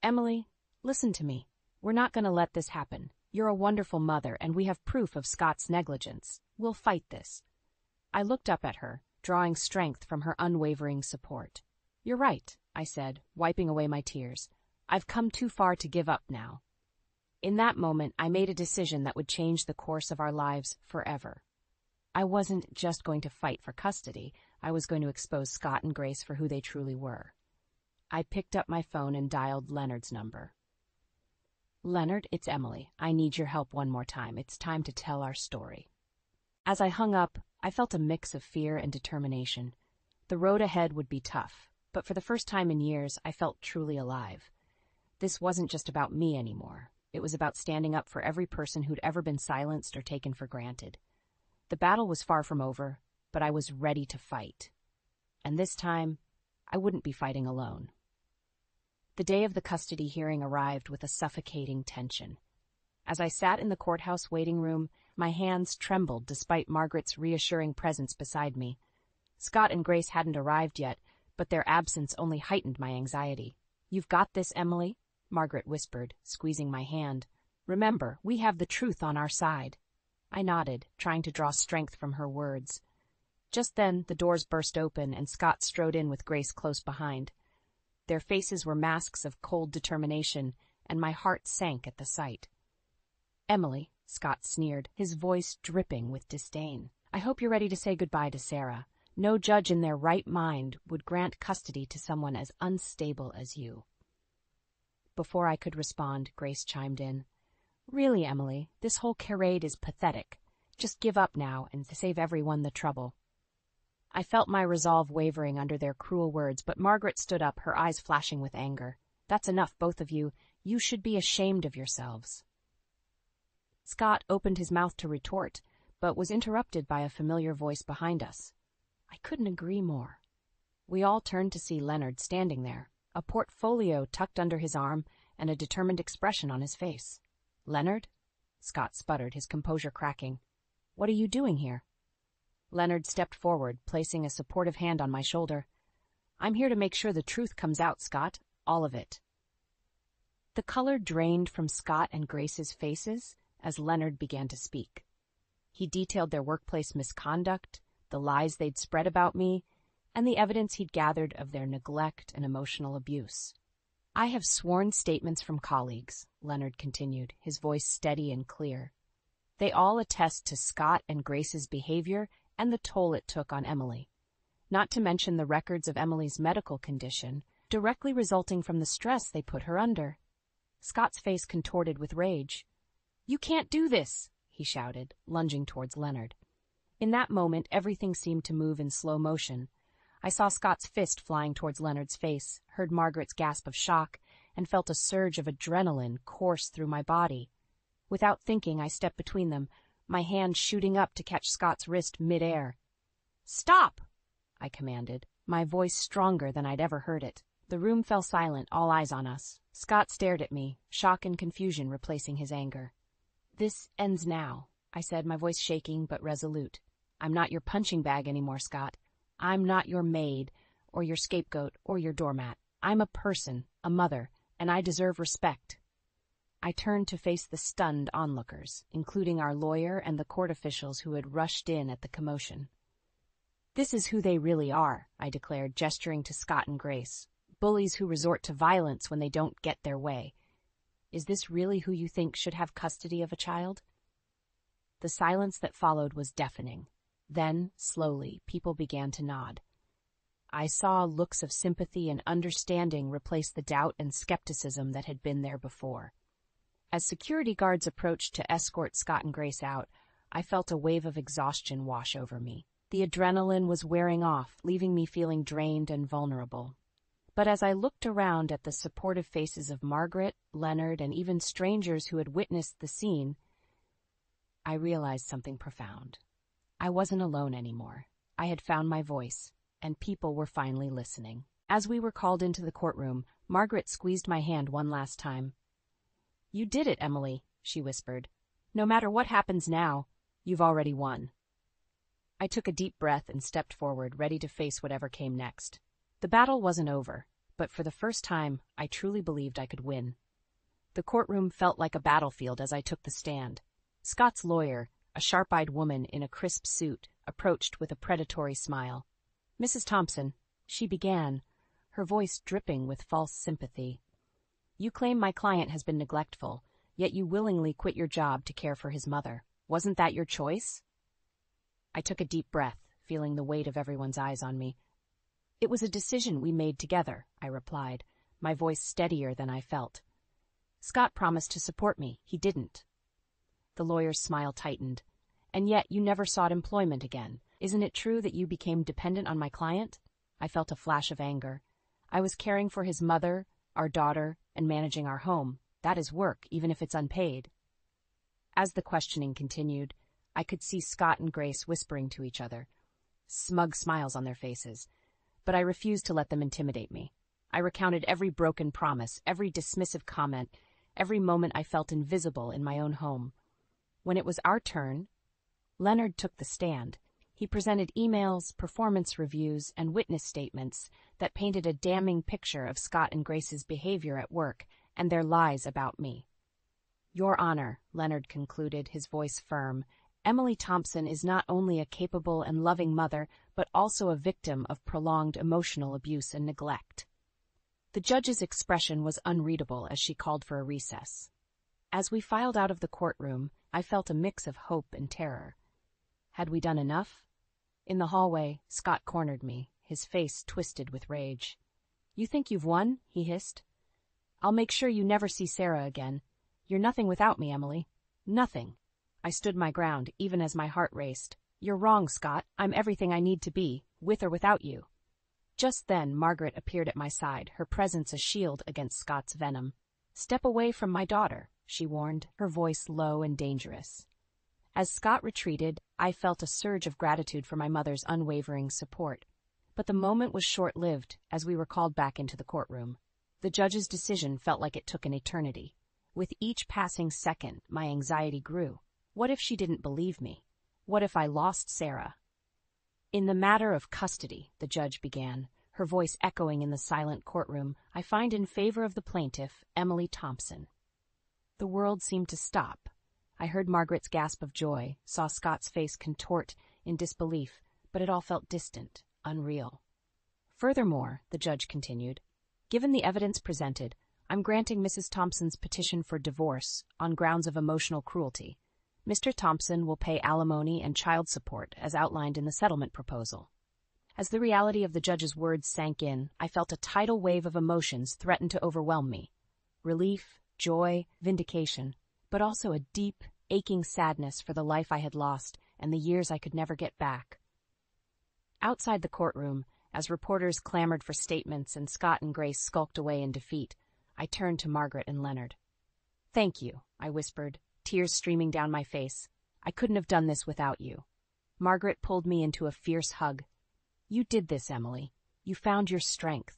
"Emily, listen to me. We're not going to let this happen. You're a wonderful mother, and we have proof of Scott's negligence. We'll fight this." I looked up at her, drawing strength from her unwavering support. "You're right," I said, wiping away my tears. "I've come too far to give up now." In that moment, I made a decision that would change the course of our lives forever. I wasn't just going to fight for custody. I was going to expose Scott and Grace for who they truly were. I picked up my phone and dialed Leonard's number. "Leonard, it's Emily. I need your help one more time. It's time to tell our story." As I hung up, I felt a mix of fear and determination. The road ahead would be tough, but for the first time in years, I felt truly alive. This wasn't just about me anymore. It was about standing up for every person who'd ever been silenced or taken for granted. The battle was far from over, but I was ready to fight. And this time, I wouldn't be fighting alone. The day of the custody hearing arrived with a suffocating tension. As I sat in the courthouse waiting room, my hands trembled despite Margaret's reassuring presence beside me. Scott and Grace hadn't arrived yet, but their absence only heightened my anxiety. "You've got this, Emily," Margaret whispered, squeezing my hand. "Remember, we have the truth on our side." I nodded, trying to draw strength from her words. Just then, the doors burst open and Scott strode in with Grace close behind. Their faces were masks of cold determination, and my heart sank at the sight. "Emily," Scott sneered, his voice dripping with disdain, "I hope you're ready to say goodbye to Sarah. No judge in their right mind would grant custody to someone as unstable as you." Before I could respond, Grace chimed in. "Really, Emily, this whole charade is pathetic. Just give up now and save everyone the trouble." I felt my resolve wavering under their cruel words, but Margaret stood up, her eyes flashing with anger. "That's enough, both of you. You should be ashamed of yourselves." Scott opened his mouth to retort, but was interrupted by a familiar voice behind us. I couldn't agree more. We all turned to see Leonard standing there, a portfolio tucked under his arm and a determined expression on his face. "Leonard?" Scott sputtered, his composure cracking. "What are you doing here?" Leonard stepped forward, placing a supportive hand on my shoulder. "I'm here to make sure the truth comes out, Scott. All of it." The color drained from Scott and Grace's faces as Leonard began to speak. He detailed their workplace misconduct, the lies they'd spread about me, and the evidence he'd gathered of their neglect and emotional abuse. "I have sworn statements from colleagues," Leonard continued, his voice steady and clear. "They all attest to Scott and Grace's behavior and the toll it took on Emily, not to mention the records of Emily's medical condition, directly resulting from the stress they put her under." Scott's face contorted with rage. "You can't do this," he shouted, lunging towards Leonard. In that moment, everything seemed to move in slow motion. I saw Scott's fist flying towards Leonard's face, heard Margaret's gasp of shock, and felt a surge of adrenaline course through my body. Without thinking, I stepped between them, my hand shooting up to catch Scott's wrist mid-air. "Stop!" I commanded, my voice stronger than I'd ever heard it. The room fell silent, all eyes on us. Scott stared at me, shock and confusion replacing his anger. "This ends now," I said, my voice shaking but resolute. "I'm not your punching bag anymore, Scott. I'm not your maid, or your scapegoat, or your doormat. I'm a person, a mother, and I deserve respect." I turned to face the stunned onlookers, including our lawyer and the court officials who had rushed in at the commotion. "This is who they really are," I declared, gesturing to Scott and Grace. "Bullies who resort to violence when they don't get their way. Is this really who you think should have custody of a child?" The silence that followed was deafening. Then, slowly, people began to nod. I saw looks of sympathy and understanding replace the doubt and skepticism that had been there before. As security guards approached to escort Scott and Grace out, I felt a wave of exhaustion wash over me. The adrenaline was wearing off, leaving me feeling drained and vulnerable. But as I looked around at the supportive faces of Margaret, Leonard, and even strangers who had witnessed the scene, I realized something profound. I wasn't alone anymore. I had found my voice, and people were finally listening. As we were called into the courtroom, Margaret squeezed my hand one last time. "You did it, Emily," she whispered. "No matter what happens now, you've already won." I took a deep breath and stepped forward, ready to face whatever came next. The battle wasn't over, but for the first time, I truly believed I could win. The courtroom felt like a battlefield as I took the stand. Scott's lawyer, a sharp-eyed woman in a crisp suit, approached with a predatory smile. "Mrs. Thompson," she began, her voice dripping with false sympathy. "You claim my client has been neglectful, yet you willingly quit your job to care for his mother. Wasn't that your choice?" I took a deep breath, feeling the weight of everyone's eyes on me. "It was a decision we made together," I replied, my voice steadier than I felt. "Scott promised to support me. He didn't." The lawyer's smile tightened. "And yet you never sought employment again. Isn't it true that you became dependent on my client?" I felt a flash of anger. I was caring for his mother, our daughter, and managing our home. That is work, even if it's unpaid. As the questioning continued, I could see Scott and Grace whispering to each other, smug smiles on their faces, but I refused to let them intimidate me. I recounted every broken promise, every dismissive comment, every moment I felt invisible in my own home. When it was our turn, Leonard took the stand. He presented emails, performance reviews, and witness statements that painted a damning picture of Scott and Grace's behavior at work and their lies about me. Your Honor, Leonard concluded, his voice firm, Emily Thompson is not only a capable and loving mother, but also a victim of prolonged emotional abuse and neglect. The judge's expression was unreadable as she called for a recess. As we filed out of the courtroom, I felt a mix of hope and terror. Had we done enough? In the hallway, Scott cornered me, his face twisted with rage. You think you've won? He hissed. I'll make sure you never see Sarah again. You're nothing without me, Emily. Nothing. I stood my ground, even as my heart raced. You're wrong, Scott. I'm everything I need to be, with or without you. Just then, Margaret appeared at my side, her presence a shield against Scott's venom. Step away from my daughter, she warned, her voice low and dangerous. As Scott retreated, I felt a surge of gratitude for my mother's unwavering support. But the moment was short-lived as we were called back into the courtroom. The judge's decision felt like it took an eternity. With each passing second, my anxiety grew. What if she didn't believe me? What if I lost Sarah? In the matter of custody, the judge began, her voice echoing in the silent courtroom, I find in favor of the plaintiff, Emily Thompson. The world seemed to stop. I heard Margaret's gasp of joy, saw Scott's face contort in disbelief, but it all felt distant, unreal. Furthermore, the judge continued, given the evidence presented, I'm granting Mrs. Thompson's petition for divorce on grounds of emotional cruelty. Mr. Thompson will pay alimony and child support as outlined in the settlement proposal. As the reality of the judge's words sank in, I felt a tidal wave of emotions threaten to overwhelm me. Relief, joy, vindication, but also a deep, aching sadness for the life I had lost and the years I could never get back. Outside the courtroom, as reporters clamored for statements and Scott and Grace skulked away in defeat, I turned to Margaret and Leonard. Thank you, I whispered, tears streaming down my face. I couldn't have done this without you. Margaret pulled me into a fierce hug. You did this, Emily. You found your strength.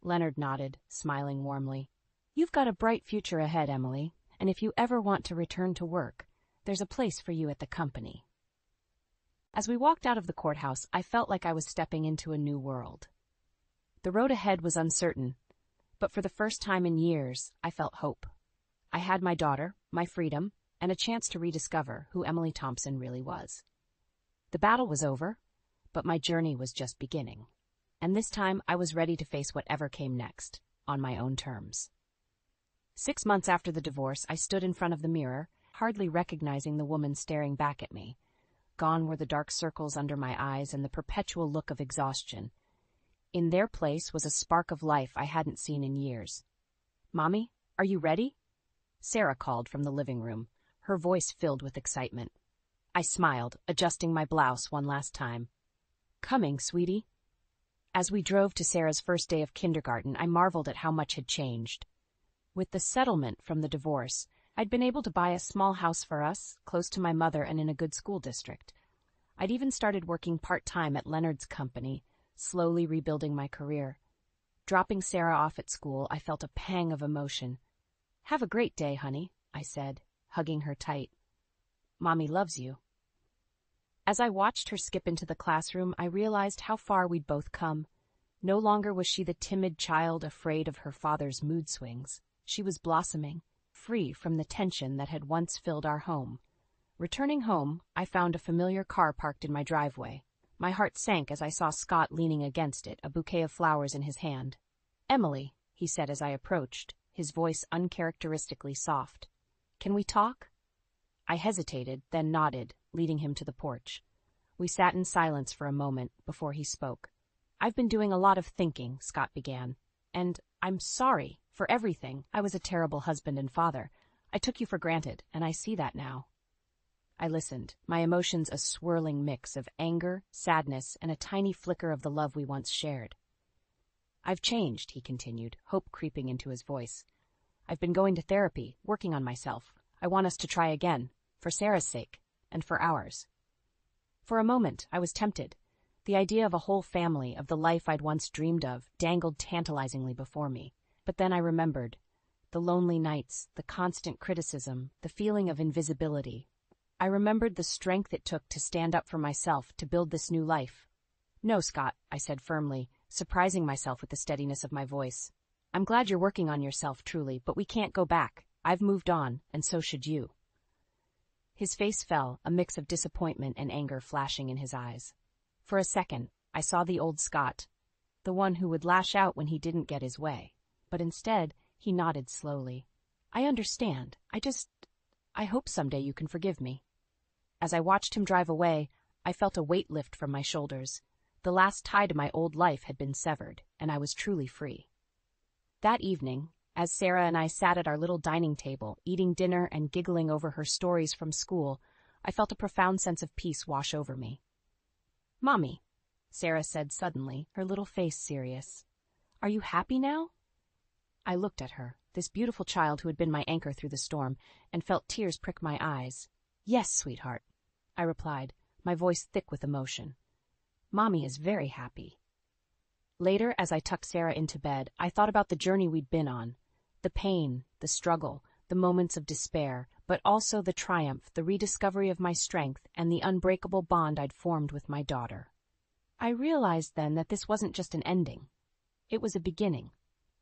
Leonard nodded, smiling warmly. You've got a bright future ahead, Emily, and if you ever want to return to work, there's a place for you at the company. As we walked out of the courthouse, I felt like I was stepping into a new world. The road ahead was uncertain, but for the first time in years, I felt hope. I had my daughter, my freedom, and a chance to rediscover who Emily Thompson really was. The battle was over, but my journey was just beginning. And this time, I was ready to face whatever came next, on my own terms. 6 months after the divorce, I stood in front of the mirror, hardly recognizing the woman staring back at me. Gone were the dark circles under my eyes and the perpetual look of exhaustion. In their place was a spark of life I hadn't seen in years. Mommy, are you ready? Sarah called from the living room, her voice filled with excitement. I smiled, adjusting my blouse one last time. Coming, sweetie. As we drove to Sarah's first day of kindergarten, I marveled at how much had changed. With the settlement from the divorce, I'd been able to buy a small house for us, close to my mother and in a good school district. I'd even started working part-time at Leonard's company, slowly rebuilding my career. Dropping Sarah off at school, I felt a pang of emotion. Have a great day, honey, I said, hugging her tight. Mommy loves you. As I watched her skip into the classroom, I realized how far we'd both come. No longer was she the timid child afraid of her father's mood swings. She was blossoming, free from the tension that had once filled our home. Returning home, I found a familiar car parked in my driveway. My heart sank as I saw Scott leaning against it, a bouquet of flowers in his hand. Emily, he said as I approached, his voice uncharacteristically soft. Can we talk? I hesitated, then nodded, leading him to the porch. We sat in silence for a moment before he spoke. I've been doing a lot of thinking, Scott began, and I'm sorry for everything. I was a terrible husband and father. I took you for granted, and I see that now. I listened, my emotions a swirling mix of anger, sadness, and a tiny flicker of the love we once shared. I've changed, he continued, hope creeping into his voice. I've been going to therapy, working on myself. I want us to try again, for Sarah's sake, and for ours. For a moment, I was tempted. The idea of a whole family, of the life I'd once dreamed of, dangled tantalizingly before me. But then I remembered. The lonely nights, the constant criticism, the feeling of invisibility. I remembered the strength it took to stand up for myself, to build this new life. "No, Scott," I said firmly, surprising myself with the steadiness of my voice. "I'm glad you're working on yourself, truly, but we can't go back. I've moved on, and so should you." His face fell, a mix of disappointment and anger flashing in his eyes. For a second, I saw the old Scott, the one who would lash out when he didn't get his way. But instead, he nodded slowly. "I understand. I hope someday you can forgive me." As I watched him drive away, I felt a weight lift from my shoulders. The last tie to my old life had been severed, and I was truly free. That evening, as Sarah and I sat at our little dining table, eating dinner and giggling over her stories from school, I felt a profound sense of peace wash over me. "Mommy," Sarah said suddenly, her little face serious, "are you happy now?" I looked at her, this beautiful child who had been my anchor through the storm, and felt tears prick my eyes. "Yes, sweetheart," I replied, my voice thick with emotion. "Mommy is very happy." Later, as I tucked Sarah into bed, I thought about the journey we'd been on. The pain, the struggle, the moments of despair, but also the triumph, the rediscovery of my strength, and the unbreakable bond I'd formed with my daughter. I realized then that this wasn't just an ending. It was a beginning,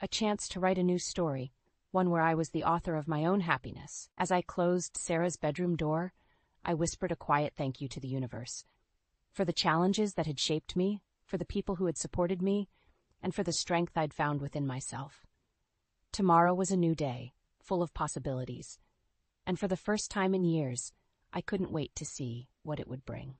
a chance to write a new story, one where I was the author of my own happiness. As I closed Sarah's bedroom door, I whispered a quiet thank you to the universe, for the challenges that had shaped me, for the people who had supported me, and for the strength I'd found within myself. Tomorrow was a new day, full of possibilities, and for the first time in years, I couldn't wait to see what it would bring.